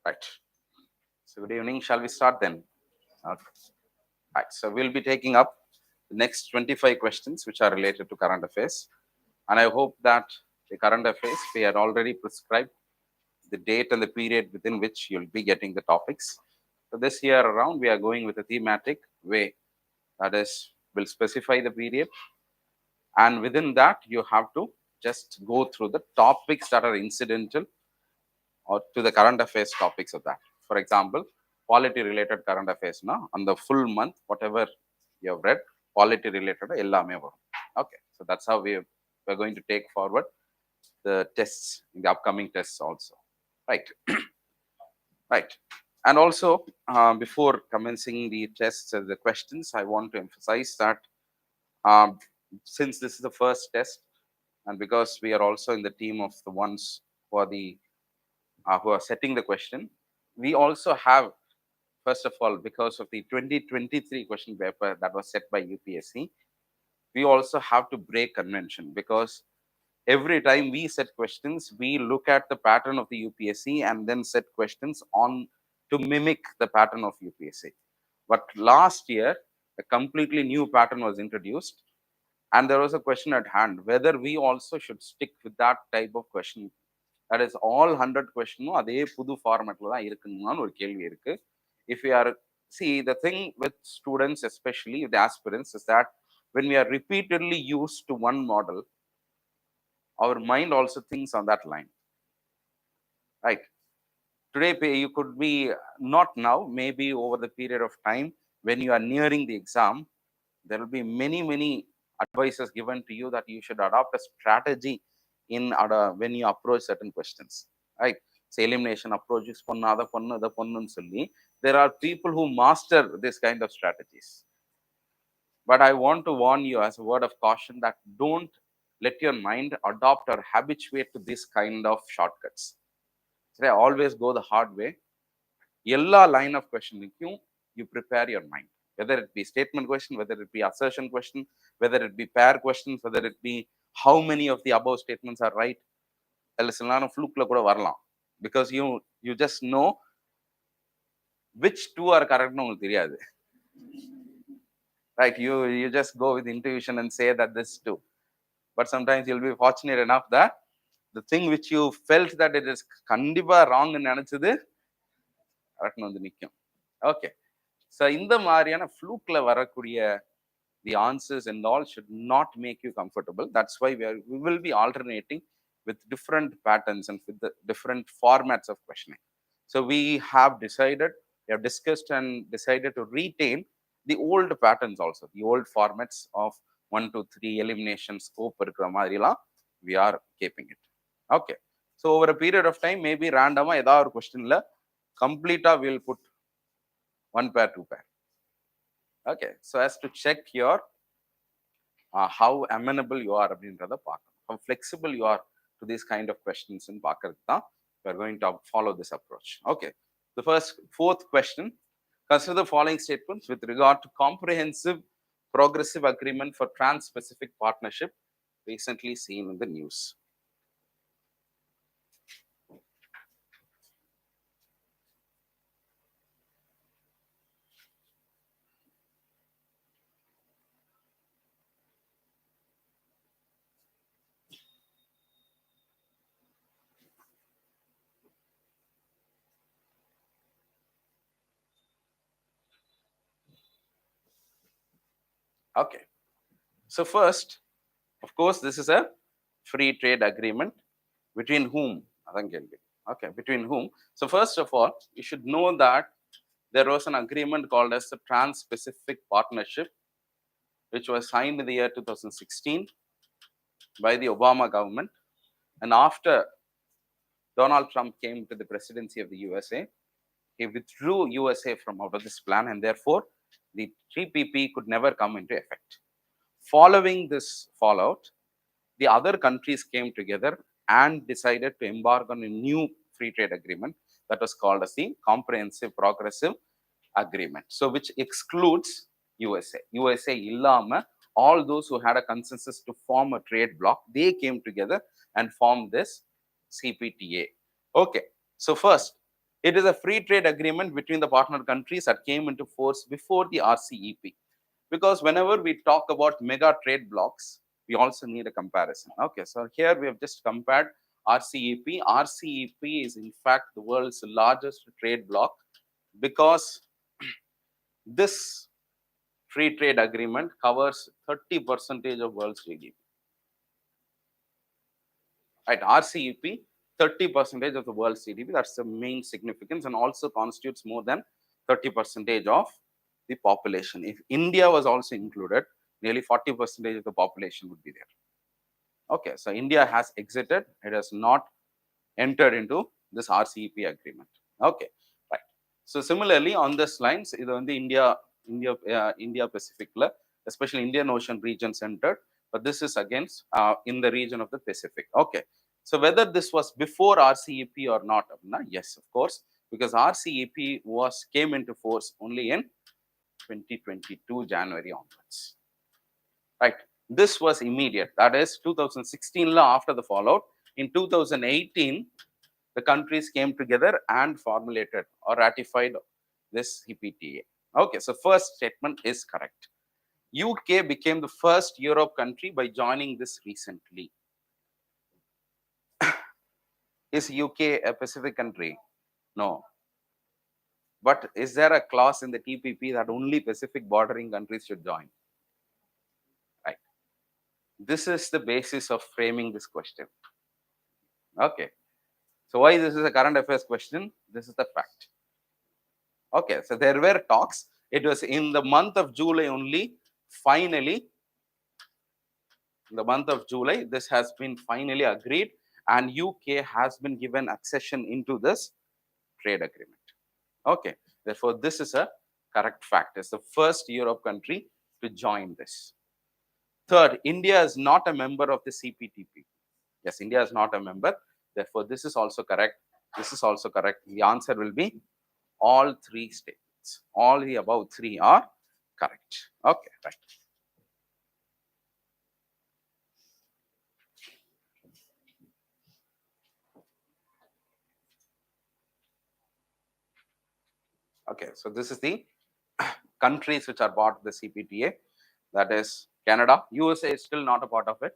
Right. So good evening. Shall we start then? Okay. Right. So we'll be taking up the next 25 questions which are related to current affairs. And I hope that the current affairs, we had already prescribed the date and the period within which you'll be getting the topics. So this year around, we are going with a thematic way. That is, we'll specify the period And within that, you have to just go through the topics that are incidental or to the current affairs topics of that. For example, polity related current affairs, on the full month, whatever you have read, polity related, ellame varum. Okay, so that's how we're going to take forward the tests in the upcoming tests also. Right. Right. And also, before commencing the tests and the questions, I want to emphasize that since this is the first test, and because we are also in the team of the ones who are setting the question, we also have, first of all, because of the 2023 question paper that was set by UPSC, we also have to break convention, because every time we set questions, we look at the pattern of the UPSC and then set questions on to mimic the pattern of UPSC. But last year, a completely new pattern was introduced, and there was a question at hand whether we also should stick with that type of question. That is, all 100 questions அதே புது ஃபார்மேட்ல தான் இருக்குன்னு ஒரு கேள்வி இருக்கு. If we are, see, the thing with students, especially the aspirants, is that when we are repeatedly used to one model, our mind also thinks on that line, right? Today, you could be, not now, maybe over the period of time when you are nearing the exam, there will be many advices given to you that you should adopt a strategy in when you approach certain questions, right? So elimination approach is there are people who master this kind of strategies. But I want to warn you as a word of caution that don't let your mind adopt or habituate to this kind of shortcuts. So I always go the hard way. Yella line of questioning, you prepare your mind. Whether it be statement question, whether it be assertion question, whether it be pair questions, whether it be how many of the above statements are right. Because you just know which two are correct. Right? You just go with intuition and say that this two. But sometimes you'll be fortunate enough that the thing which you felt that it is kandipa wrong in நினைச்சது கரெக்ட்னு வந்து நிற்கும். Okay. So இந்த மாதிரியான ஃப்ளூக்ல வரக்கூடிய the answers and all should not make you comfortable. That's why we will be alternating with different patterns and with the different formats of questioning. So we have discussed and decided to retain the old patterns also, the old formats of 1, 2, 3 elimination scope, we are keeping it. Okay. So over a period of time, maybe random question complete we'll put one pair, two pair. Okay. So as to check your how amenable you are, how flexible you are to these kind of questions in Pakartha, we are going to follow this approach. Okay. The fourth question, consider the following statements with regard to comprehensive progressive agreement for trans-Pacific partnership recently seen in the news. Okay. So first, of course, this is a free trade agreement between whom? Okay, between whom? So first of all, you should know that there was an agreement called as the Trans-Pacific Partnership, which was signed in the year 2016 by the Obama government. And after Donald Trump came to the presidency of the USA, he withdrew USA from out of this plan, and therefore the TPP could never come into effect. Following this fallout, the other countries came together and decided to embark on a new free trade agreement that was called as the Comprehensive Progressive Agreement. So which excludes USA. USA illama, all those who had a consensus to form a trade bloc, they came together and formed this CPTA. Okay. So first, it is a free trade agreement between the partner countries that came into force before the RCEP. Because whenever we talk about mega trade blocks, we also need a comparison. Okay, so here we have just compared RCEP. RCEP is in fact the world's largest trade bloc because this free trade agreement covers 30% of world's GDP. right? RCEP, 30% of the world's GDP. That's the main significance, and also constitutes more than 30% of the population. If India was also included, nearly 40% of the population would be there. Okay, so India has exited. It has not entered into this RCEP agreement. Okay, right. So similarly, on this lines, இது வந்து India Pacific, especially Indian Ocean region centered, but this is against in the region of the Pacific. Okay, so whether this was before RCEP or not, yes, of course, because RCEP came into force only in 2022 January onwards. Right, this was immediate. That is 2016 after the fallout. In 2018, the countries came together and formulated or ratified this CPTA. Okay, so first statement is correct. UK became the first Europe country by joining this recently. Is UK a Pacific country? No. But is there a clause in the TPP that only Pacific bordering countries should join? Right. This is the basis of framing this question. Okay. So why this is a current affairs question? This is the fact. Okay, so there were talks. It was in the month of July only, finally, in the month of July, this has been finally agreed, and UK has been given accession into this trade agreement. Okay, therefore, this is a correct fact. It's the first Europe country to join this. Third, India is not a member of the CPTP. Yes, India is not a member. Therefore, this is also correct. This is also correct. The answer will be all three statements. All the above three are correct. Okay, right. Okay, so this is the countries which are part of the CPTA. That is Canada. USA is still not a part of it.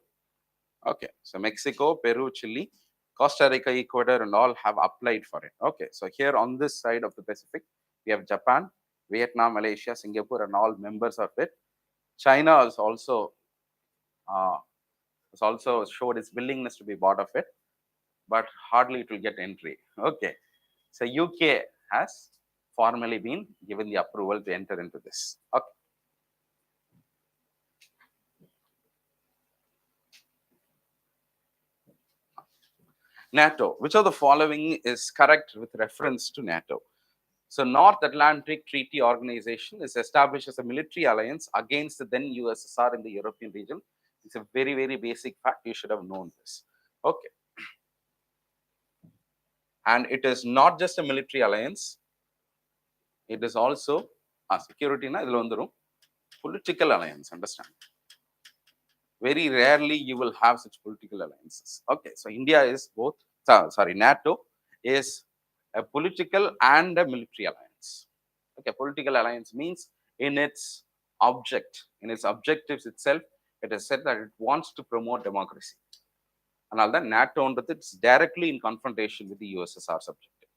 Okay, so Mexico, Peru, Chile, Costa Rica, Ecuador, and all have applied for it. Okay, so here on this side of the Pacific, we have Japan, Vietnam, Malaysia, Singapore, and all members of it. China is also showed its willingness to be part of it, but hardly it will get entry. Okay, so UK has formally been given the approval to enter into this. Okay. NATO. Which of the following is correct with reference to NATO? So, North Atlantic Treaty Organization is established as a military alliance against the then USSR in the European region. It's a very, very basic fact. You should have known this. Okay. And it is not just a military alliance. It is also a security, political alliance, understand? Very rarely you will have such political alliances. Okay, so India is both, NATO is a political and a military alliance. Okay, political alliance means in its objectives itself, it has said that it wants to promote democracy. And then NATO is directly in confrontation with the USSR's objective.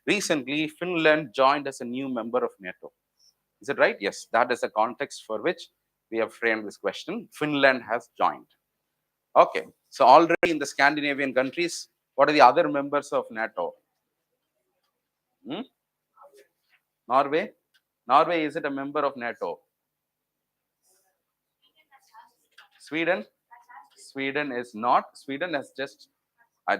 Recently, Finland joined as a new member of NATO. Is it right? Yes, that is the context for which we have framed this question. Finland has joined. Okay, so already in the Scandinavian countries, what are the other members of NATO? Norway? Norway, is it a member of NATO? Sweden? Sweden is not. Sweden has just,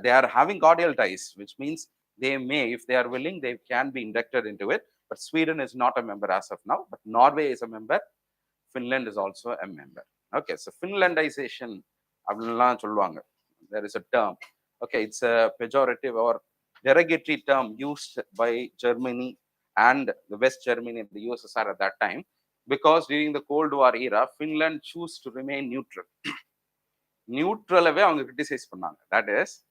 they are having cordial ties, which means they may, if they are willing, they can be inducted into it. But Sweden is not a member as of now, but Norway is a member. Finland is also a member. Okay, so Finlandization, there is a term. Okay, it's a pejorative or derogatory term used by Germany and the West Germany and the USSR at that time, because during the Cold War era, Finland chose to remain neutral. Neutralave avanga criticize pannanga. That is,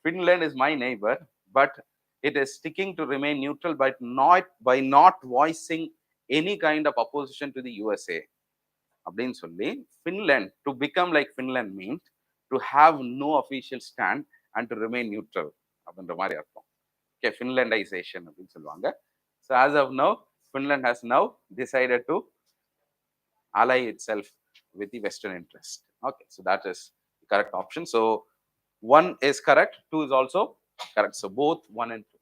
Finland is my neighbor, but it is sticking to remain neutral by not voicing any kind of opposition to the USA. Finland, to become like Finland means to have no official stand and to remain neutral. Okay, Finlandization. So as of now, Finland has now decided to ally itself with the Western interest. Okay, so that is correct option. So 1 is correct, 2 is also correct. So both 1 and 2.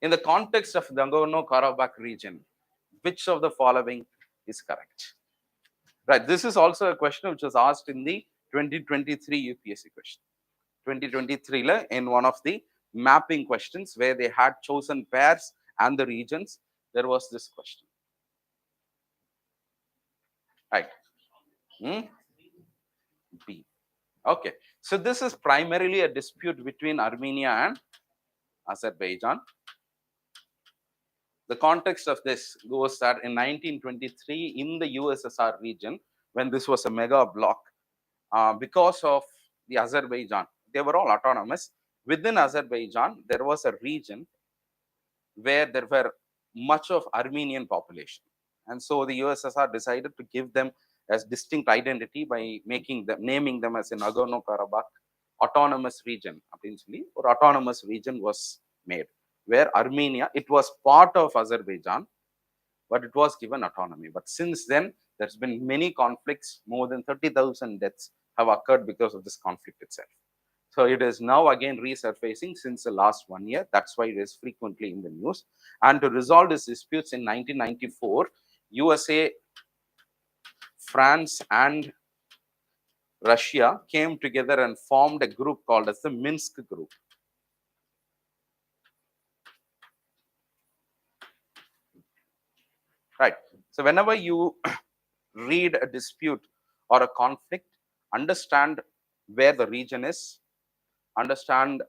In the context of the Nagorno-Karabakh region, which of the following is correct? Right. This is also a question which was asked in the 2023 UPSC question. 2023 in one of the mapping questions where they had chosen pairs and the regions, there was this question. Right. B. Okay. So this is primarily a dispute between Armenia and Azerbaijan. The context of this goes that in 1923 in the USSR region, when this was a mega bloc, because of the Azerbaijan, they were all autonomous. Within Azerbaijan, there was a region where there were much of Armenian population. And so the USSR decided to give them as distinct identity by naming them as a Nagorno-Karabakh autonomous region. Or autonomous region was made, where Armenia, it was part of Azerbaijan, but it was given autonomy. But since then, there's been many conflicts, more than 30,000 deaths have occurred because of this conflict itself. So it is now again resurfacing since the last 1 year. That's why it is frequently in the news. And to resolve these disputes in 1994, USA, France, and Russia came together and formed a group called as the Minsk Group. Right. So whenever you read a dispute or a conflict, understand where the region is, understand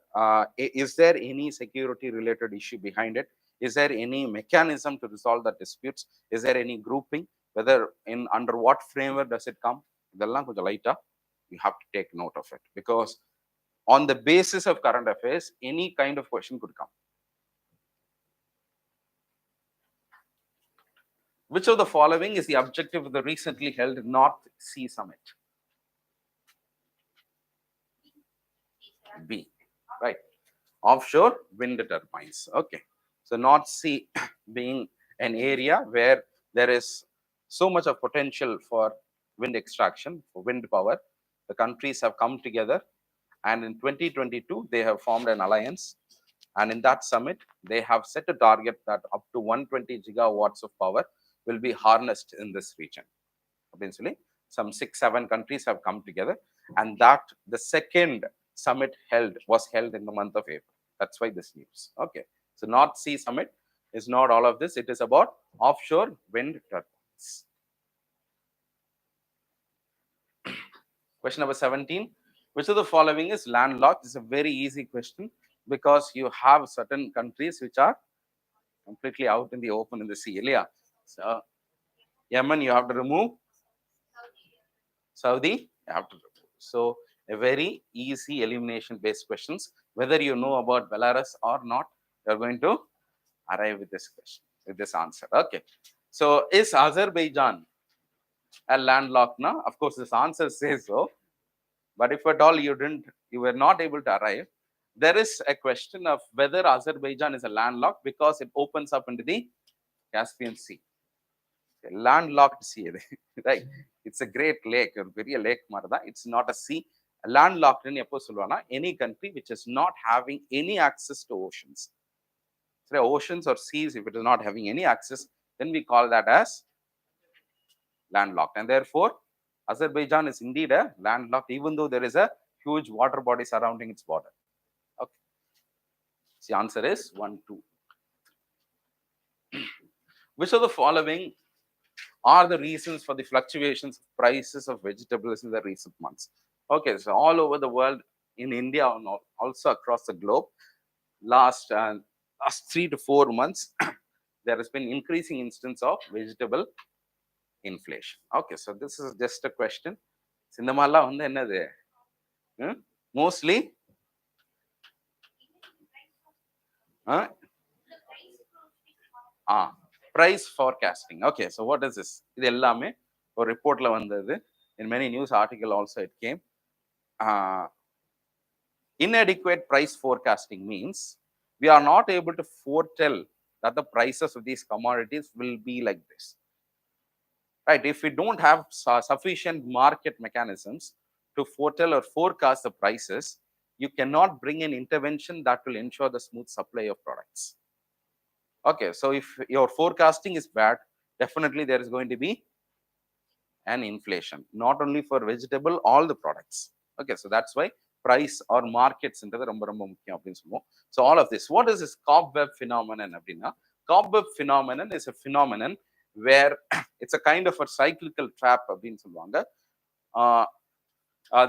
is there any security related issue behind it, is there any mechanism to resolve the disputes, is there any grouping, whether in under what framework does it come, you have to take note of it, because on the basis of current affairs any kind of question could come. Which of the following is the objective of the recently held North Sea Summit? B. Right. Offshore wind turbines. Okay. So North Sea being an area where there is so much of potential for wind extraction, for wind power, the countries have come together, and in 2022 they have formed an alliance, and in that summit they have set a target that up to 120 gigawatts of power will be harnessed in this region. Eventually, some 6-7 countries have come together, and that the second summit was held in the month of April. That's why this news. Okay. So North Sea Summit is not all of this. It is about offshore wind turbines. Question number 17. Which of the following is landlocked? This is a very easy question because you have certain countries which are completely out in the open in the sea. So Yemen, you have to remove. Saudi, you have to remove. So a very easy elimination based questions. Whether you know about Belarus or not, you're going to arrive with this question, with this answer. Okay. So is Azerbaijan a landlocked now? Of course, this answer says so. But if at all you were not able to arrive, there is a question of whether Azerbaijan is a landlocked because it opens up into the Caspian Sea. A landlocked sea, right? It's a great lake, a very lake marada. It's not a sea. Landlocked in any country which is not having any access to oceans. So oceans or seas, if it is not having any access, then we call that as landlocked. And therefore, Azerbaijan is indeed a landlocked, even though there is a huge water body surrounding its border. Okay. So the answer is 1, 2. Which of the following are the reasons for the fluctuations of prices of vegetables in the recent months? Okay, so all over the world, in India and also across the globe, last 3 to 4 months, there has been increasing instance of vegetable inflation. Okay, so this is just a question. Mostly price forecasting. Okay, so what is this? This is a report. In many news articles also it came. Inadequate price forecasting means we are not able to foretell that the prices of these commodities will be like this. right? If we don't have sufficient market mechanisms to foretell or forecast the prices, you cannot bring an intervention that will ensure the smooth supply of products. Okay, so if your forecasting is bad, definitely there is going to be an inflation, not only for vegetable, all the products. Okay, so that's why price or markets into the ரொம்ப ரொம்ப முக்கியம் அப்படின்னு சொல்லுவோம். So all of this, what is this cobweb phenomenon அப்படின்னா, cobweb phenomenon is a phenomenon where it's a kind of a cyclical trap அப்படின்னு சொல்லுவாங்க.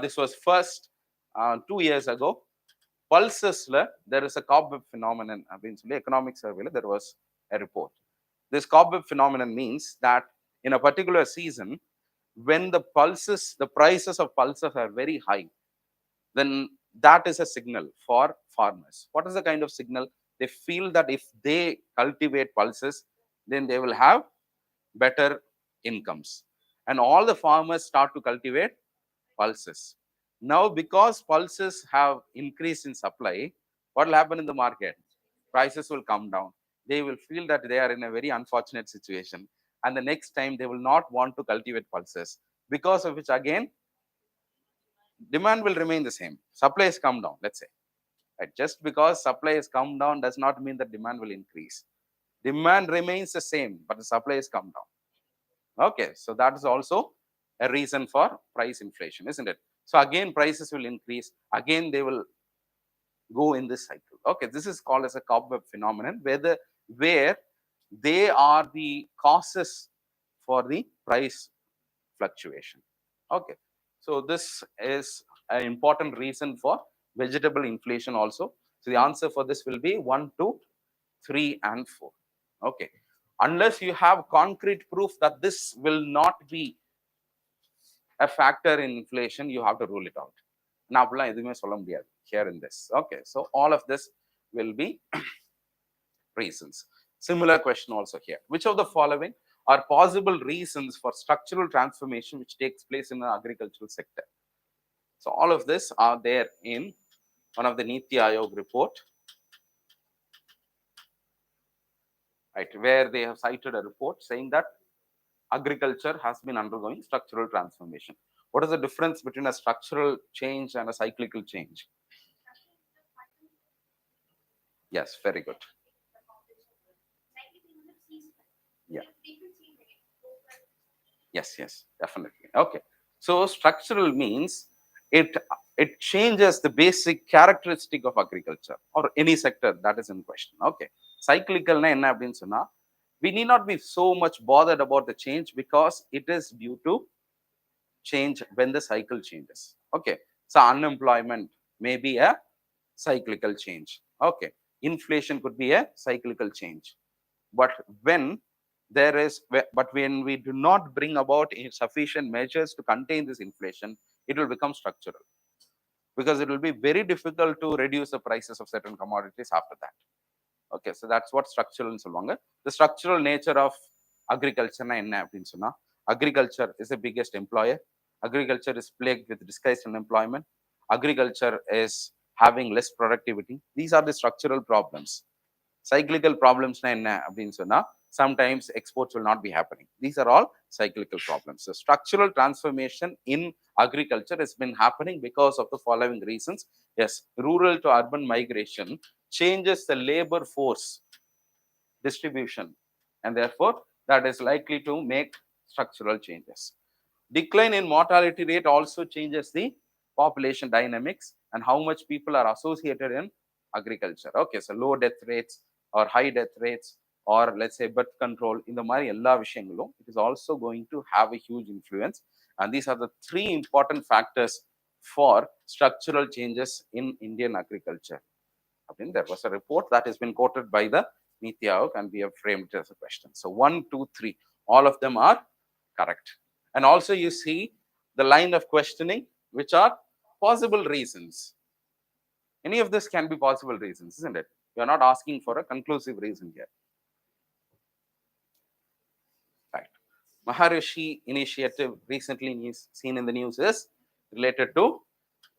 This was first 2 years ago. Pulsesல there is a cobweb phenomenon அப்படின்னு சொல்லி economic surveyல there was a report. This cobweb phenomenon means that in a particular season, when the prices of pulses are very high, then that is a signal for farmers. What is the kind of signal? They feel that if they cultivate pulses, then they will have better incomes. And all the farmers start to cultivate pulses. Now, because pulses have increased in supply, what will happen in the market? Prices will come down. They will feel that they are in a very unfortunate situation. And the next time they will not want to cultivate pulses, because of which again, demand will remain the same. Supply has come down, let's say. Right? Just because supply has come down does not mean that demand will increase. Demand remains the same, but the supply has come down. Okay, so that is also a reason for price inflation, isn't it? So again, prices will increase. Again, they will go in this cycle. Okay, this is called as a cobweb phenomenon, where they are the causes for the price fluctuation. Okay, so this is an important reason for vegetable inflation also. So the answer for this will be 1, 2, 3, and 4. Okay, unless you have concrete proof that this will not be a factor in inflation, you have to rule it out. நான் அப்படிலாம் எதுவுமே சொல்ல முடியாது here in this. Okay, so all of this will be reasons. Similar question also here. Which of the following are possible reasons for structural transformation which takes place in the agricultural sector? So all of this are there in one of the Niti Aayog report, right, where they have cited a report saying that agriculture has been undergoing structural transformation. What is the difference between a structural change and a cyclical change? Yes, very good. Yeah. Yes, definitely. Okay. So structural means it changes the basic characteristic of agriculture or any sector that is in question. Okay. Cyclical na enna appdin sonna, we need not be so much bothered about the change because it is due to change when the cycle changes. Okay, so unemployment may be a cyclical change. Okay, inflation could be a cyclical change, but when we do not bring about sufficient measures to contain this inflation, it will become structural, because it will be very difficult to reduce the prices of certain commodities after that. Okay, so that's what structural is சொல்லுவாங்க. The structural nature of agriculture na enna appdin sonna, agriculture is the biggest employer. Agriculture is plagued with disguised unemployment. Agriculture is having less productivity. These are the structural problems. Cyclical problems na enna appdin sonna, sometimes exports will not be happening. These are all cyclical problems. So structural transformation in agriculture has been happening because of the following reasons. Yes, rural to urban migration changes the labor force distribution, and therefore that is likely to make structural changes. Decline in mortality rate also changes the population dynamics and how much people are associated in agriculture. Okay, so low death rates or high death rates, or let's say birth control, in the mari ella vishayangalum, it is also going to have a huge influence. And these are the 3 important factors for structural changes in Indian agriculture. I think there was a report that has been quoted by the Niti Aayog, and we have framed it as a question. So 1, 2, 3, all of them are correct. And also you see the line of questioning, which are possible reasons. Any of this can be possible reasons, isn't it? You are not asking for a conclusive reason here. Right. Maharishi initiative recently seen in the news is related to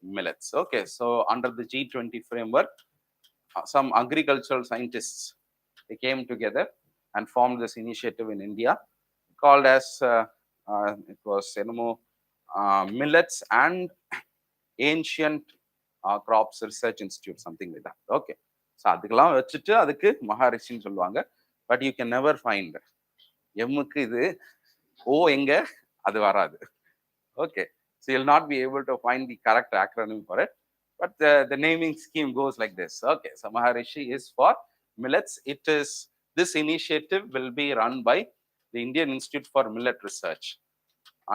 millets. Okay, so under the G20 framework, some agricultural scientists, they came together and formed this initiative in India called as it was millets and ancient crops research institute, something like that. Okay, so அதுக்கெல்லாம் வச்சுட்டு அதுக்கு மகாரிஷின்னு சொல்லுவாங்க. But you can never find எம்முக்கு இது ஓ எங்க அது வராது. Okay, so you'll not be able to find the correct acronym for it, but the naming scheme goes like this. Okay, so Maharishi is for millets. This initiative will be run by the Indian Institute for Millet Research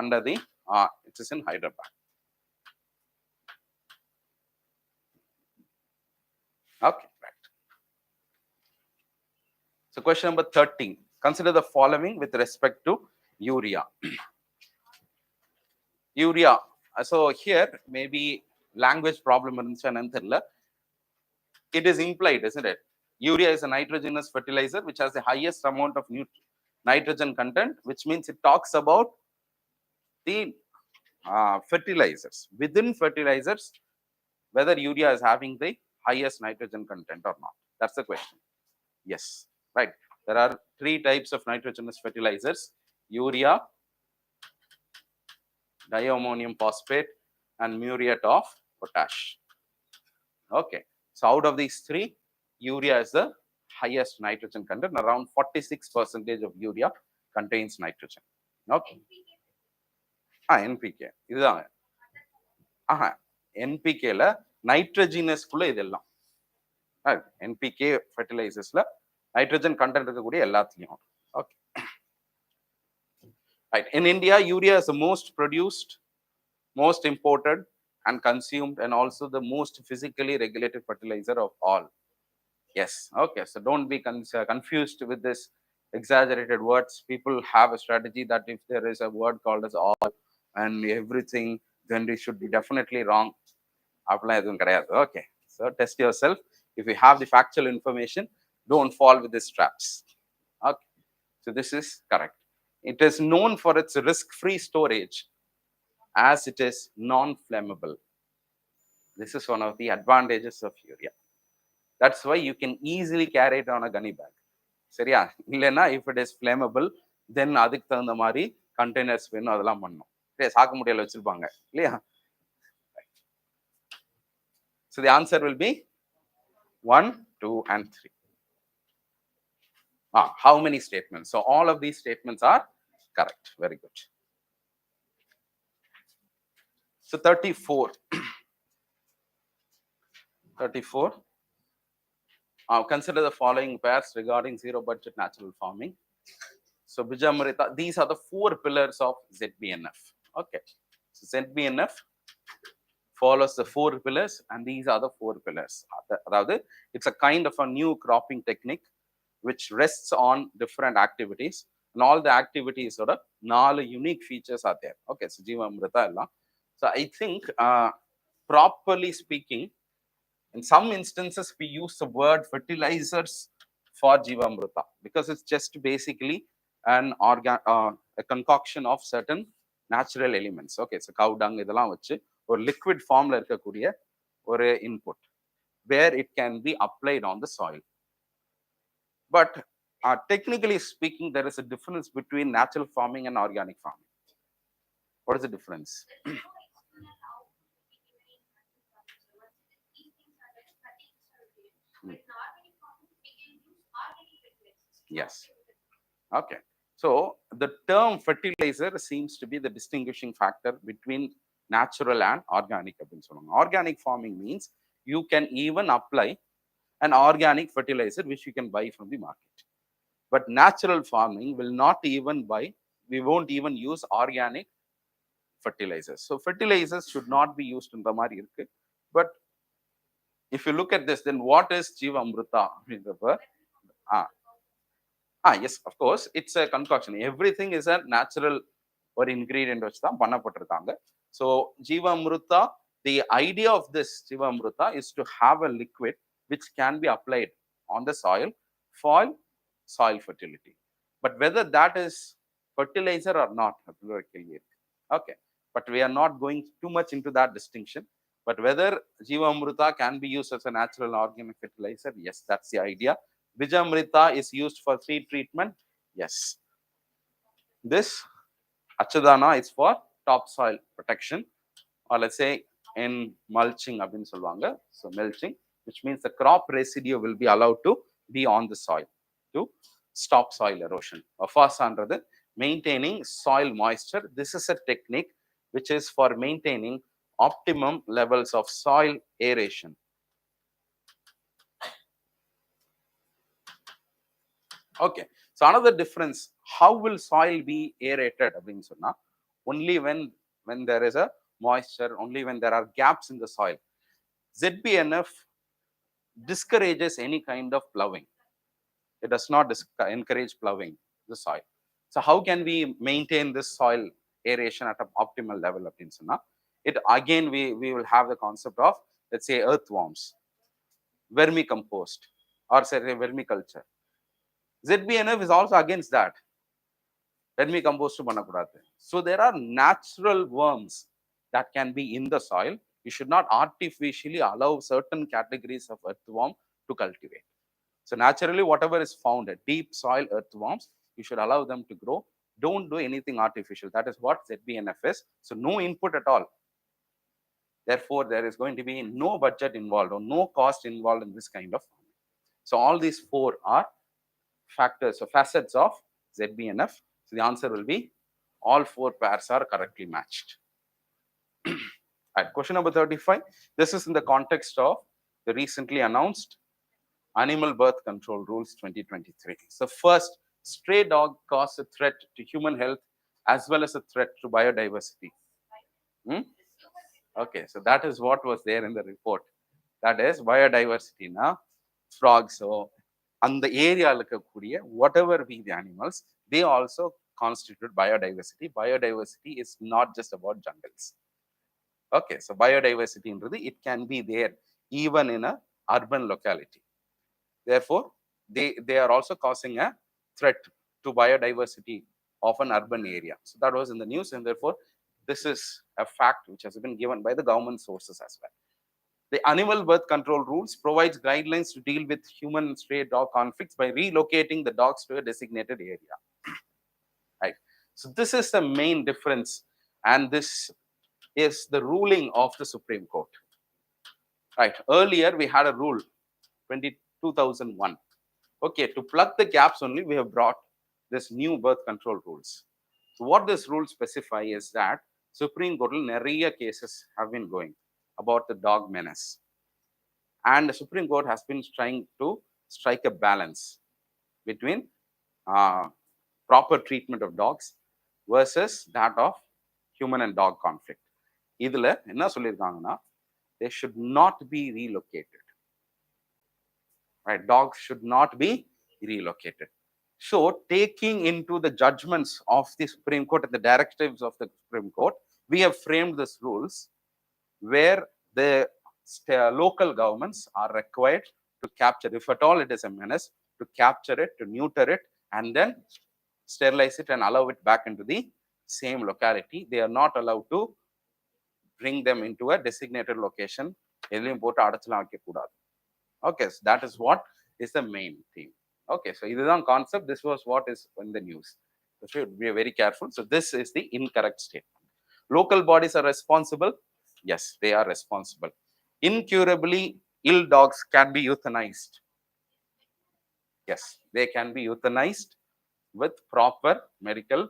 under the it is in Hyderabad. Okay, right. So question number 13. Consider the following with respect to urea. Urea. So here maybe language problem irundhucha. It is implied, isn't it? Urea is a nitrogenous fertilizer which has the highest amount of nitrogen content, which means it talks about the fertilizers. Within fertilizers, whether urea is having the highest nitrogen content or not. That's the question. Yes, right. There are 3 types of nitrogenous fertilizers: urea, diammonium phosphate, and muriate of potash. Okay, so out of these 3, urea is the highest nitrogen content. Around 46% of urea contains nitrogen. Okay. NPK. இதுதான். NPK ல nitrogenous குள்ள இதெல்லாம். NPK fertilizers ல nitrogen content இருக்கக்கூடிய எல்லாத்தையும். Okay. Right. In India, urea is the most produced, most imported and consumed, and also the most physically regulated fertilizer of all. Yes. Okay. So don't be confused with this exaggerated words. People have a strategy that if there is a word called as all and everything, then it should be definitely wrong. Okay. So test yourself. If you have the factual information, don't fall with these traps. Okay. So this is correct. It is known for its risk-free storage as it is non-flammable. This is one of the advantages of urea. That's why you can easily carry it on a gunny bag. சரியா? இல்லைன்னா if it is flammable, then அதுக்கு தகுந்த மாதிரி containers வேணும், அதெல்லாம் பண்ணணும். சாக்கு முடியல வச்சிருப்பாங்க இல்லையா? So the answer will be 1, 2, and 3. How many statements? So all of these statements are correct. Very good. So 34. 34. Consider the following pairs regarding zero budget natural farming. So Bijamrita, these are the 4 pillars of ZBNF. Okay. So ZBNF follows the 4 pillars, and these are the 4 pillars. Rather, it's a kind of a new cropping technique which rests on different activities, and all the activities are 4 unique features are there. Okay, so Jivamrita ella. So I think properly speaking, in some instances we use the word fertilizers for Jivamrita because it's just basically a concoction of certain natural elements. Okay, so cow dung இதெல்லாம் வச்சு ஒரு liquid formல இருக்கக்கூடிய ஒரு input where it can be applied on the soil. But technically speaking, there is a difference between natural farming and organic farming. What is the difference? Yes. Okay. So the term fertilizer seems to be the distinguishing factor between natural and organic. Organic farming means you can even apply an organic fertilizer which you can buy from the market. But natural farming will not even buy, we won't even use organic fertilizers. So fertilizers should not be used in the mari irukku. But if you look at this, then what is Jivamrita? Yes, of course, it's a concoction. Everything is a natural or ingredient which தான் பண்ணப்பட்டிருக்காங்க. So Jivamrita, the idea of this Jivamrita is to have a liquid which can be applied on the soil for soil fertility. But whether that is fertilizer or not, okay. But we are not going too much into that distinction. But whether Jivamrita can be used as a natural organic fertilizer, yes, that's the idea. Bijamrita is used for seed treatment. Yes. This Achadana is for topsoil protection, or let's say in mulching அப்படின்னு சொல்லுவாங்க. So mulching, which means the crop residue will be allowed to be on the soil to stop soil erosion. Afasandrathu maintaining soil moisture. This is a technique which is for maintaining optimum levels of soil aeration. Okay, so another difference, how will soil be aerated அப்படின்னு சொன்னா only when there is a moisture, only when there are gaps in the soil. ZBNF discourages any kind of ploughing. It does not encourage ploughing the soil. So how can we maintain this soil aeration at an optimal level அப்படின்னு சொன்னா, it again we will have the concept of, let's say, earthworms, vermicompost, or say vermiculture. ZBNF is also against that. Vermicompost பண்ணக்கூடாது. So there are natural worms that can be in the soil. You should not artificially allow certain categories of earthworm to cultivate. So naturally, whatever is found, deep soil earthworms, you should allow them to grow. Don't do anything artificial. That is what ZBNF is. So no input at all. Therefore, there is going to be no budget involved or no cost involved in this kind of farming. So all these four are factors or facets of ZBNF. So the answer will be all four pairs are correctly matched. Right, question number 35. This is in the context of the recently announced Animal Birth Control Rules 2023. So first, stray dog cause a threat to human health as well as a threat to biodiversity. Okay, so that is what was there in the report. That is biodiversity. Now, frogs, so and the area whatever be the animals, they also constitute biodiversity. Biodiversity is not just about jungles. Okay, so biodiversity, it can be there even in a urban locality. Therefore, they are also causing a threat to biodiversity of an urban area. So that was in the news, and therefore, this is a fact which has been given by the government sources as well. The Animal Birth Control Rules provides guidelines to deal with human and stray dog conflicts by relocating the dogs to a designated area. Right. So this is the main difference, and this is the ruling of the Supreme Court. Right. Earlier, we had a rule, 2001. Okay, to plug the gaps only, we have brought this new birth control rules. So what this rule specify is that Supreme Court நிறைய cases have been going about the dog menace, and the Supreme Court has been trying to strike a balance between proper treatment of dogs versus that of human and dog conflict. இதுல என்ன சொல்லியிருக்காங்கன்னா, they should not be relocated. Right, dogs should not be relocated. So taking into the judgments of the Supreme Court and the directives of the Supreme Court, we have framed these rules where the local governments are required to capture, if at all it is a menace, to capture it, to neuter it, and then sterilize it and allow it back into the same locality. They are not allowed to bring them into a designated location. Okay, so that is what is the main theme. Okay, so this is the concept. This was what is in the news. So should be very careful. So this is the incorrect statement. Local bodies are responsible. Yes, they are responsible. Incurably ill dogs can be euthanized. Yes, they can be euthanized with proper medical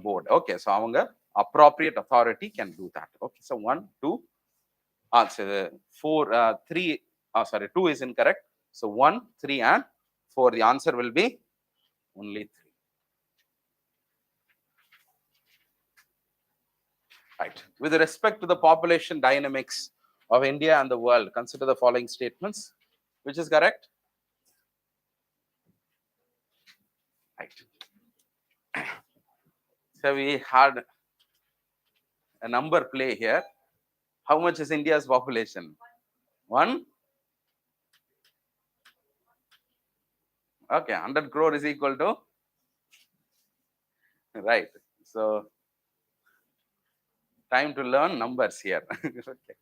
board. Okay, so avanga appropriate authority can do that. Okay, so 1, 2, so 4, 3. Sorry, 2 is incorrect. So 1, 3, and 4. The answer will be only 3. Right. With respect to the population dynamics of India and the world, consider the following statements. Which is correct? Right. So we had a number play here. How much is India's population? 1. Okay, 100 crore is equal to, right. So time to learn numbers here. Okay.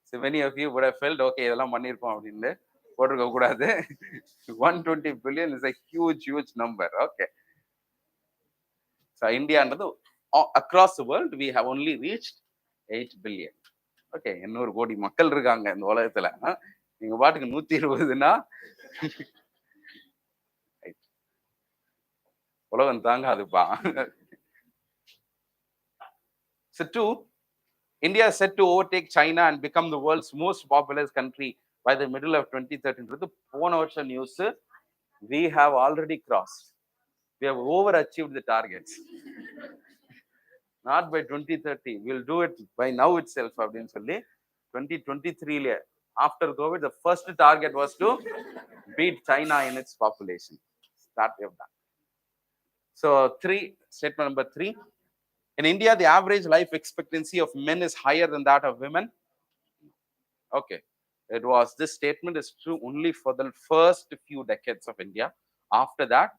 So many of you would have felt, okay, இதெல்லாம் பண்ணிருப்போம் அப்படின்னு போட்டுக்க கூடாது. 120 billion is a huge number. Okay. So India and across the world, we have only reached 8 billion. Okay, 800 கோடி மக்கள் இருக்காங்க இந்த உலகத்துல. நீங்க பாட்டுக்கு 120னா உலகம் தாங்காதுப்பா. So 2, India is set to overtake China and become the world's most populous country by the middle of 2013. போன வருஷம் news, we have already crossed. We have overachieved the targets. Not by 2030. We'll do it by now itself. அப்படின்னு சொல்லி 2023 after COVID, the first target was to beat China in its population. That we have done. So 3, statement number 3. In India, the average life expectancy of men is higher than that of women. Okay. This statement is true only for the first few decades of India. After that,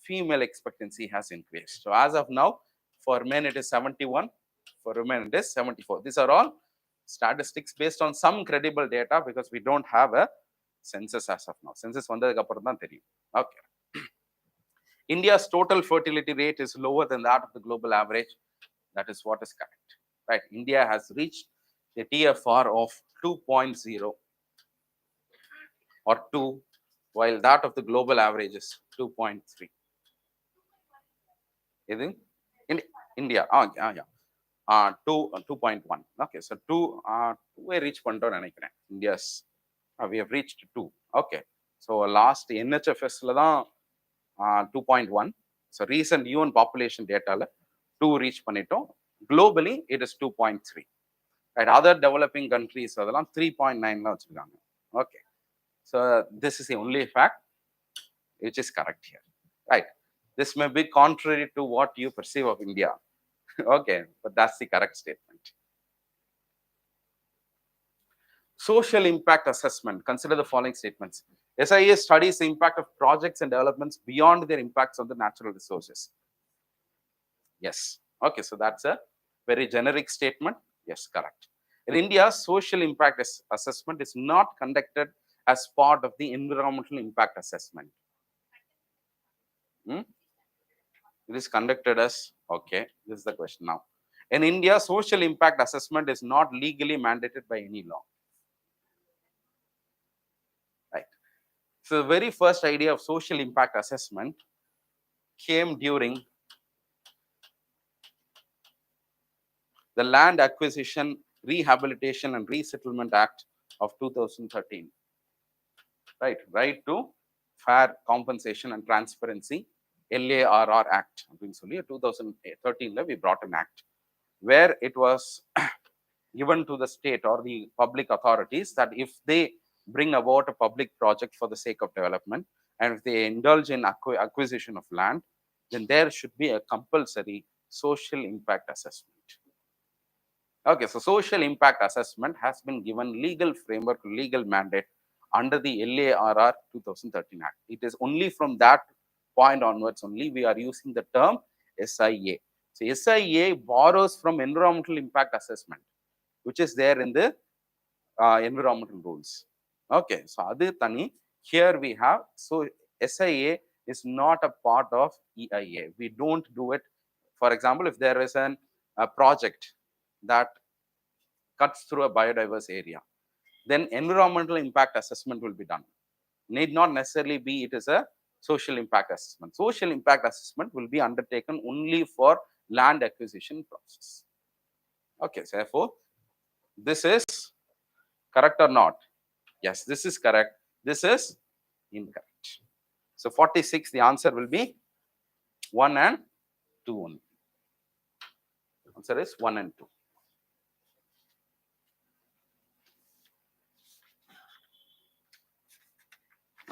female expectancy has increased. So as of now, for men it is 71, for women it is 74. These are all statistics based on some credible data because we don't have a census as of now. Census vandadukku appuram dhaan theriyum. Okay. India's total fertility rate is lower than that of the global average. That is what is correct. Right. India has reached the TFR of 2.0 or 2, while that of the global average is 2.3. இது India. Yeah. 2.1. Okay, so 2 reach பண்ணிட்டோம் நினைக்கிறேன். India's we have reached 2. Okay, so last NHFS ல தான் 2.1. So recent UN population data ல 2 reach பண்ணிட்டோம். Globally it is 2.3. Right, other developing countries அதெல்லாம் 3.9 ல வச்சிருக்காங்க. Okay, so this is the only fact which is correct here. Right, this may be contrary to what you perceive of India. Okay, but that's the correct statement. Social impact assessment. Consider the following statements. SIA studies the impact of projects and developments beyond their impacts on the natural resources. Yes. Okay, so that's a very generic statement. Yes, correct. In India, social impact assessment is not conducted as part of the environmental impact assessment. It is conducted as, okay, this is the question now. In India, social impact assessment is not legally mandated by any law. Right. So the very first idea of social impact assessment came during the Land Acquisition, Rehabilitation and Resettlement Act of 2013. Right to Fair Compensation and Transparency, LARR Act. 2013 we brought an act where it was given to the state or the public authorities that if they bring about a public project for the sake of development and if they indulge in acquisition of land, then there should be a compulsory social impact assessment. Okay, so social impact assessment has been given legal framework, legal mandate under the LARR 2013 Act. It is only from that point onwards only we are using the term SIA. So SIA borrows from environmental impact assessment, which is there in the environmental rules. Okay, so adu tani. Here we have, so SIA is not a part of EIA. We don't do it. For example, if there is a project that cuts through a biodiverse area, then environmental impact assessment will be done. Need not necessarily be it is a social impact assessment. Social impact assessment will be undertaken only for land acquisition process. Okay, so therefore, this is correct or not? Yes, this is correct. This is incorrect. So 46, the answer will be 1 and 2 only. Answer is 1 and 2.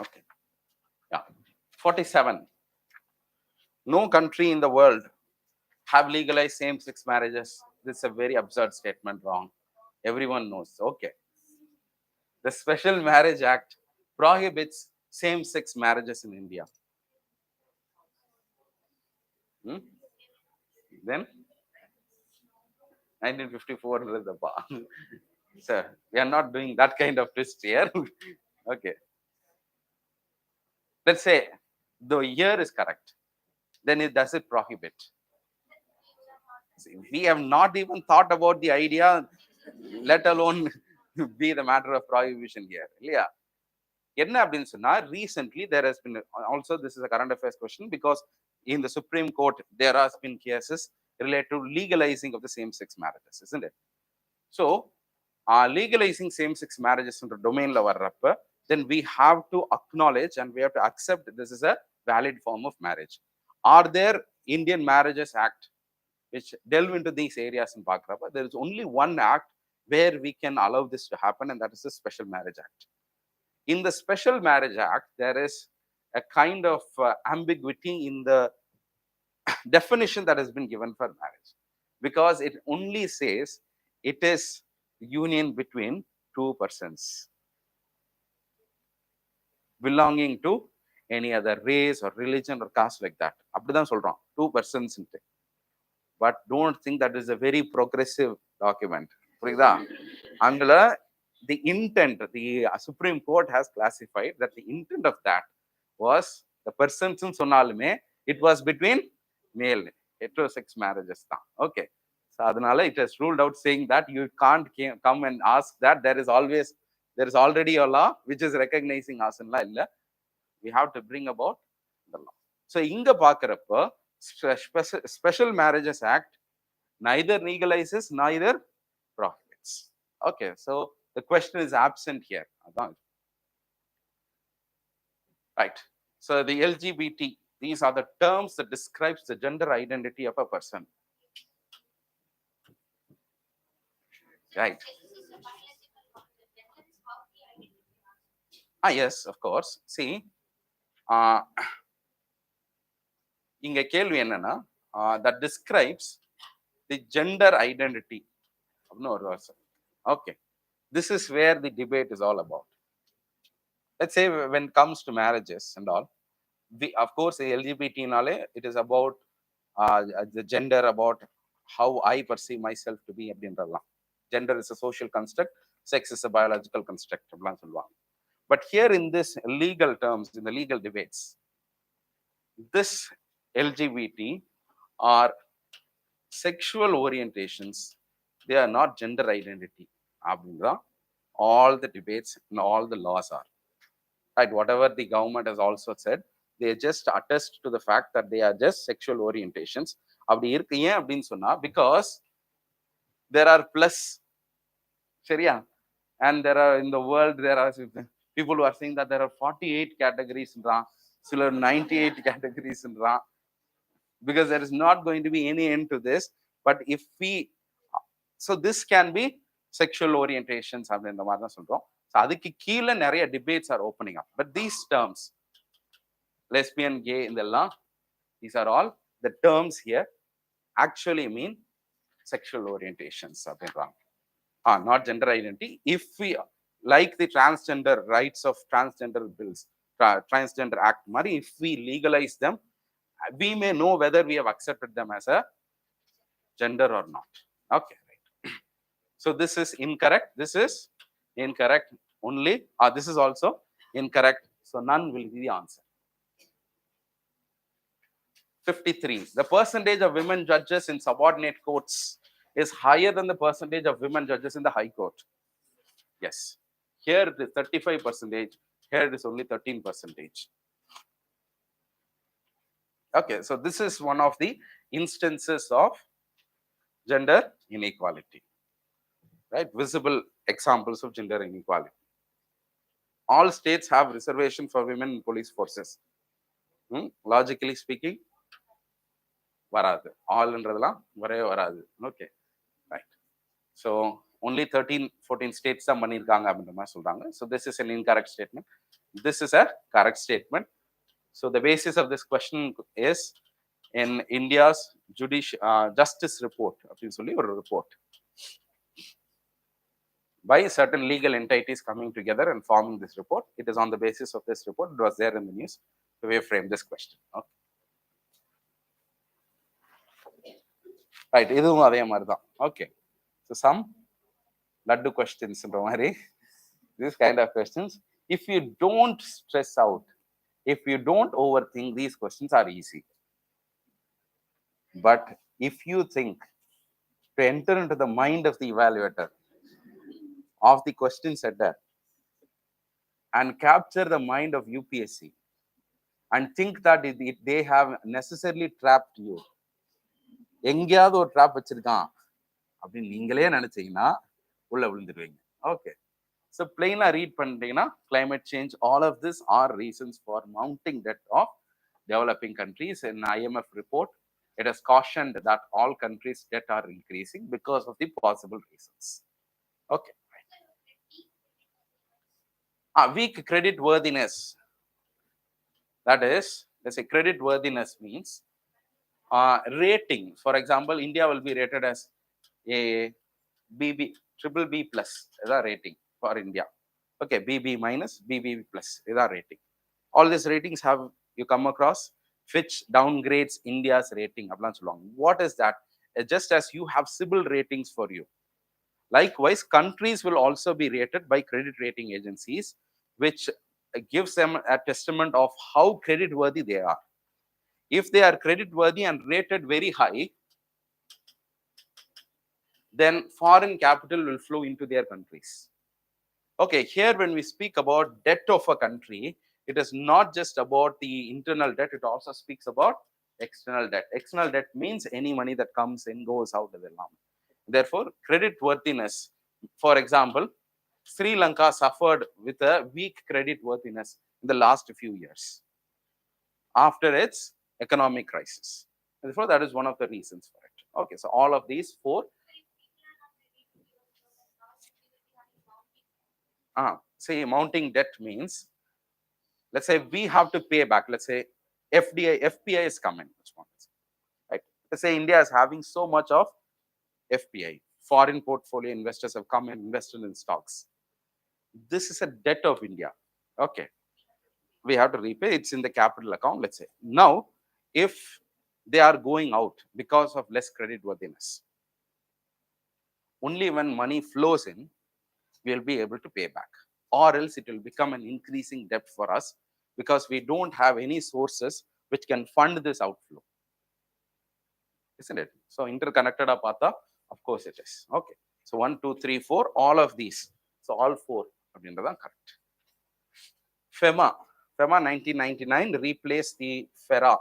Okay. Yeah. 47. No country in the world have legalized same-sex marriages. This is a very absurd statement. Wrong. Everyone knows. Okay. The Special Marriage Act prohibits same-sex marriages in India. Then 1954 is the bar. Sir, we are not doing that kind of twist here. Okay. Let's say the year is correct. Then does it prohibit? See, we have not even thought about the idea, let alone be the matter of prohibition here. Yeah. என்ன அப்படின்னு சொன்னா recently there has been also, this is a current affairs question, because in the Supreme Court there has been cases related to legalizing of the same-sex marriages, isn't it? So legalizing same-sex marriages in the domain la varrappa, then we have to acknowledge and we have to accept this is a valid form of marriage. Are there Indian Marriages Act which delve into these areas in Pakrapa? There is only one act where we can allow this to happen, and that is the Special Marriage Act. In the Special Marriage Act, there is a kind of ambiguity in the definition that has been given for marriage, because it only says it is union between two persons belonging to any other race or religion or caste like that. அப்படிதான் சொல்றோம், two persons. But don't think that is a very progressive document. புரியுதா? அங்கல the intent, the Supreme Court has classified that the intent of that was the persons சொன்னாலுமே it was between male heterosex marriages தான். Okay. So அதனால it has ruled out, saying that you can't come and ask that there is already a law which is recognizing us-ன்லாம் இல்ல. We have to bring about the law. So இங்க பார்க்கறப்ப Special Marriages Act neither legalizes neither prohibits. Okay, so the question is absent here. Right. So the LGBT, these are the terms that describes the gender identity of a person. Right. Yes, of course. See, இங்க கேள்வி என்னன்னா, that describes the gender identity. Okay, this is where the debate is all about. Let's say when it comes to marriages and all, we, of course, the LGBT nale, it is about the gender, about how I perceive myself to be. Gender is a social construct, sex is a biological construct. But here in this legal terms, in the legal debates, this LGBT are sexual orientations, they are not gender identity. All the debates and all the laws are. Right, whatever the government has also said, they just attest to the fact that they are just sexual orientations. Because there are plus, and there are in the world, there are people who are saying that there are 48 categories, 98 categories, because there is not going to be any end to this. But if we, so this can be sexual orientations. So அதுக்கு கீழே நிறைய debates are opening up. But these terms, lesbian, gay, இதெல்லாம், these are all the terms here actually mean sexual orientations. Not gender identity. If we, like the transgender rights of transgender bills, transgender act, if we legalize them, we may know whether we have accepted them as a gender or not. Okay, right. So this is incorrect. This is incorrect only. This is also incorrect. So none will be the answer. 53. The percentage of women judges in subordinate courts is higher than the percentage of women judges in the High Court. Yes. Here it is 35%. Here it is only 13%. Okay, so this is one of the instances of gender inequality. Right, visible examples of gender inequality. All states have reservation for women in police forces. Logically speaking, varadu. All என்றதெல்லாம் வரவே வராது. Okay, right. So only 13-14 states தான் பண்ணிருக்காங்க அப்படின்ற மாதிரி சொல்றாங்க. So this is an incorrect statement. This is a correct statement. So the basis of this question is in India's justice report. அப்படின்னு சொல்லி ஒரு report by certain legal entities coming together and forming this report. It is on the basis of this report, it was there in the news, so we have framed this question. Okay. Right, இதுவும் அதே மாதிரி தான். Okay, so some laddu questions, this kind of questions, if you don't stress out, if you don't overthink, these questions are easy. But if you think to enter into the mind of the evaluator, of the question setter, and capture the mind of UPSC and think that they have necessarily trapped you. எங்கேயாவது ஒரு drop வச்சிருக்கான் அப்படின்னு நீங்களே நினைச்சீங்கன்னா உள்ள விழுந்துடுவீங்க. Okay, so பிளெயினா read பண்ணிட்டீங்கன்னா climate change, all of this are reasons for mounting debt of developing countries. In IMF report, it has cautioned that all countries' debt are increasing because of the possible reasons. Okay. Weak credit worthiness. That is, let's say credit worthiness means rating. For example, India will be rated as a BB, triple B plus is our rating for India. Okay, BB minus, BB plus is our rating. All these ratings have you come across. Fitch downgrades India's rating. What is that? Just as you have CIBIL ratings for you. Likewise, countries will also be rated by credit rating agencies, which gives them a testament of how credit worthy they are. If they are credit worthy and rated very high, then foreign capital will flow into their countries. Okay, here when we speak about debt of a country, it is not just about the internal debt, it also speaks about external debt. External debt means any money that comes in, goes out of the land. Therefore, credit worthiness, for example, Sri Lanka suffered with a weak credit worthiness in the last few years after its economic crisis. Therefore, that is one of the reasons for it. Okay, so all of these four. Say mounting debt means, let's say we have to pay back. Let's say FPI is coming. Right? Let's say India is having so much of FPI. Foreign portfolio investors have come and invested in stocks. This is a debt of India. Okay. We have to repay. It's in the capital account, let's say. Now, if they are going out because of less credit worthiness, only when money flows in, we'll be able to pay back. Or else it will become an increasing debt for us because we don't have any sources which can fund this outflow. Isn't it? So interconnected apata, of course it is. Okay. So 1, 2, 3, 4, all of these. So all four are correct. FEMA 1999 replaced the FERA.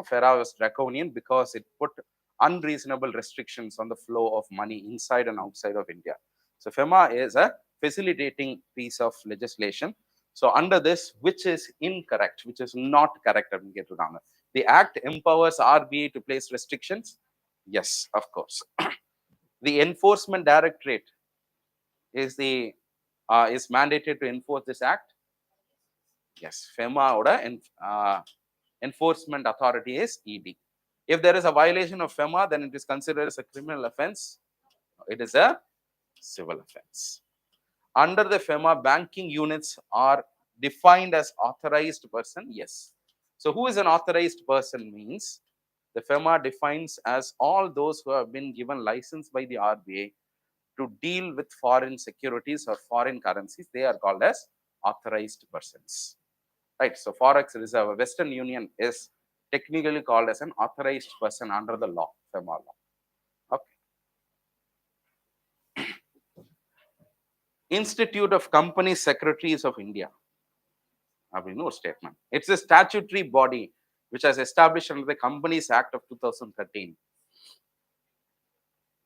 FERA was draconian because it put unreasonable restrictions on the flow of money inside and outside of India. So FEMA is a facilitating piece of legislation. So under this, which is incorrect, which is not correct, I will get to down. The act empowers RBI to place restrictions. Yes, of course. The enforcement directorate is mandated to enforce this act. Yes, FEMA oda enforcement authority is ED. If there is a violation of FEMA, then it is considered as a criminal offense. It is a civil offense. Under the FEMA, banking units are defined as authorized person. Yes. So who is an authorized person means the FEMA defines as all those who have been given license by the RBI to deal with foreign securities or foreign currencies. They are called as authorized persons. Right. So Forex Reserve, Western Union is technically called as an authorized person under the law, FEMA law. Okay. Institute of Company Secretaries of India. No statement. It's a statutory body which has established under the Companies Act of 2013.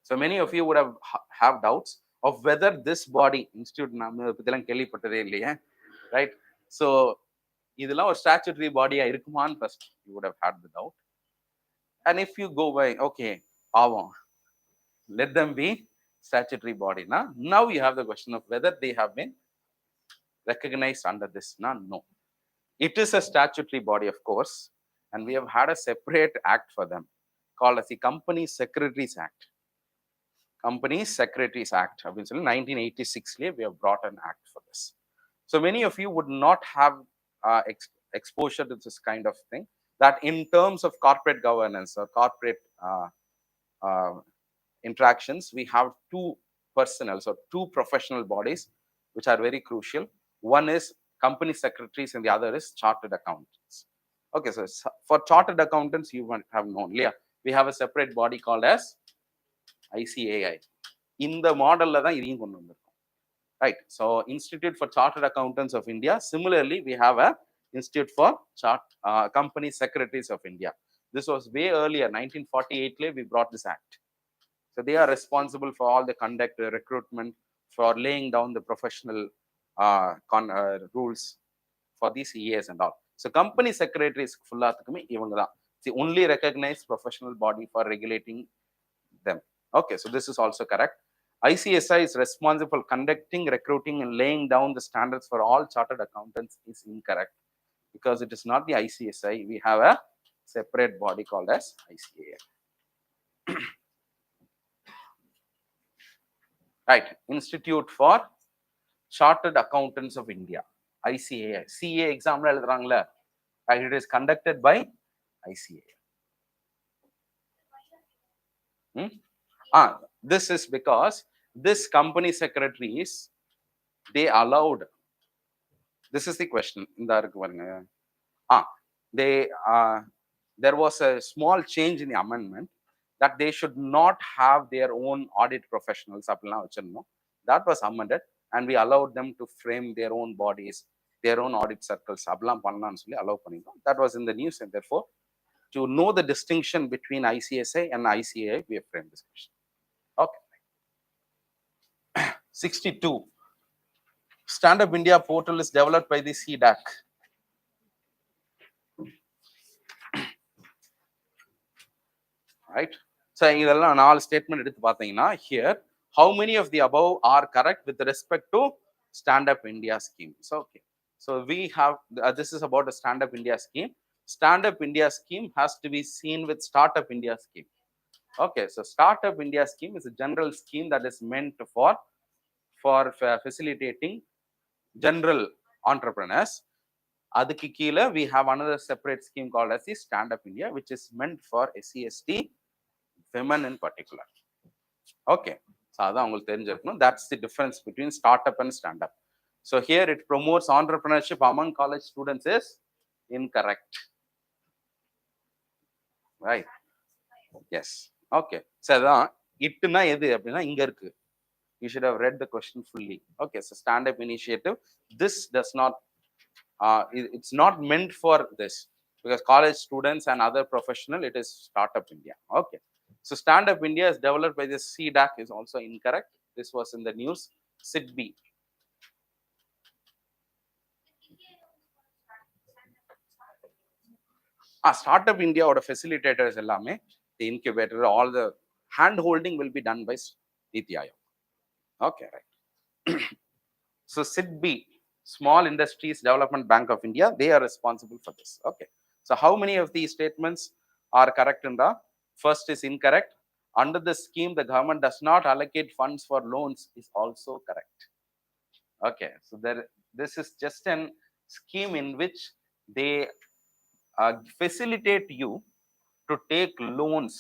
So many of you would have doubts of whether this body, institute, right? So இதெல்லாம் ஒரு statutory body இருக்குமான்னு first you would have had the doubt. And if you go by, okay, let them be statutory body. Now you have the question of whether they have been recognized under this. No. It is a statutory body, of course, and we have had a separate act for them called as the Company Secretaries Act. Company Secretaries Act. 1986, we have brought an act for this. So many of you would not have exposure to this kind of thing, that in terms of corporate governance or corporate interactions, we have two personnel, so two professional bodies which are very crucial. One is company secretaries and the other is chartered accountants. Okay, so for chartered accountants, you might have known, we have a separate body called as ICAI. இந்த மாடல்ல தான் இதையும் கொண்டு வந்திருக்கோம். Right. So Institute for Chartered Accountants of India. Similarly, we have a Institute for Company Secretaries of India. This was way earlier, 1948. We brought this act. So they are responsible for all the conduct, recruitment, for laying down the professional rules for these EAs and all. So company secretaries fullathukkume ivanga da. The only recognized professional body for regulating them. Okay, so this is also correct. ICSI is responsible for conducting, recruiting, and laying down the standards for all chartered accountants is incorrect because it is not the ICSI. We have a separate body called as ICAI. Right, Institute for Chartered Accountants of India, ICAI. CA exam la eludrangala. Right, it is conducted by ICAI. This is because this company secretaries, they allowed, this is the question. There was a small change in the amendment that they should not have their own audit professionals. That was amended and we allowed them to frame their own bodies, their own audit circles. That was in the news, and therefore, to know the distinction between ICSI and ICAI, we have framed this question. Okay. 62. Stand Up India portal is developed by the CDAC. Right. So, இதெல்லாம் நாலு statement எடுத்து பார்த்தீங்கன்னா, here how many of the above are correct with respect to Stand Up India scheme? So, okay. So we have this is about a Stand Up India scheme. Stand Up India scheme has to be seen with Startup India scheme. Okay, so Startup India scheme is a general scheme that is meant for facilitating general entrepreneurs. Adukku keela we have another separate scheme called as the Stand Up India, which is meant for SC/ST women in particular. Okay, so adha ungalku therinjirukkom. That's the difference between startup and stand up. So here it promotes entrepreneurship among college students is incorrect. Right? Yes. Okay. So adha itna edu appadina inga irukku. You should have read the question fully. Okay, so stand up initiative, this does not it's not meant for this because college students and other professional, it is Startup India. Okay, so Stand Up India is developed by the CDAC is also incorrect. This was in the news. SIDB. Startup India or facilitators ellame, the incubator, all the hand holding will be done by Niti Aayog. Okay, right. So SIDB, Small Industries Development Bank of India, they are responsible for this. Okay, so how many of these statements are correct in the first is incorrect? Under the scheme, the government does not allocate funds for loans is also correct. Okay, so this is just an scheme in which they facilitate you to take loans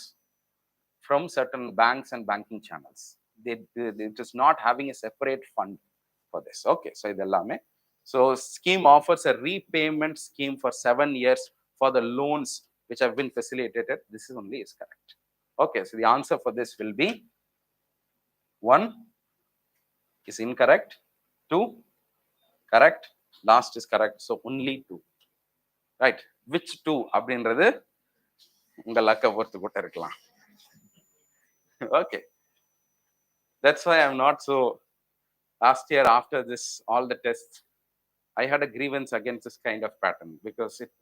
from certain banks and banking channels. It is not having a separate fund for this. Okay, so idellame. So scheme offers a repayment scheme for 7 years for the loans which have been facilitated. This is only is correct. Okay, so the answer for this will be 1 is incorrect, 2 correct, last is correct. So only 2. Right, which 2 அப்படின்றது உங்க லக்க பொறுத்து கூட இருக்கலாம். Okay, that's why I'm not so. Last year after this all the tests, I had a grievance against this kind of pattern because it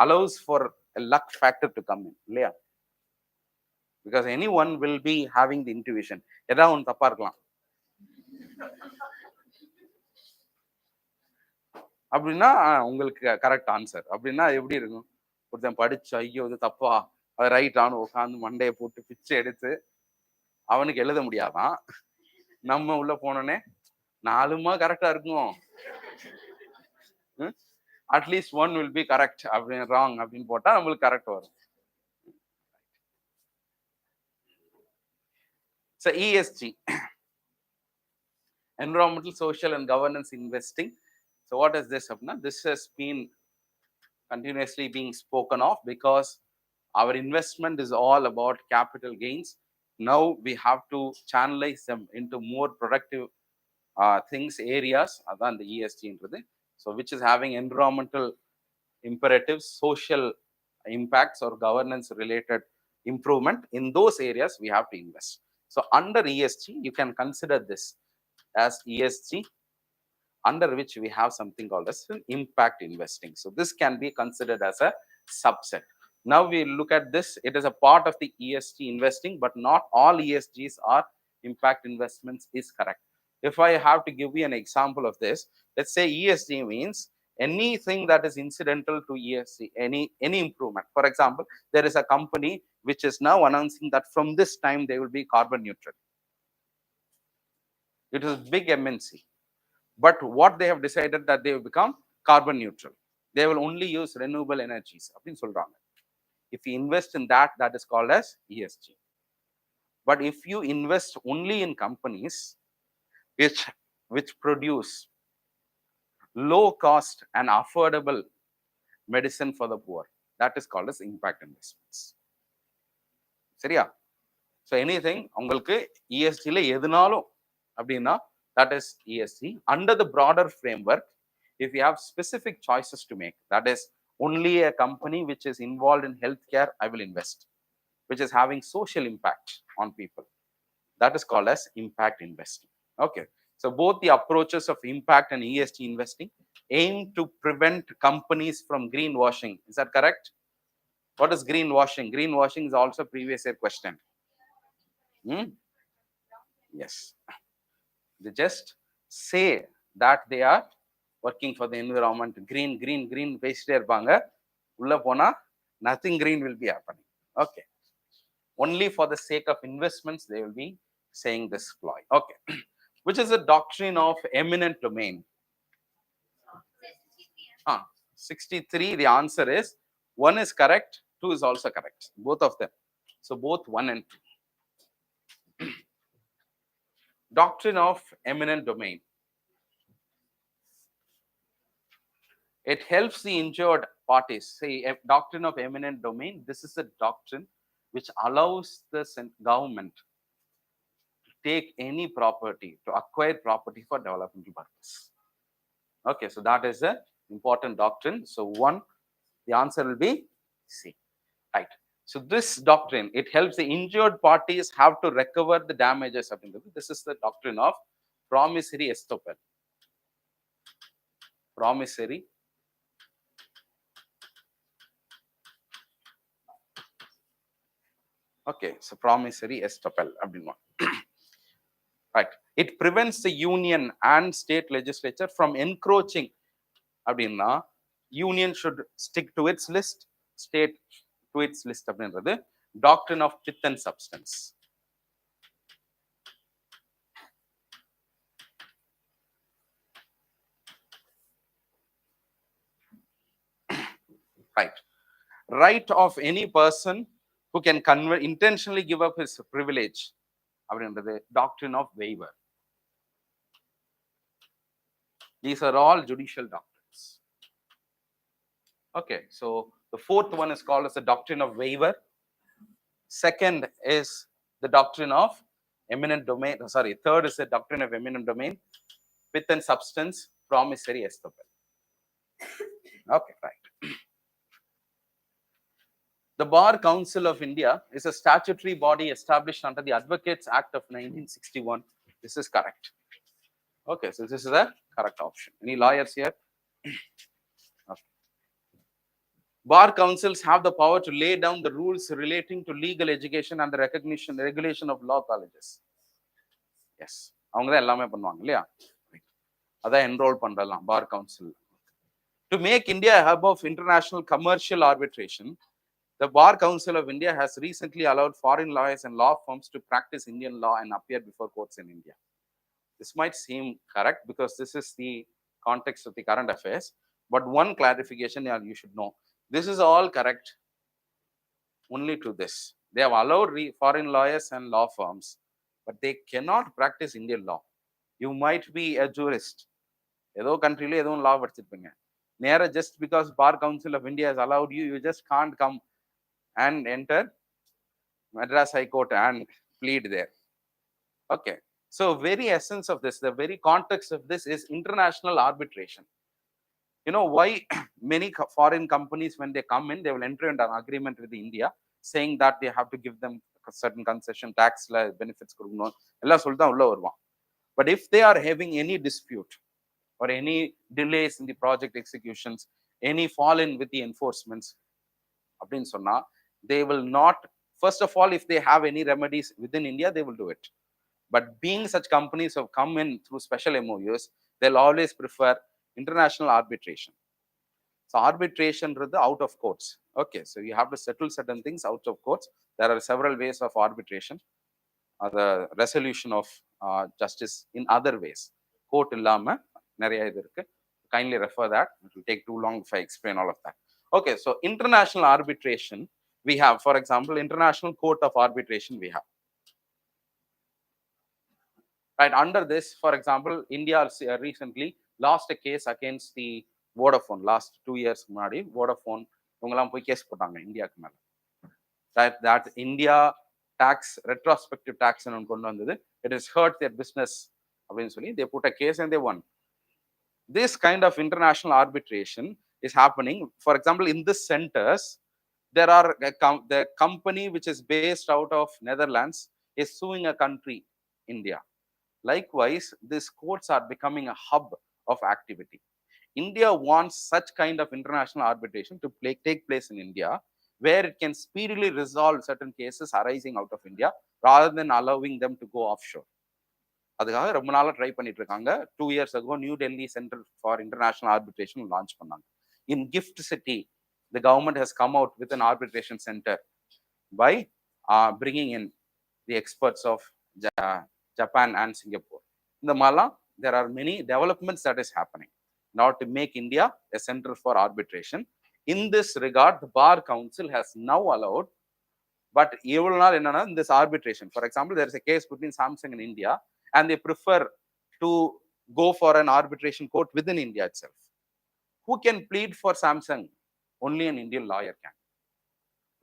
allows for a luck factor to come in. Leah, because anyone will be having the intuition. எதா ஒன்று தப்பா இருக்கலாம் அப்படின்னா உங்களுக்கு correct answer அப்படின்னா எப்படி இருக்கும்? ஒருத்தன் படிச்சு ஐயோ இது தப்பா அது ரைட் ஆனு உட்காந்து மண்டையை போட்டு பிச்சை எடுத்து அவனுக்கு எழுத முடியாதான். நம்ம உள்ள போனோன்னே 4 கரெக்டா இருக்கும், அட்லீஸ்ட் 1 will be correct அப்படின்னு ராங் அப்படின்னு போட்டா நம்மளுக்கு கரெக்ட் வரும். So ESG, environmental, social and governance investing. So what is this? This has been continuously being spoken of because our investment is all about capital gains. Now we have to channelize them into more productive things, areas, than the ESG. So which is having environmental imperatives, social impacts or governance related improvement. In those areas, we have to invest. So under ESG, you can consider this as ESG, under which we have something called as impact investing. So this can be considered as a subset. Now we look at this, it is a part of the ESG investing, but not all ESGs are impact investments is correct. If I have to give you an example of this, let's say ESG means anything that is incidental to ESG, any improvement. For example, there is a company which is now announcing that from this time they will be carbon neutral. It is big MNC. But what they have decided that they will become carbon neutral. They will only use renewable energies. If you invest in that, that is called as ESG. But if you invest only in companies which produce low cost and affordable medicine for the poor, that is called as impact investments. Seriya? So anything, ESG le edunalum abdina, that is ESG. Under the broader framework, if you have specific choices to make, that is only a company which is involved in healthcare, I will invest, which is having social impact on people. That is called as impact investing. Okay. So both the approaches of impact and ESG investing aim to prevent companies from greenwashing. Is that correct? What is greenwashing? Greenwashing is also previous year question. Yes. They just say that they are working for the environment, green, basically, nothing green will be happening. Okay. Only for the sake of investments, they will be saying this ploy. Okay. Which is the doctrine of eminent domain? 63, the answer is 1 is correct, 2 is also correct. Both of them. So both 1 and 2. Doctrine of eminent domain. It helps the injured parties. Say, a doctrine of eminent domain, this is a doctrine which allows the government to take any property, to acquire property for developmental purpose. Okay, so that is an important doctrine. So 1, the answer will be C. Right. So this doctrine, it helps the injured parties have to recover the damages. This is the doctrine of promissory estoppel. Promissory okay, so promissory estoppel. Right. It prevents the union and state legislature from encroaching. Union should stick to its list, state to its list. Doctrine of pith and substance. Right. Right of any person who can intentionally give up his privilege. The doctrine of waiver. These are all judicial doctrines. Okay, so the 4th one is called as the doctrine of waiver. 2nd is the doctrine of eminent domain. Sorry, 3rd is the doctrine of eminent domain. Pith and substance, promissory estoppel. Okay, right. The Bar Council of India is a statutory body established under the Advocates Act of 1961. This is correct. Okay, so this is a correct option. Any lawyers here? Okay. Bar councils have the power to lay down the rules relating to legal education and the regulation of law colleges. Yes. Enroll Bar Council. To make India a hub of international commercial arbitration, the Bar Council of India has recently allowed foreign lawyers and law firms to practice Indian law and appear before courts in India. This might seem correct because this is the context of the current affairs, but one clarification you should know. This is all correct only to this. They have allowed foreign lawyers and law firms, but they cannot practice Indian law. You might be a jurist. Edo country le edo law Nera, just because Bar Council of India has allowed you, you just can't come and enter Madras High Court and plead there. Okay. So very essence of this, the very context of this is international arbitration. You know why many foreign companies, when they come in, they will enter into an agreement with India saying that they have to give them a certain concession, tax benefits. But if they are having any dispute or any delays in the project executions, any fall in with the enforcements, they will not, first of all, if they have any remedies within India, they will do it. But being such companies have come in through special MOUs, they'll always prefer international arbitration. So arbitration is out of courts. Okay, so you have to settle certain things out of courts. There are several ways of arbitration, the resolution of justice in other ways. Court illama nariya idu irukku. Kindly refer that. It will take too long if I explain all of that. Okay, so international arbitration we have, for example, International Court of Arbitration we have. Right, under this, for example, India recently lost a case against the Vodafone last 2 years. Vodafone, case India. That India tax, retrospective tax, it has hurt their business. They put a case and they won. This kind of international arbitration is happening. For example, in this centers, there are the company which is based out of Netherlands is suing a country, India. Likewise, these courts are becoming a hub of activity. India wants such kind of international arbitration to take place in India, where it can speedily resolve certain cases arising out of India rather than allowing them to go offshore. அதுக்காக ரொம்ப நாளா try பண்ணிட்டு இருக்காங்க. 2 years ago, New Delhi Center for International Arbitration launch பண்ணாங்க. In Gift City, the government has come out with an arbitration center by bringing in the experts of Japan and Singapore. In the Mala, there are many developments that is happening now to make India a center for arbitration. In this regard, the Bar Council has now allowed, but in this arbitration, for example, there is a case between Samsung and India, and they prefer to go for an arbitration court within India itself. Who can plead for Samsung? Only an Indian lawyer can.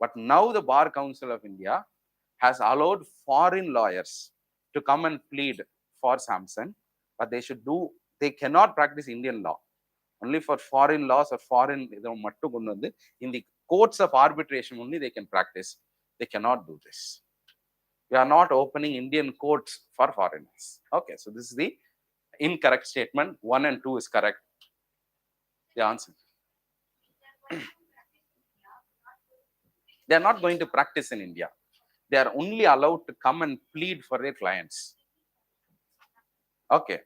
But now the Bar Council of India has allowed foreign lawyers to come and plead for Samsung, but they cannot practice Indian law. Only for foreign laws or foreign, in the courts of arbitration only they can practice. They cannot do this. We are not opening Indian courts for foreigners. Okay, so this is the incorrect statement. 1 and 2 is correct. The answer. They are not going to practice in India. They are only allowed to come and plead for their clients. Okay,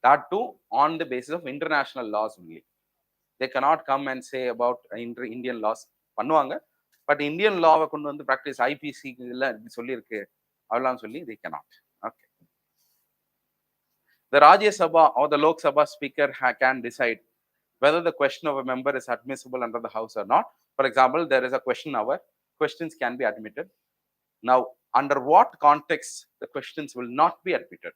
that too on the basis of international laws only. They cannot come and say about Indian laws. But Indian law practice IPC, they cannot. Okay. The Rajya Sabha or the Lok Sabha speaker can decide whether the question of a member is admissible under the House or not. For example, there is a question hour. Questions can be admitted. Now, under what context the questions will not be admitted?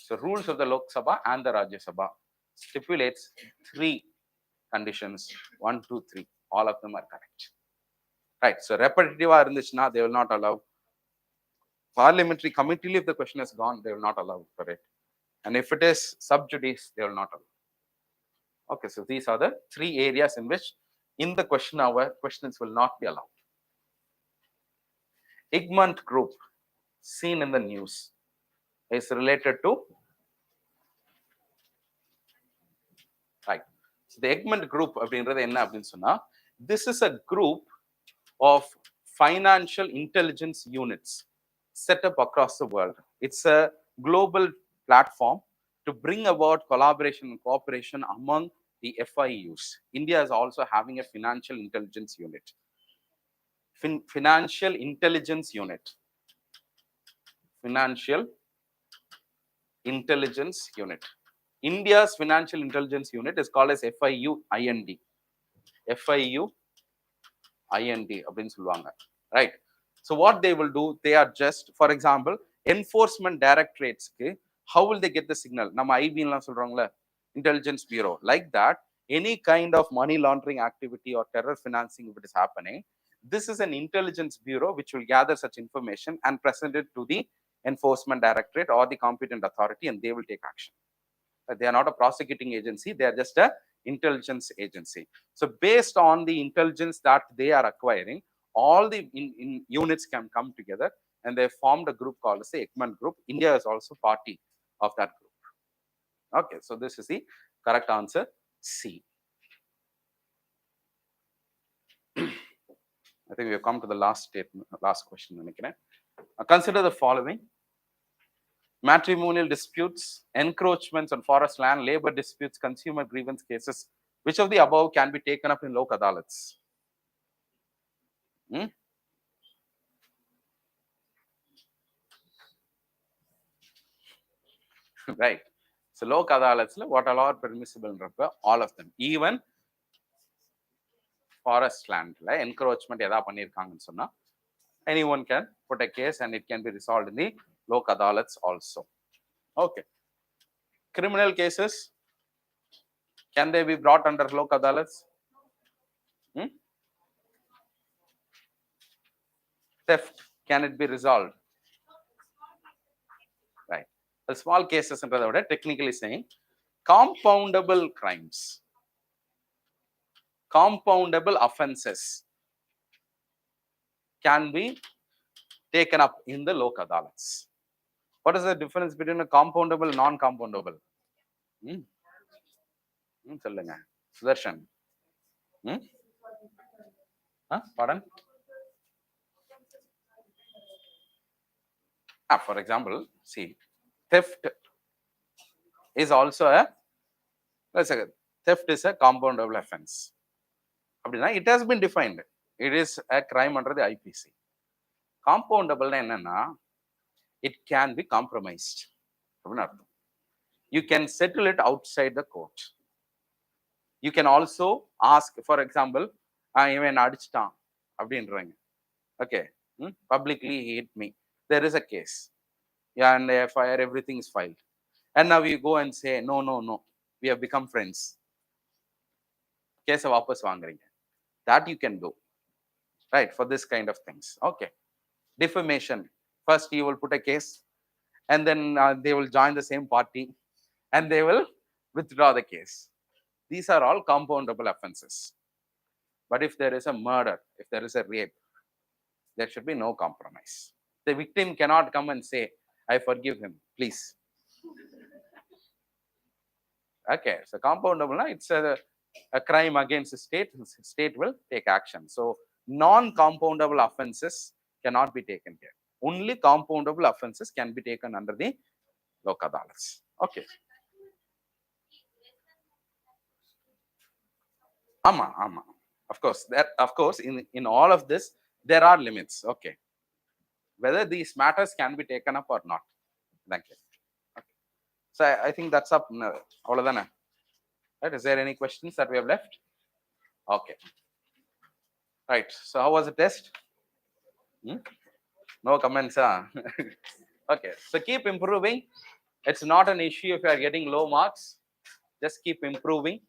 So, rules of the Lok Sabha and the Rajya Sabha stipulates 3 conditions. 1, 2, 3. All of them are correct. Right. So, repetitive they will not allow. Parliamentary committee, if the question is gone, they will not allow for it. And if it is sub judice, they will not allow. Okay, so these are the 3 areas in which in the question hour, questions will not be allowed. Egmont group seen in the news is related to, right. So the Egmont group, this is a group of financial intelligence units set up across the world. It's a global platform to bring about collaboration and cooperation among the FIUs. India is also having a financial intelligence unit. Financial intelligence unit. Financial intelligence unit. India's financial intelligence unit is called as FIU-IND. FIU-IND, right? So what they will do, they are just, for example, enforcement directorates. Okay, how will they get the signal? Nama IB Intelligence Bureau, like that, any kind of money laundering activity or terror financing, if it is happening, This is an intelligence bureau which will gather such information and present it to the enforcement directorate or the competent authority, and they will take action. They are not a prosecuting agency, they are just a intelligence agency. So based on the intelligence that they are acquiring, all the units can come together and they formed a group called the Ekman Group. India is also party of that group. Okay, so this is the correct answer, C. I think we have come to the last statement, last question. Consider the following: matrimonial disputes, encroachments on forest land, labor disputes, consumer grievance cases. Which of the above can be taken up in Lok Adalats? Right. So Lok Adalats, what all are permissible? All of them. Even forest land, encroachment, anyone can put a case and it can be resolved in the Lok Adalats also. Okay. Criminal cases, can they be brought under Lok Adalats? Theft, can it be resolved? Right. The small cases, technically saying, compoundable crimes, compoundable offenses can be taken up in the Lok Adalats. What is the difference between a compoundable and non-compoundable? Sudarshan. Pardon? For example, see, theft is also a, let's say, theft is a compoundable offense. It has been defined. It is a crime under the IPC. Compoundable, it can be compromised. You can settle it outside the court. You can also ask, for example, even adichtan, okay, publicly he hit me. There is a case. Yeah, and FIR, everything is filed. And now you go and say, no, we have become friends. Case of wapas vaangringa. That you can do, right, for this kind of things. Okay. Defamation. First, you will put a case, and then they will join the same party, and they will withdraw the case. These are all compoundable offenses. But if there is a murder, if there is a rape, there should be no compromise. The victim cannot come and say, I forgive him, please. Okay, so compoundable, it's a crime against the state. The state will take action. So non-compoundable offenses cannot be taken here. Only compoundable offenses can be taken under the Lok Adalats. Okay. Ama. Of course, in all of this, there are limits. Okay. Whether these matters can be taken up or not. Thank you. Okay. So I think that's up. Right. Is there any questions that we have left? Okay. Right. So how was the test? No comments, huh? Okay. So keep improving. It's not an issue if you are getting low marks. Just keep improving.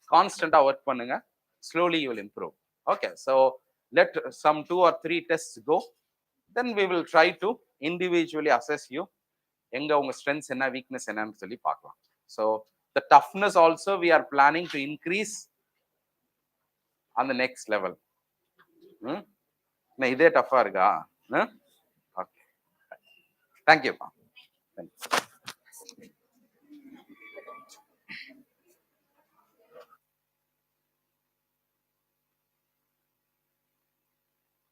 Constant work pannunga. Slowly you will improve. Okay. So let some 2 or 3 tests go. Then we will try to individually assess you. Enga unga strengths enna, weakness enna nu solli paakalam. So the toughness also we are planning to increase on the next level. Ide tough irukka? Okay. Thank you. Thank you.